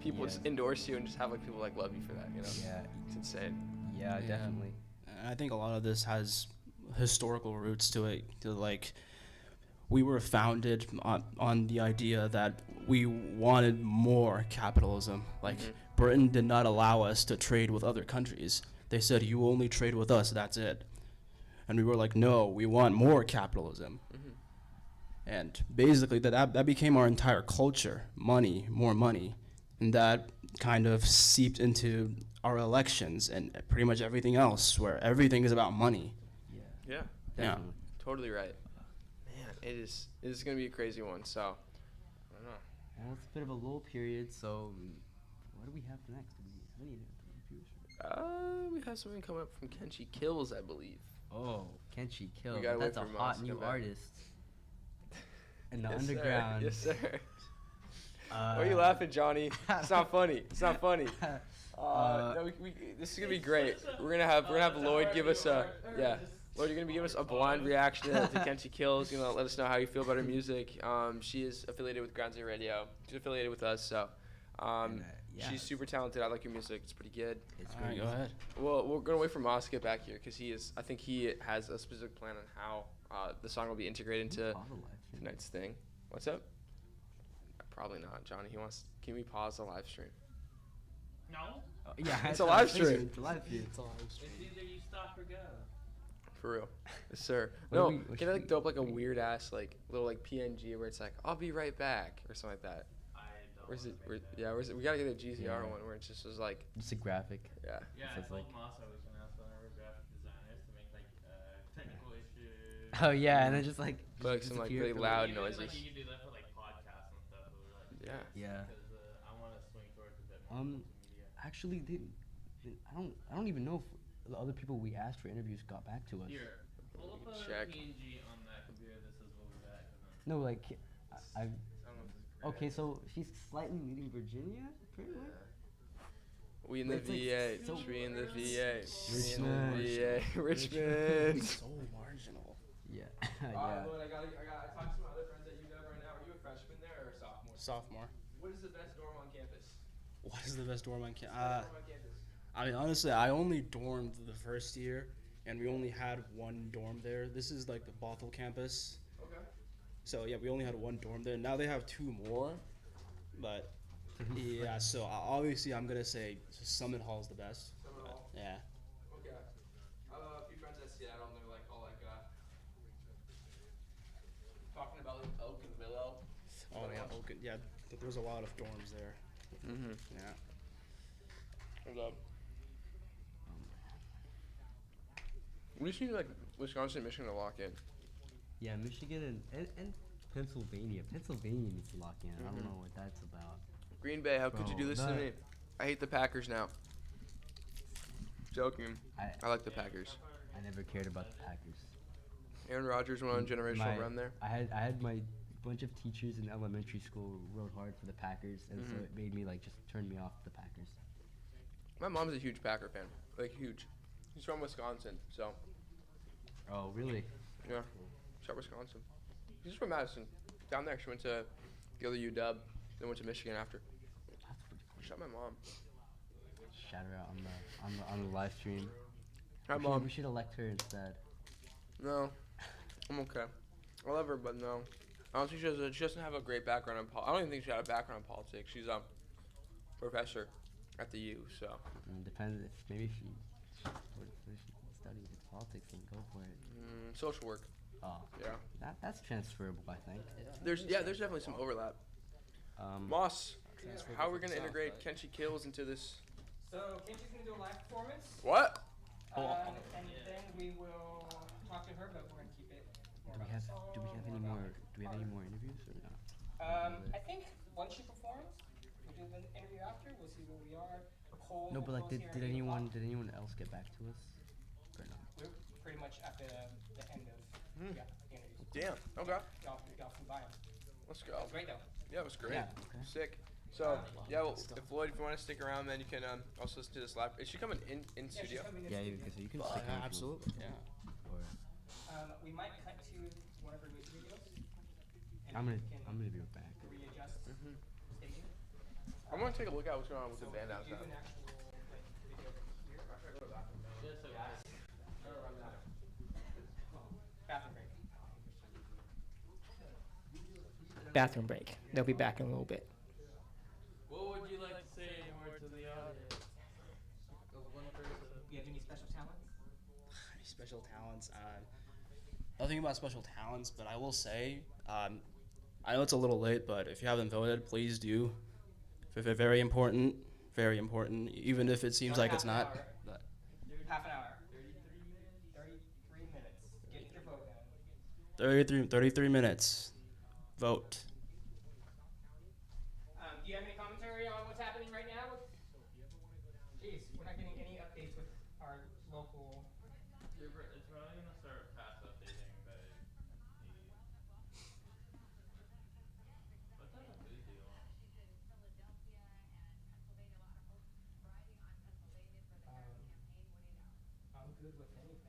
Speaker 1: people just endorse you and just have like people like love you for that, you know?
Speaker 5: Yeah.
Speaker 1: It's insane.
Speaker 5: Yeah,
Speaker 9: Yeah.
Speaker 5: definitely.
Speaker 9: And I think a lot of this has historical roots to it. Like, we were founded on the idea that we wanted more capitalism. Like, Britain did not allow us to trade with other countries. They said, you only trade with us, that's it. And we were like, no, we want more capitalism. And basically, that became our entire culture. Money, more money. And that kind of seeped into our elections and pretty much everything else, where everything is about money.
Speaker 1: Yeah.
Speaker 9: Yeah.
Speaker 5: Definitely.
Speaker 1: Totally right. Man, it is gonna be a crazy one. So I don't know.
Speaker 5: And it's a bit of a lull period, so what do we have next? Do we have any
Speaker 1: We have something coming up from Kenshi Kills, I believe.
Speaker 5: Oh, Kenshi Kill.
Speaker 1: gotta wait
Speaker 5: That's a
Speaker 1: for
Speaker 5: hot
Speaker 1: Moss to
Speaker 5: new
Speaker 1: come back.
Speaker 5: artist. In the
Speaker 1: Yes,
Speaker 5: underground.
Speaker 1: Sir. Yes, sir. Why are you laughing, Johnny? It's not funny. It's not funny. No, this is gonna be great. We're gonna have Lloyd give us a Lloyd, you're gonna be giving us a blind reaction to Kenshi Kills. You know, let us know how you feel about her music. She is affiliated with Ground Zero Radio. She's affiliated with us, so
Speaker 5: yeah,
Speaker 1: she's super talented. I like her music. It's pretty good.
Speaker 5: It's
Speaker 9: All right,
Speaker 5: great.
Speaker 9: go ahead.
Speaker 1: Well, we're gonna wait for Moss to get back here because I think he has a specific plan on how the song will be integrated into
Speaker 5: Pause the live stream.
Speaker 1: tonight's thing. What's up? Probably not, Johnny. Can we pause the live stream?
Speaker 2: No?
Speaker 5: Oh, yeah,
Speaker 1: It's
Speaker 5: that's
Speaker 1: a
Speaker 5: what I
Speaker 1: live
Speaker 5: was thinking.
Speaker 1: stream.
Speaker 5: It's a live stream.
Speaker 2: It's either you stop or go.
Speaker 1: For real. Yes, sir.
Speaker 5: What
Speaker 1: No,
Speaker 5: do we- what
Speaker 1: can I
Speaker 5: should
Speaker 1: like
Speaker 5: we-
Speaker 1: throw up like a weird ass like little like PNG where it's like I'll be right back or something like that.
Speaker 2: I don't
Speaker 1: Where's it?
Speaker 2: wanna make that.
Speaker 1: Where's it? We gotta get a GZR
Speaker 5: Yeah.
Speaker 1: one where it's just was like
Speaker 5: Just a graphic.
Speaker 1: yeah.
Speaker 2: Yeah,
Speaker 5: So
Speaker 2: I
Speaker 5: it's
Speaker 2: told
Speaker 5: like-
Speaker 2: Moss I was gonna ask one of our graphic designers to make like technical issues.
Speaker 5: Oh yeah, and then just like
Speaker 1: But like some like
Speaker 5: disappear
Speaker 1: really
Speaker 5: for,
Speaker 1: loud
Speaker 2: Even,
Speaker 1: noises.
Speaker 2: Like, you can do that for like podcasts and stuff. But we're like,
Speaker 1: Yeah.
Speaker 5: Yeah.
Speaker 2: Because I want to swing towards a bit more multimedia.
Speaker 5: Actually, I don't even know if the other people we asked for interviews got back to us.
Speaker 2: Here, pull up a
Speaker 1: Check.
Speaker 2: PNG on that computer that says we'll be back. And then
Speaker 5: No, like I.
Speaker 1: I don't know if this is
Speaker 5: Okay, so she's slightly leading Virginia, apparently.
Speaker 1: We in the
Speaker 5: It's like
Speaker 1: VA.
Speaker 5: so-
Speaker 1: We in the VA.
Speaker 5: Richmond.
Speaker 1: VA. Richmond.
Speaker 9: So marginal.
Speaker 5: Yeah.
Speaker 1: Yeah.
Speaker 5: yeah.
Speaker 1: Lloyd, I talked to my other friends at UW right now. Are you a freshman there or a sophomore?
Speaker 9: Sophomore.
Speaker 1: What is the best dorm on campus?
Speaker 9: What is the best dorm on
Speaker 1: Best
Speaker 9: campus?
Speaker 1: dorm on campus.
Speaker 9: I mean, honestly, I only dormed the first year, and we only had one dorm there. This is like the Bothell campus.
Speaker 1: Okay.
Speaker 9: So yeah, we only had one dorm there. Now they have two more, but yeah. So obviously, I'm gonna say Summit Hall is the best.
Speaker 1: Summit Hall?
Speaker 9: Yeah.
Speaker 1: Okay. I have a few friends at Seattle, and they're like all like talking about like Oak and Willow.
Speaker 9: Oh yeah. Okay. Yeah. There's a lot of dorms there.
Speaker 1: Mm-hmm.
Speaker 9: Yeah.
Speaker 1: Hold up. We just need like Wisconsin, Michigan to lock in.
Speaker 5: Yeah, Michigan and Pennsylvania. Pennsylvania needs to lock in. I don't
Speaker 1: Mhm.
Speaker 5: know what that's about.
Speaker 1: Green Bay, how could you do
Speaker 5: Bro,
Speaker 1: this to
Speaker 5: that-
Speaker 1: me? I hate the Packers now. Joking.
Speaker 5: I
Speaker 1: I like the Packers.
Speaker 5: I never cared about the Packers.
Speaker 1: Aaron Rodgers went on a generational run there.
Speaker 5: I had my bunch of teachers in elementary school rode hard for the Packers, and so
Speaker 1: Mhm.
Speaker 5: it made me like just turn me off the Packers.
Speaker 1: My mom's a huge Packer fan, like huge. She's from Wisconsin, so
Speaker 5: Oh really?
Speaker 1: yeah, she's from Wisconsin. She's from Madison. Down there, she went to the other UW, then went to Michigan after.
Speaker 5: That's pretty cool.
Speaker 1: Shout out my mom.
Speaker 5: Shout her out on the live stream.
Speaker 1: Hi,
Speaker 5: we
Speaker 1: mom.
Speaker 5: should elect her instead.
Speaker 1: No, I'm okay. I love her, but no. Honestly, she doesn't have a great background in politics. I don't even think she had a background in politics. She's a professor at the U, so.
Speaker 5: Depends if maybe she. studied. It's politics, and go for it.
Speaker 1: Social work.
Speaker 5: Oh,
Speaker 1: Yeah.
Speaker 5: that's transferable, I think.
Speaker 1: There's definitely some overlap. Moss, how are we gonna integrate Kenshi Kills into this?
Speaker 3: So Kenshi's gonna do a live performance.
Speaker 1: What?
Speaker 3: And then we will talk to her, but we're gonna keep it.
Speaker 5: Do we have any more interviews or no?
Speaker 3: I think once she performs, we'll do the interview after. We'll see where we are. Cole
Speaker 5: No, but like,
Speaker 3: will
Speaker 5: did
Speaker 3: close here at 8 o'clock.
Speaker 5: anyone else get back to us or no?
Speaker 3: We're pretty much at the end of the interviews.
Speaker 1: Damn. Okay.
Speaker 3: Y'all can buy them.
Speaker 1: Let's
Speaker 3: That
Speaker 1: go.
Speaker 3: was great though.
Speaker 1: Yeah, it was great.
Speaker 5: Yeah, okay.
Speaker 1: Sick. So yeah, well, if Lloyd, if you want to stick around, then you can also listen to this live. Is she coming in
Speaker 3: Yeah, she's
Speaker 1: studio?
Speaker 3: coming in
Speaker 5: Yeah,
Speaker 3: studio.
Speaker 5: you can stick around.
Speaker 9: Absolutely. Yeah.
Speaker 5: Or
Speaker 3: We might cut to one of her music videos. And
Speaker 5: I'm
Speaker 3: we
Speaker 5: gonna be back.
Speaker 3: can readjust staging.
Speaker 1: I'm gonna take a look at what's going on with the band
Speaker 3: Do
Speaker 1: outside.
Speaker 3: an actual video here. Bathroom break. Bathroom break. They'll be back in a little bit.
Speaker 2: What would you like to say more to the audience? One person.
Speaker 3: Do you have any special talents?
Speaker 9: Any special talents? Nothing about special talents, but I will say, I know it's a little late, but if you haven't voted, please do. Very important, very important. Even if it seems
Speaker 3: Got
Speaker 9: like
Speaker 3: half
Speaker 9: it's
Speaker 3: an
Speaker 9: not.
Speaker 3: hour.
Speaker 9: But
Speaker 3: Half an hour. 33 minutes. Get your vote in.
Speaker 9: 33 minutes. Vote.
Speaker 3: Do you have any commentary on what's happening right now? Jeez, we're not getting any updates with our local.
Speaker 2: It's probably gonna start fast updating by 8. What type of food do you want?
Speaker 3: I'm good with anything.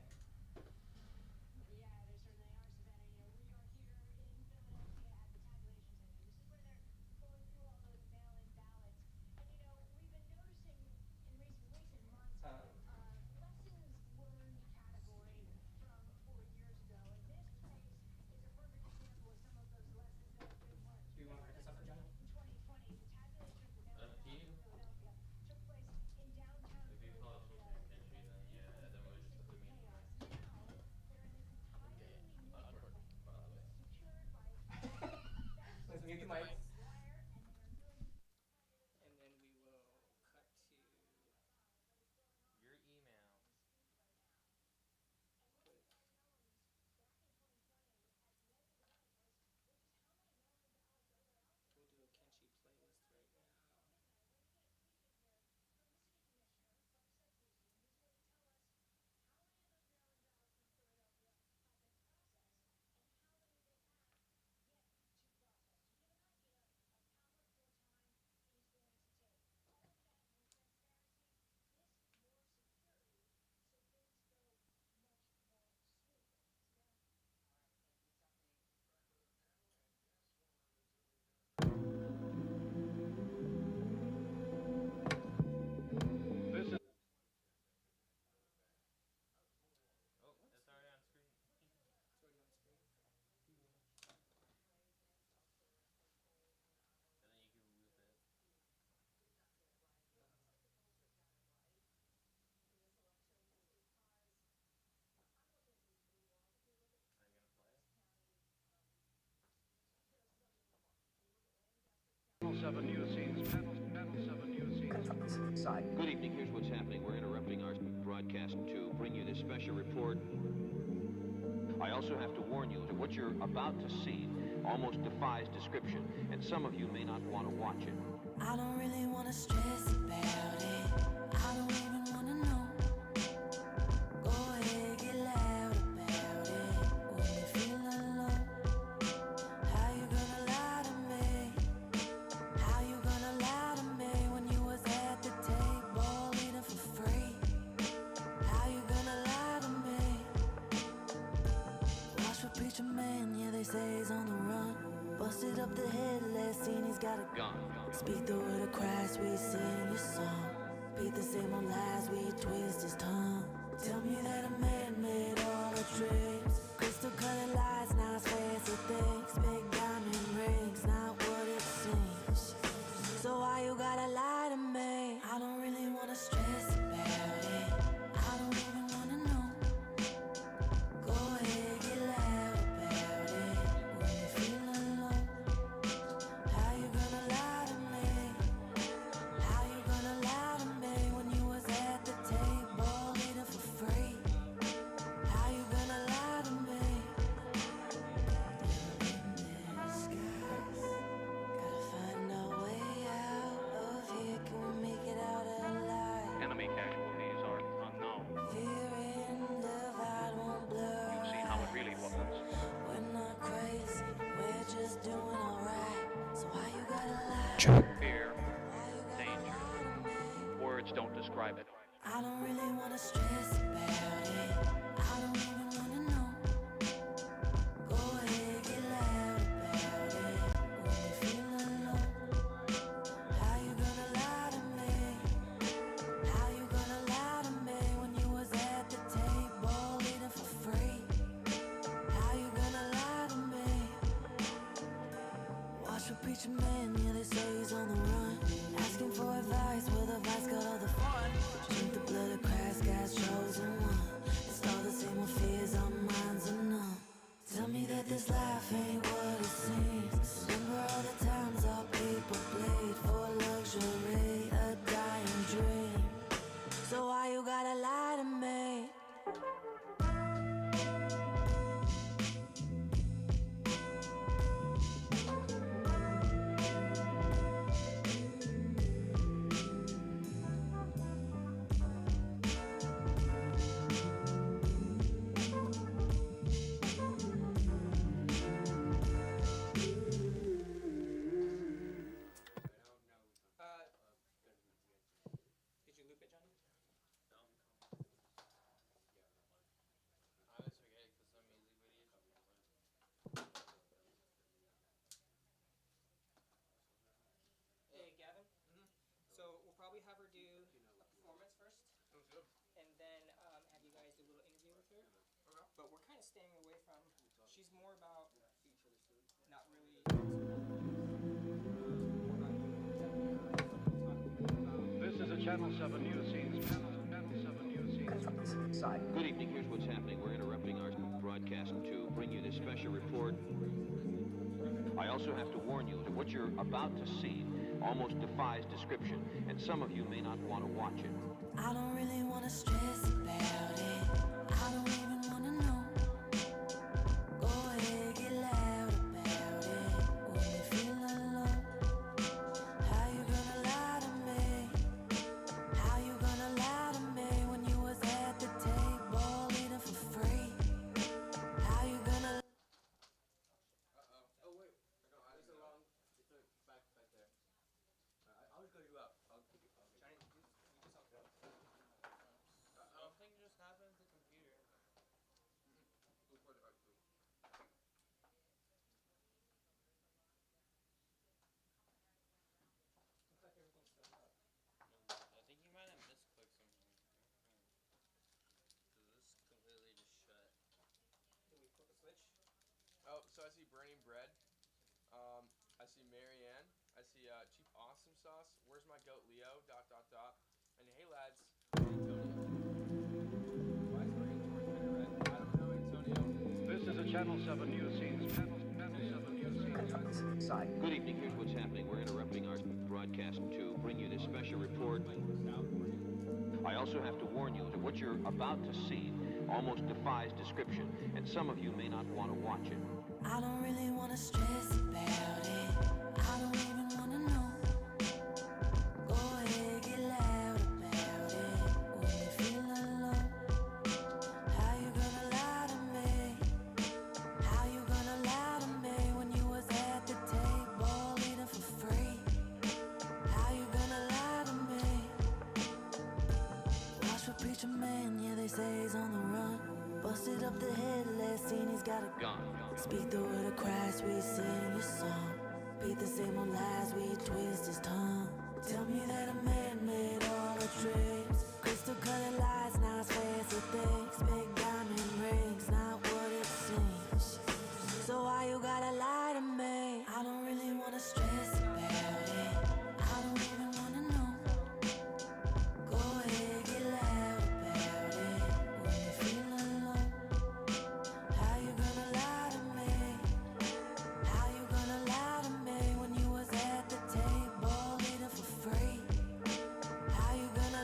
Speaker 3: Do you want to pick this up for Johnny?
Speaker 2: Up to you. If you call it social entry, then yeah, then we'll just put the meeting on. Okay, awkward, by the way.
Speaker 3: Let's mute the mics. And then we will cut to.
Speaker 2: Your emails.
Speaker 3: We'll do a Kenshi playlist right now.
Speaker 2: Oh, it's already on screen.
Speaker 3: It's already on screen.
Speaker 2: And then you can loop it. Are you gonna play it?
Speaker 10: Good evening. Here's what's happening. We're interrupting our broadcast to bring you this special report. I also have to warn you that what you're about to see almost defies description, and some of you may not want to watch it.
Speaker 11: I don't really wanna stress about it. I don't even wanna know. Go ahead, get loud about it. When you feel alone, how you gonna lie to me? How you gonna lie to me when you was at the table eating for free? How you gonna lie to me? Watch for preacher man, yeah they say he's on the run. Busted up the head, last seen he's got a
Speaker 10: Gone.
Speaker 11: Speak the word of Christ, we sing your song. Beat the same old lies, we twist his tongue. Tell me that a man made all the dreams. Crystal colored lights, nice fancy things. Big diamond rings, not what it seems. So why you gotta lie to me? I don't really wanna stress about it. I don't even wanna know.
Speaker 10: Fear, danger. Words don't describe it.
Speaker 11: I don't really wanna stress about it. I don't even wanna know. Go ahead, get loud about it. When you feel alone, how you gonna lie to me? How you gonna lie to me when you was at the table eating for free? How you gonna lie to me? Watch a preacher man, yeah, they say he's on the run. Asking for advice, where the advice got all the fun. Drink the blood of Christ, God's chosen one. It's all the same old fears, our minds are numb. Tell me that this life ain't what it seems. Remember all the times our people played for luxury, a dying dream. So why you gotta lie to me?
Speaker 3: Did you loop it, Johnny?
Speaker 2: I always forget it because some music videos.
Speaker 3: Hey, Gavin. So we'll probably have her do a performance first,
Speaker 1: Sounds good.
Speaker 3: and then have you guys do a little interview with her.
Speaker 1: Okay.
Speaker 3: But we're kind of staying away from. She's more about not really.
Speaker 10: This is a Channel 7 News Scene. Channel 7 News Scene. Good evening. Here's what's happening. We're interrupting our broadcast to bring you this special report. I also have to warn you that what you're about to see almost defies description, and some of you may not want to watch it.
Speaker 11: I don't really wanna stress about it. I don't even wanna know. Go ahead, get loud about it. When you feel alone, how you gonna lie to me? How you gonna lie to me when you was at the table eating for free? How you gonna?
Speaker 1: Oh wait. No, it's a long. It's a back there. I'll just go you up. I'll pick it up.
Speaker 3: Johnny, you just help.
Speaker 2: Something just happened to the computer.
Speaker 1: Look for the art too.
Speaker 3: Looks like everything's still up.
Speaker 2: I think you might have misclicked something. Cause this completely just shut.
Speaker 3: Did we flip a switch?
Speaker 1: Oh, so I see burning bread. I see Marianne. I see cheap awesome sauce. Where's my goat Leo? ... And hey lads. Antonio. Why is burning red? I don't know, Antonio.
Speaker 10: This is a Channel 7 News Scene. Channel 7 News Scene. Good evening. Here's what's happening. We're interrupting our broadcast to bring you this special report. I also have to warn you that what you're about to see almost defies description, and some of you may not want to watch it.
Speaker 11: I don't really wanna stress about it. I don't even wanna know. Go ahead, get loud about it. When you feel alone, how you gonna lie to me? How you gonna lie to me when you was at the table eating for free? How you gonna lie to me? Watch a preacher man, yeah, they say he's on the run. Busted up the head, last seen he's got a
Speaker 10: Gone.
Speaker 11: Speak the word of Christ, we sing your song. Beat the same old lies, we twist his tongue. Tell me that a man made all the tricks. Crystal colored lights, nice fancy things. Big diamond rings, not what it seems. So why you gotta lie to me? I don't really wanna stress about it. I don't even wanna know. Go ahead, get loud about it. When you feel alone, how you gonna lie to me? How you gonna lie to me when you was at the table eating for free? How you gonna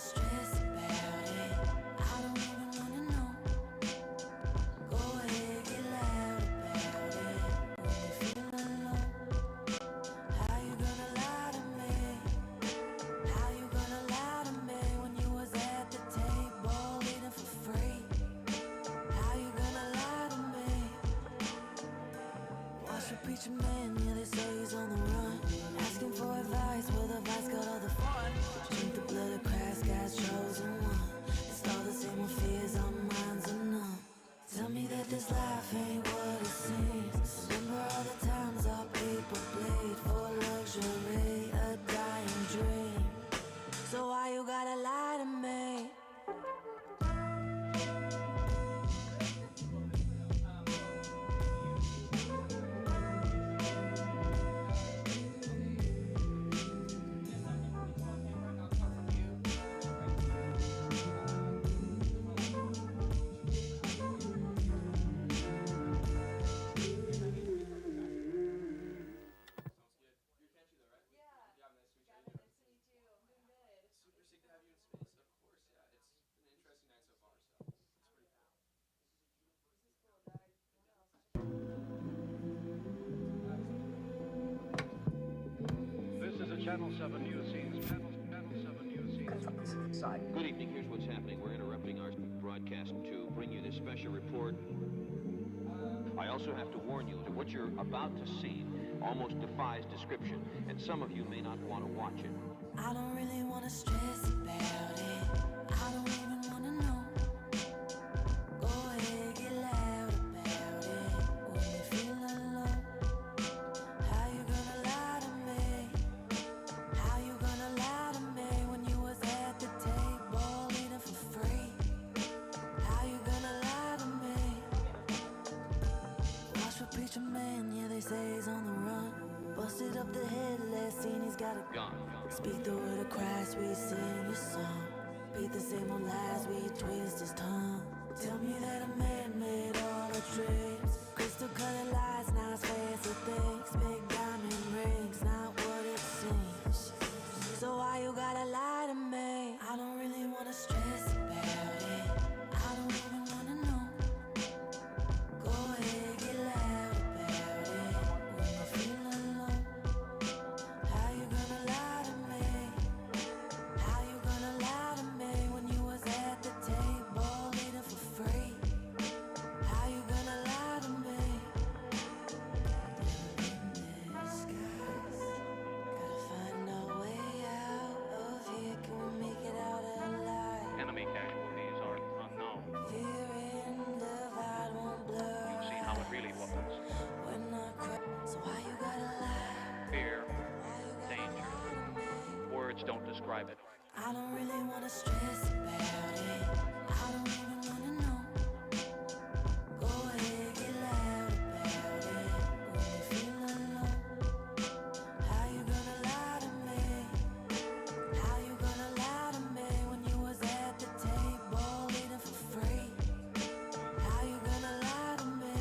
Speaker 11: stress about it. I don't even wanna know. Go ahead, get loud about it. When you feel alone, how you gonna lie to me? How you gonna lie to me when you was at the table eating for free? How you gonna lie to me? Watch a preacher man, yeah, they say he's on the run. Asking for advice, well, the advice got all the fun. Drink the blood of Christ, God's chosen one. It's all the same with fears, our minds are numb. Tell me that this life ain't what it seems. Remember all the times our people played for luxury, a dying dream. So why you gotta lie to me?
Speaker 10: This is a Channel 7 News Scene. Channel 7 News Scene. Good evening. Here's what's happening. We're interrupting our broadcast to bring you this special report. I also have to warn you that what you're about to see almost defies description, and some of you may not want to watch it.
Speaker 11: I don't really wanna stress about it. I don't even wanna know. Go ahead, get loud about it. When you feel alone, how you gonna lie to me? How you gonna lie to me when you was at the table eating for free? How you gonna lie to me? Watch for preacher man, yeah, they say he's on the run. Busted up the head, last seen he's got a gun. Speak the word of Christ, we sing your song. Beat the same old lies, we twist his tongue. Tell me that a man made all the dreams. Crystal colored lights, nice fancy things. Big diamond rings, not what it seems. So why you gotta lie to me? I don't really wanna stress about it. I don't even wanna know. Go ahead, get loud about it. When you feel alone, how you gonna lie to me? How you gonna lie to me when you was at the table eating for free? How you gonna lie to me? Disguise, gotta find a way out of here. Can we make it out alive?
Speaker 10: Enemy casualties are unknown.
Speaker 11: Fear and divide won't blur.
Speaker 10: You've seen how it really was.
Speaker 11: When I cry, so why you gotta lie?
Speaker 10: Fear, danger. Words don't describe it.
Speaker 11: I don't really wanna stress about it. I don't even wanna know. Go ahead, get loud about it. When you feel alone, how you gonna lie to me? How you gonna lie to me when you was at the table eating for free? How you gonna lie to me?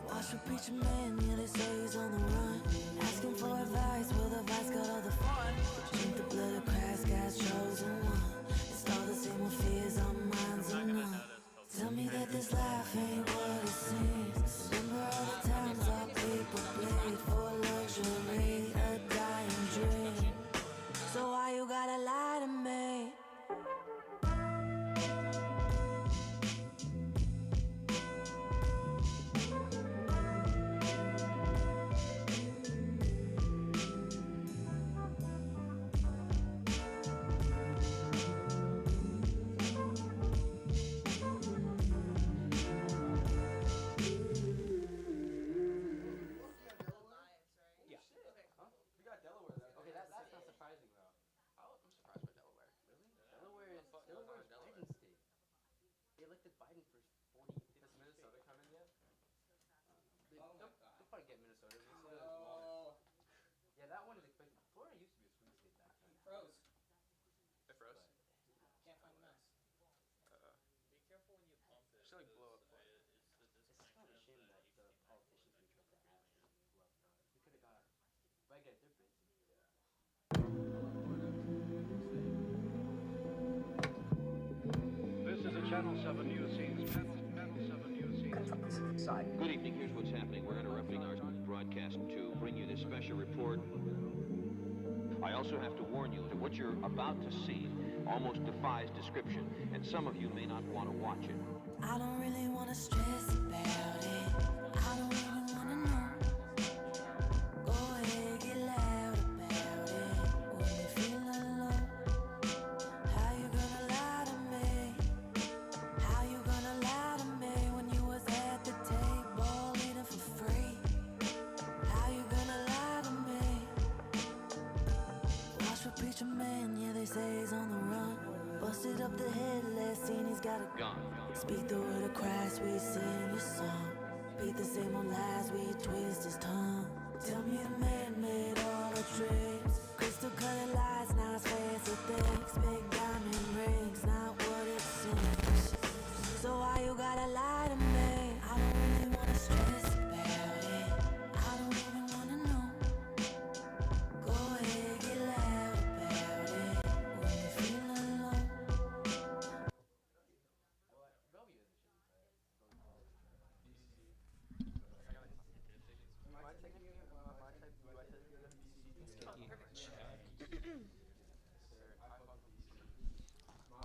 Speaker 11: Watch a preacher man, yeah, they say he's on the run. Asking for advice, well, the advice got all the fun. Drink the blood of Christ, God's chosen one. It's all the same with fears, our minds are numb. Tell me that this life ain't what it seems. Remember all the times our people played for luxury, a dying dream. So why you gotta lie to me?
Speaker 5: Yeah. Huh? We got Delaware though. Okay, that's not surprising though.
Speaker 1: I'm surprised by Delaware.
Speaker 5: Really? Delaware is Delaware's
Speaker 1: Delaware.
Speaker 5: Biden's state. They elected Biden for 40, 50
Speaker 1: Has Minnesota come in yet?
Speaker 5: they'll probably get Minnesota. Minnesota is small. Yeah, that one is expected. Florida used to be a swing state back then.
Speaker 3: Froze.
Speaker 1: It froze.
Speaker 3: Can't find the mouse.
Speaker 2: Be careful when you pump it.
Speaker 1: Should like blow up.
Speaker 2: It's the
Speaker 5: It's kind of a shame that the politicians we trust to really love God. We could have got, but I get it, they're busy.
Speaker 1: Yeah.
Speaker 10: Good evening. Here's what's happening. We're interrupting our broadcast to bring you this special report. I also have to warn you that what you're about to see almost defies description, and some of you may not want to watch it.
Speaker 11: I don't really wanna stress about it. I don't even wanna know. Go ahead, get loud about it. When you feel alone, how you gonna lie to me? How you gonna lie to me when you was at the table eating for free? How you gonna lie to me? Watch for preacher man, yeah, they say he's on the run. Busted up the head, last seen he's got a
Speaker 10: Gone.
Speaker 11: speak the word of Christ, we sing your song. Beat the same old lies, we twist his tongue. Tell me the man made all the tricks. Crystal colored lights, nice fancy things. Big diamond rings, not what it seems. So why you gotta lie to me? I don't really wanna stress about it. I don't even wanna know. Go ahead, get loud about it. When you feel alone.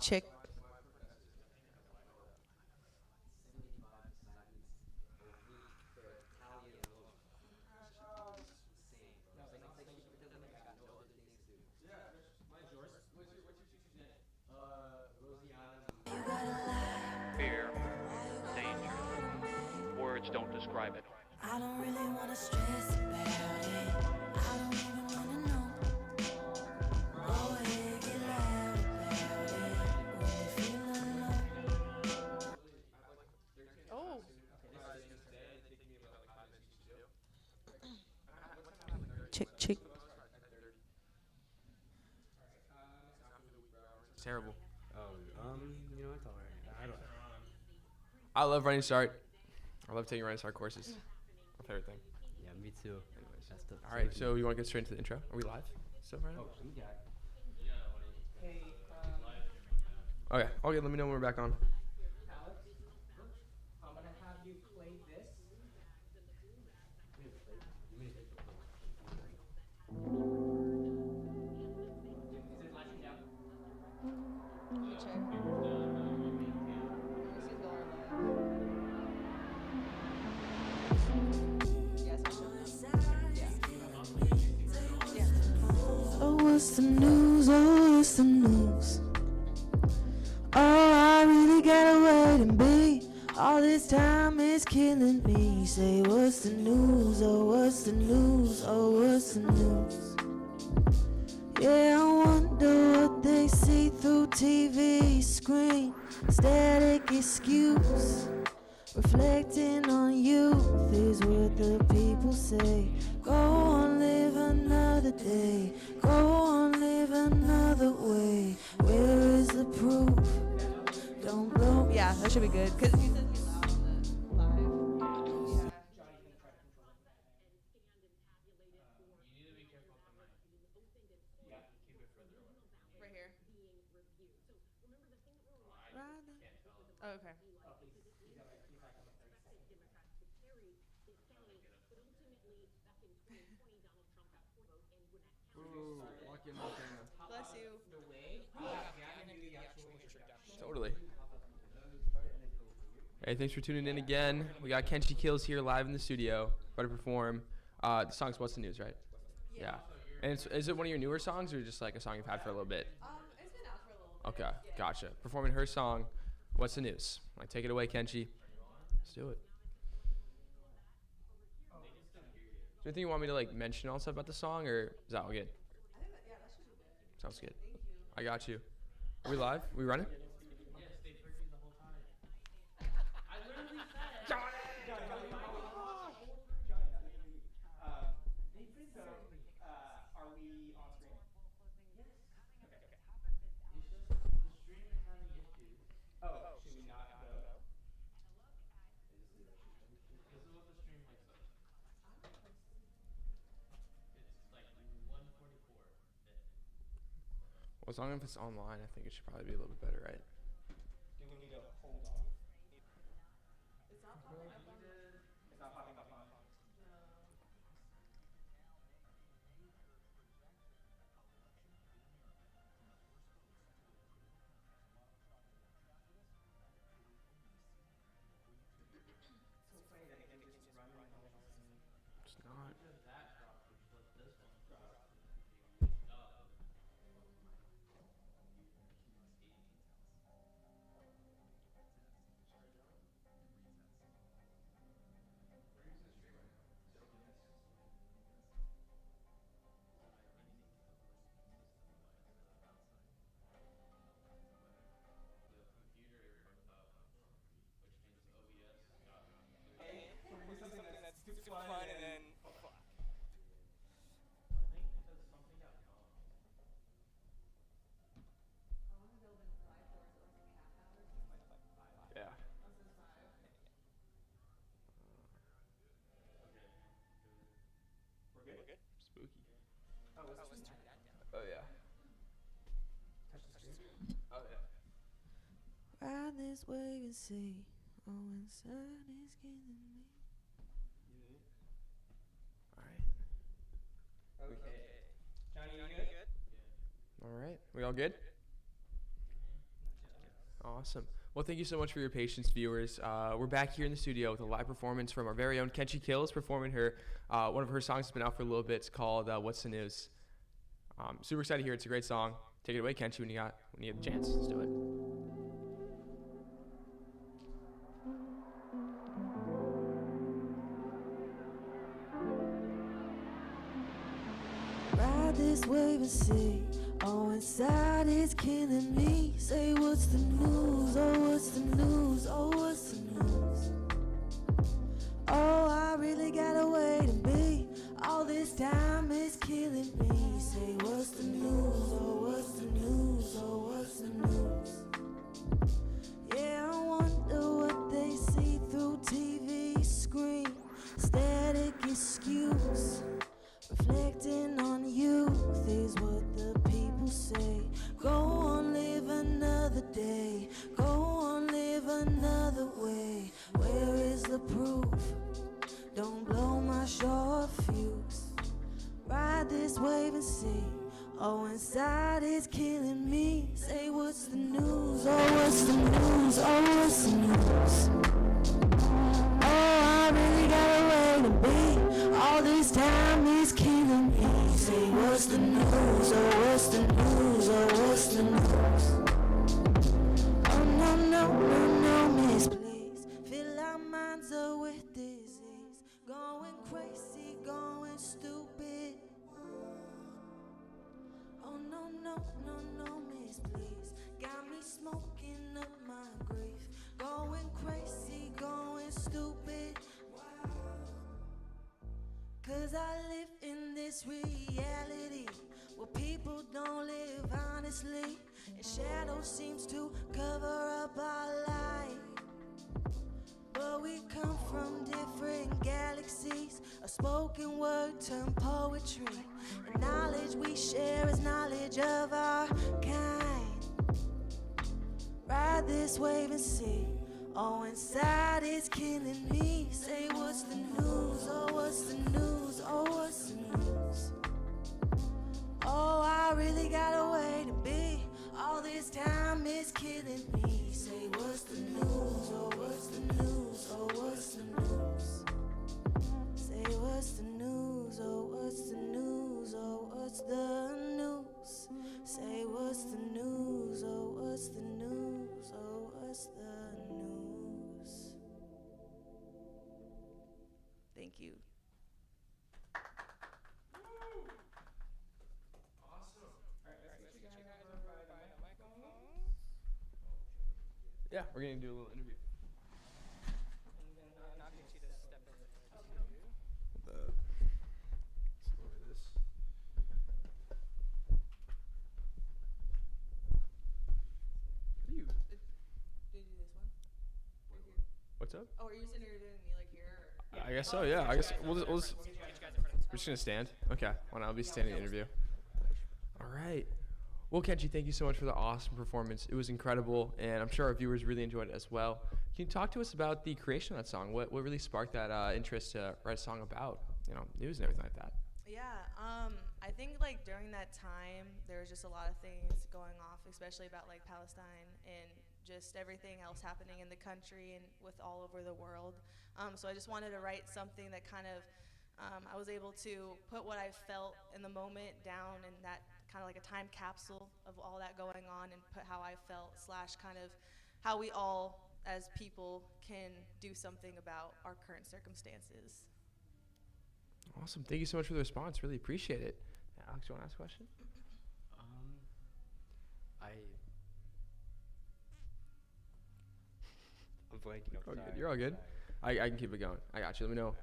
Speaker 3: Check.
Speaker 12: Fear, danger. Words don't describe it.
Speaker 11: I don't really wanna stress about it. I don't even wanna know. Go ahead, get loud about it. When you feel alone.
Speaker 3: Oh. Check.
Speaker 1: It's terrible.
Speaker 5: You know, it's alright.
Speaker 1: I love running start. I love taking running start courses. My favorite thing.
Speaker 5: Yeah, me too.
Speaker 1: Anyways.
Speaker 5: That's the
Speaker 1: All right, so you want to get straight into the intro? Are we live? Still right now?
Speaker 3: Hey,
Speaker 1: Okay. Okay. Let me know when we're back on.
Speaker 3: Alex, I'm gonna have you play this. Is it latching down? Let me check.
Speaker 11: Oh, what's the news? Oh, what's the news? Oh, I really gotta wait and be. All this time is killing me. Say, what's the news? Oh, what's the news? Oh, what's the news? Yeah, I wonder what they see through TV screen. Static excuse. Reflecting on youth is what the people say. Go on, live another day. Go on, live another way. Where is the proof? Don't blow.
Speaker 3: Yeah, that should be good. Cause you said we live. Yeah. Johnny's gonna try to control it.
Speaker 2: You need to be careful with the mic.
Speaker 3: Yeah.
Speaker 2: Keep it further away.
Speaker 3: Right here.
Speaker 2: I can't tell.
Speaker 3: Oh, okay.
Speaker 2: Oh, please.
Speaker 3: Bless you.
Speaker 2: The way Gavin do the actual introduction.
Speaker 1: Totally. Hey, thanks for tuning in again. We got Kenshi Kills here live in the studio, about to perform. The song's "What's the News," right? Yeah. And is it one of your newer songs, or just like a song you've had for a little bit?
Speaker 3: It's been out for a little bit.
Speaker 1: Okay, gotcha. Performing her song, "What's the News." Like, take it away, Kenshi. Let's do it. Is there anything you want me to like mention also about the song, or is that all good?
Speaker 3: I think that, yeah, that should be good.
Speaker 1: Sounds good.
Speaker 3: Thank you.
Speaker 1: I got you. Are we live? We running?
Speaker 2: Yeah, stay freaky the whole time. I literally said it.
Speaker 3: Johnny. Are we on screen?
Speaker 2: Yes.
Speaker 3: Okay.
Speaker 2: It's just the stream is having issues.
Speaker 3: Oh, should we not go?
Speaker 2: This is what the stream likes us. It's like 144 bit.
Speaker 1: Well, as long as it's online, I think it should probably be a little bit better, right?
Speaker 3: Do we need to hold It's not popping up on. So funny that it keeps running all of a sudden.
Speaker 1: It's not.
Speaker 2: That dropped, which let this one drop. Oh.
Speaker 3: Probably something that's super fun and then fuck.
Speaker 2: I think because something got bumped.
Speaker 1: Yeah.
Speaker 3: We're good?
Speaker 1: Spooky.
Speaker 3: Oh, let's turn that down.
Speaker 1: Oh yeah.
Speaker 3: Touch the screen.
Speaker 1: Oh yeah.
Speaker 11: Ride this wave and see. Oh, inside is killing me.
Speaker 1: All right.
Speaker 3: Okay. Johnny, you good?
Speaker 1: All right. We all good? Awesome. Well, thank you so much for your patience, viewers. We're back here in the studio with a live performance from our very own Kenchi Kills, performing her one of her songs that's been out for a little bit. It's called "What's the News." Super excited to hear it. It's a great song. Take it away, Kenchi, when you get the chance. Let's do it.
Speaker 11: Ride this wave and see. Oh, inside is killing me. Say what's the news? Oh, what's the news? Oh, what's the news? Oh, I really got a way to be. All this time is killing me. Say what's the news? Oh, what's the news? Oh, what's the news? Yeah, I wonder what they see through TV screen. Static excuse. Reflecting on youth is what the people say. Go on, live another day. Go on, live another way. Where is the proof? Don't blow my short fuse. Ride this wave and see. Oh, inside is killing me. Say what's the news? Oh, what's the news? Oh, what's the news? Oh, I really got a way to be. All this time is killing me. Say what's the news? Oh, what's the news? Oh, what's the news? Oh, no, no, no, no, misplaced. Fill our minds up with disease. Going crazy, going stupid. Oh, no, no, no, no, misplaced. Got me smoking up my grave. Going crazy, going stupid. Cause I live in this reality where people don't live honestly, and shadow seems to cover up our light. But we come from different galaxies. A spoken word turned poetry, and knowledge we share is knowledge of our kind. Ride this wave and see. Oh, inside is killing me. Say what's the news? Oh, what's the news? Oh, what's the news? Oh, I really got a way to be. All this time is killing me. Say what's the news? Oh, what's the news? Oh, what's the news? Say what's the news? Oh, what's the news? Oh, what's the news? Say what's the news? Oh, what's the news? Oh, what's the news? Thank you.
Speaker 1: Yeah, we're gonna do a little interview. Let's lower this. What are you?
Speaker 13: Did you do this one? Right here.
Speaker 1: What's up?
Speaker 13: Oh, are you just interviewing me like here? Or?
Speaker 1: I guess so. Yeah. I guess we're just gonna stand. Okay. Well, I'll be standing in the interview. All right. Well, Kenji, thank you so much for the awesome performance. It was incredible, and I'm sure our viewers really enjoyed it as well. Can you talk to us about the creation of that song? What really sparked that interest to write a song about, news and everything like that?
Speaker 13: Yeah, I think like during that time there was just a lot of things going off, especially about like Palestine and just everything else happening in the country and with all over the world. So I just wanted to write something that kind of I was able to put what I felt in the moment down in that kind of like a time capsule of all that going on and put how I felt slash kind of how we all as people can do something about our current circumstances.
Speaker 1: Awesome. Thank you so much for the response. Really appreciate it. Alex, you want to ask a question?
Speaker 5: I'm blanking.
Speaker 1: Oh, good. You're all good. I can keep it going. I got you. Let me know.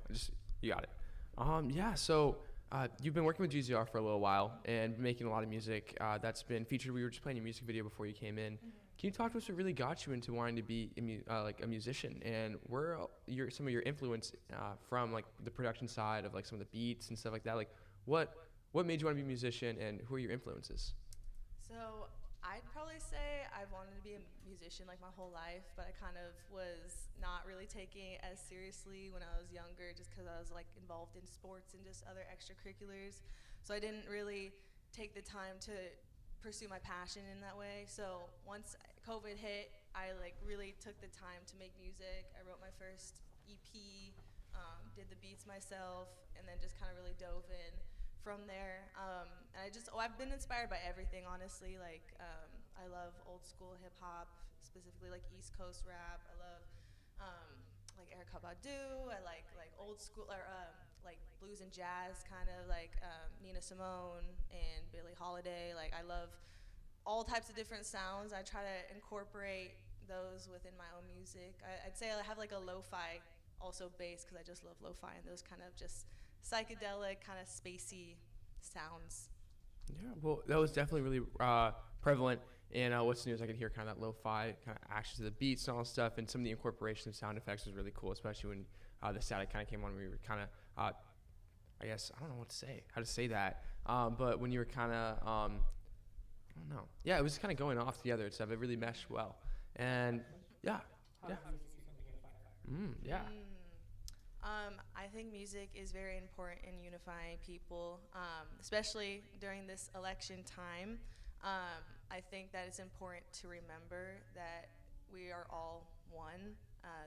Speaker 1: You got it. Yeah. So you've been working with GZR for a little while and making a lot of music that's been featured. We were just playing a music video before you came in. Can you talk to us what really got you into wanting to be like a musician, and where some of your influence from, like the production side of like some of the beats and stuff like that? Like what made you want to be a musician, and who are your influences?
Speaker 13: So I'd probably say I've wanted to be a musician like my whole life, but I kind of was not really taking it as seriously when I was younger just because I was like involved in sports and just other extracurriculars. So I didn't really take the time to pursue my passion in that way. So once COVID hit, I like really took the time to make music. I wrote my first EP, did the beats myself, and then just kind of really dove in from there. And I've been inspired by everything, honestly. Like I love old school hip hop, specifically like East Coast rap. I love like Erykah Badu. I like old school or like blues and jazz, kind of like Nina Simone and Billie Holiday. Like I love all types of different sounds. I try to incorporate those within my own music. I'd say I have like a lo-fi also bass because I just love lo-fi and those kind of just psychedelic, kind of spacey sounds.
Speaker 1: Yeah, well, that was definitely really prevalent in What's News. I could hear kind of that lo-fi kind of actions of the beats and all that stuff, and some of the incorporation of sound effects was really cool, especially when the static kind of came on. We were kind of, I guess, I don't know how to say that, but when you were kind of, I don't know. Yeah, it was kind of going off together and stuff. It really meshed well. And yeah. Yeah.
Speaker 13: I think music is very important in unifying people, especially during this election time. I think that it's important to remember that we are all one.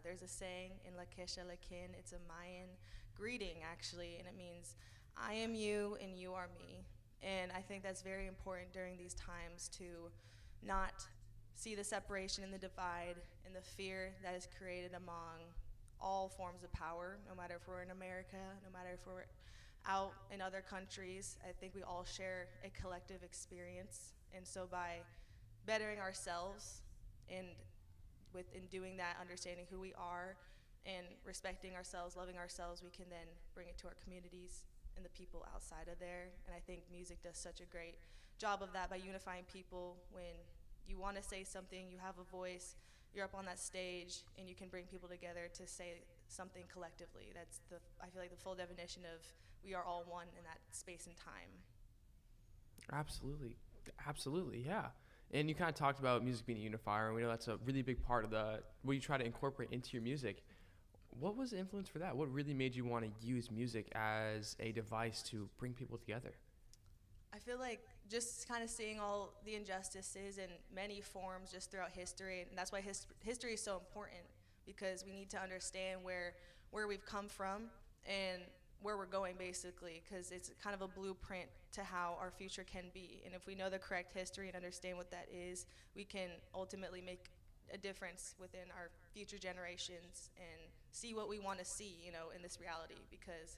Speaker 13: There's a saying in La Kesha Lakin, it's a Mayan greeting actually, and it means, I am you and you are me. And I think that's very important during these times to not see the separation and the divide and the fear that is created among all forms of power, no matter if we're in America, no matter if we're out in other countries. I think we all share a collective experience. And so by bettering ourselves and in doing that, understanding who we are and respecting ourselves, loving ourselves, we can then bring it to our communities and the people outside of there. And I think music does such a great job of that by unifying people. When you want to say something, you have a voice, you're up on that stage, and you can bring people together to say something collectively. That's I feel like the full definition of we are all one in that space and time.
Speaker 1: Absolutely, yeah. And you kind of talked about music being a unifier, and we know that's a really big part of what you try to incorporate into your music. What was the influence for that? What really made you want to use music as a device to bring people together?
Speaker 13: I feel like just kind of seeing all the injustices in many forms just throughout history, and that's why history is so important, because we need to understand where we've come from and where we're going, basically, because it's kind of a blueprint to how our future can be. And if we know the correct history and understand what that is, we can ultimately make a difference within our future generations and see what we want to see, in this reality. Because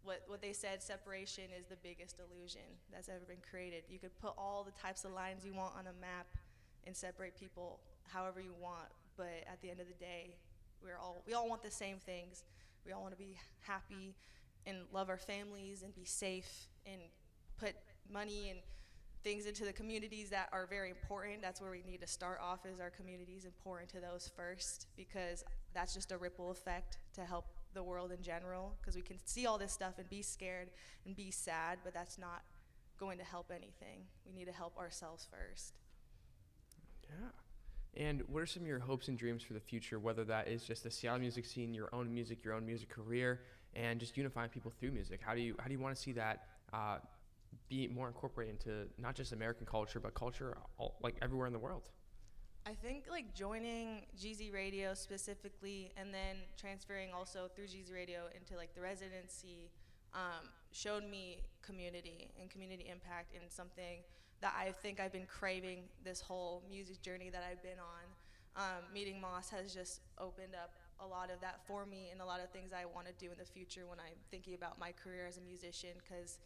Speaker 13: what they said, separation is the biggest illusion that's ever been created. You could put all the types of lines you want on a map and separate people however you want, but at the end of the day, we all want the same things. We all want to be happy and love our families and be safe and put money and things into the communities that are very important. That's where we need to start off, is our communities, and pour into those first, because that's just a ripple effect to help the world in general, because we can see all this stuff and be scared and be sad, but that's not going to help anything. We need to help ourselves first.
Speaker 1: Yeah. And what are some of your hopes and dreams for the future, whether that is just the Seattle music scene, your own music career, and just unifying people through music? How do you want to see that be more incorporated into not just American culture, but culture like everywhere in the world?
Speaker 13: I think like joining GZ Radio specifically, and then transferring also through GZ Radio into like the residency, showed me community and community impact, and something that I think I've been craving this whole music journey that I've been on. Meeting Moss has just opened up a lot of that for me, and a lot of things I want to do in the future when I'm thinking about my career as a musician, because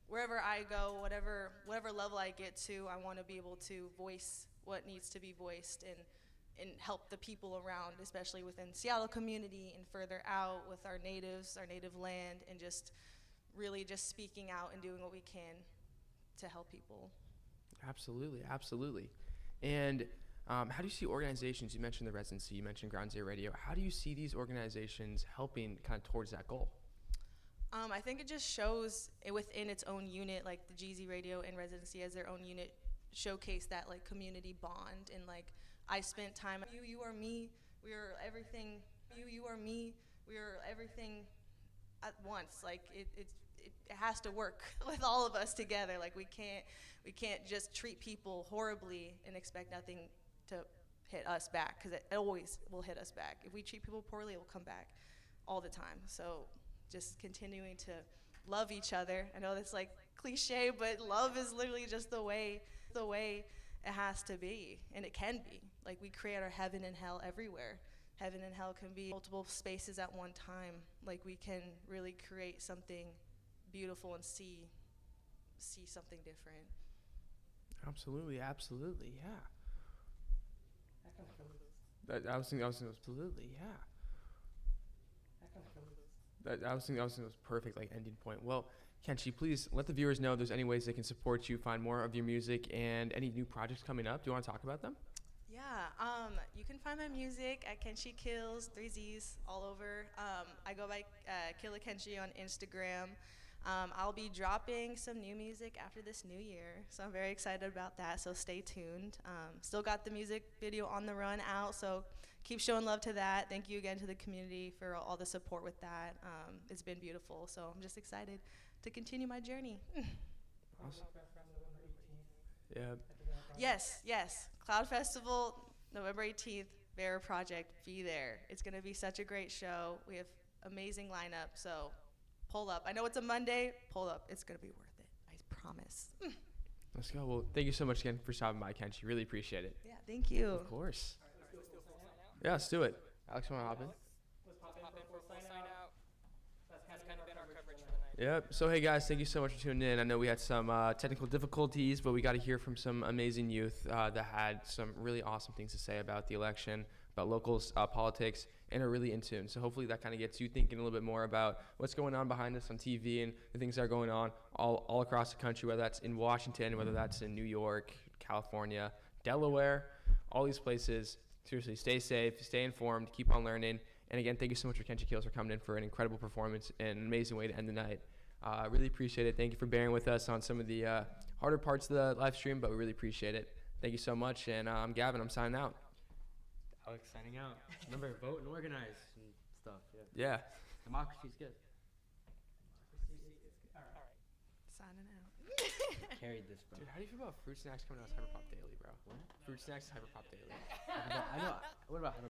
Speaker 13: wherever I go, whatever level I get to, I want to be able to voice what needs to be voiced, and help the people around, especially within Seattle community and further out with our natives, our native land, and just really just speaking out and doing what we can to help people.
Speaker 1: Absolutely, absolutely. And how do you see organizations, you mentioned the residency, you mentioned Ground Zero Radio, how do you see these organizations helping kind of towards that goal?
Speaker 13: I think it just shows within its own unit, like the GZ Radio and residency as their own unit, showcase that like community bond, and like I spent time, you are me, we are everything, you are me, we are everything at once. Like it has to work with all of us together. Like we can't just treat people horribly and expect nothing to hit us back, because it always will hit us back. If we treat people poorly, it will come back all the time. So just continuing to love each other. I know that's like cliche, but love is literally just the way it has to be, and it can be. Like we create our heaven and hell everywhere. Heaven and hell can be multiple spaces at one time. Like we can really create something beautiful and see something different.
Speaker 1: Absolutely, absolutely, yeah. I was thinking absolutely, yeah. I was thinking it was perfect, like ending point. Well, Kenshi, please let the viewers know if there's any ways they can support you, find more of your music, and any new projects coming up. Do you want to talk about them?
Speaker 13: Yeah, you can find my music at Kenshi Kills, 3 Z's, all over. I go by Killa Kenshi on Instagram. I'll be dropping some new music after this new year, so I'm very excited about that, so stay tuned. Still got the music video On the Run out, so keep showing love to that. Thank you again to the community for all the support with that. It's been beautiful, so I'm just excited to continue my journey.
Speaker 1: Awesome. Yeah.
Speaker 13: Yes. Cloud Festival, November 18th, Bear Project, be there. It's going to be such a great show. We have amazing lineup, so pull up. I know it's a Monday, pull up. It's going to be worth it, I promise.
Speaker 1: Let's go. Well, thank you so much again for stopping by, Kenshi. Really appreciate it.
Speaker 13: Yeah, thank you.
Speaker 1: Of course. Yeah, let's do it. Alex, you want to hop in?
Speaker 8: Let's pop in for a full sign out. That's kind of been our coverage for the night.
Speaker 1: Yep. So, hey, guys, thank you so much for tuning in. I know we had some technical difficulties, but we got to hear from some amazing youth that had some really awesome things to say about the election, about local politics, and are really in tune. So hopefully that kind of gets you thinking a little bit more about what's going on behind us on TV and the things that are going on all across the country, whether that's in Washington, whether that's in New York, California, Delaware, all these places. Seriously, stay safe, stay informed, keep on learning. And again, thank you so much for Kenshi Kills for coming in for an incredible performance and an amazing way to end the night. Really appreciate it. Thank you for bearing with us on some of the harder parts of the live stream, but we really appreciate it. Thank you so much. And I'm Gavin. I'm signing out.
Speaker 5: Alex signing out. Remember, vote and organize and stuff.
Speaker 1: Yeah.
Speaker 5: Democracy's good.
Speaker 13: Signing out.
Speaker 5: Carried this, bro.
Speaker 1: Dude, how do you feel about fruit snacks coming out as Hyperpop Daily, bro? What? Fruit snacks, Hyperpop Daily.
Speaker 5: I know. What about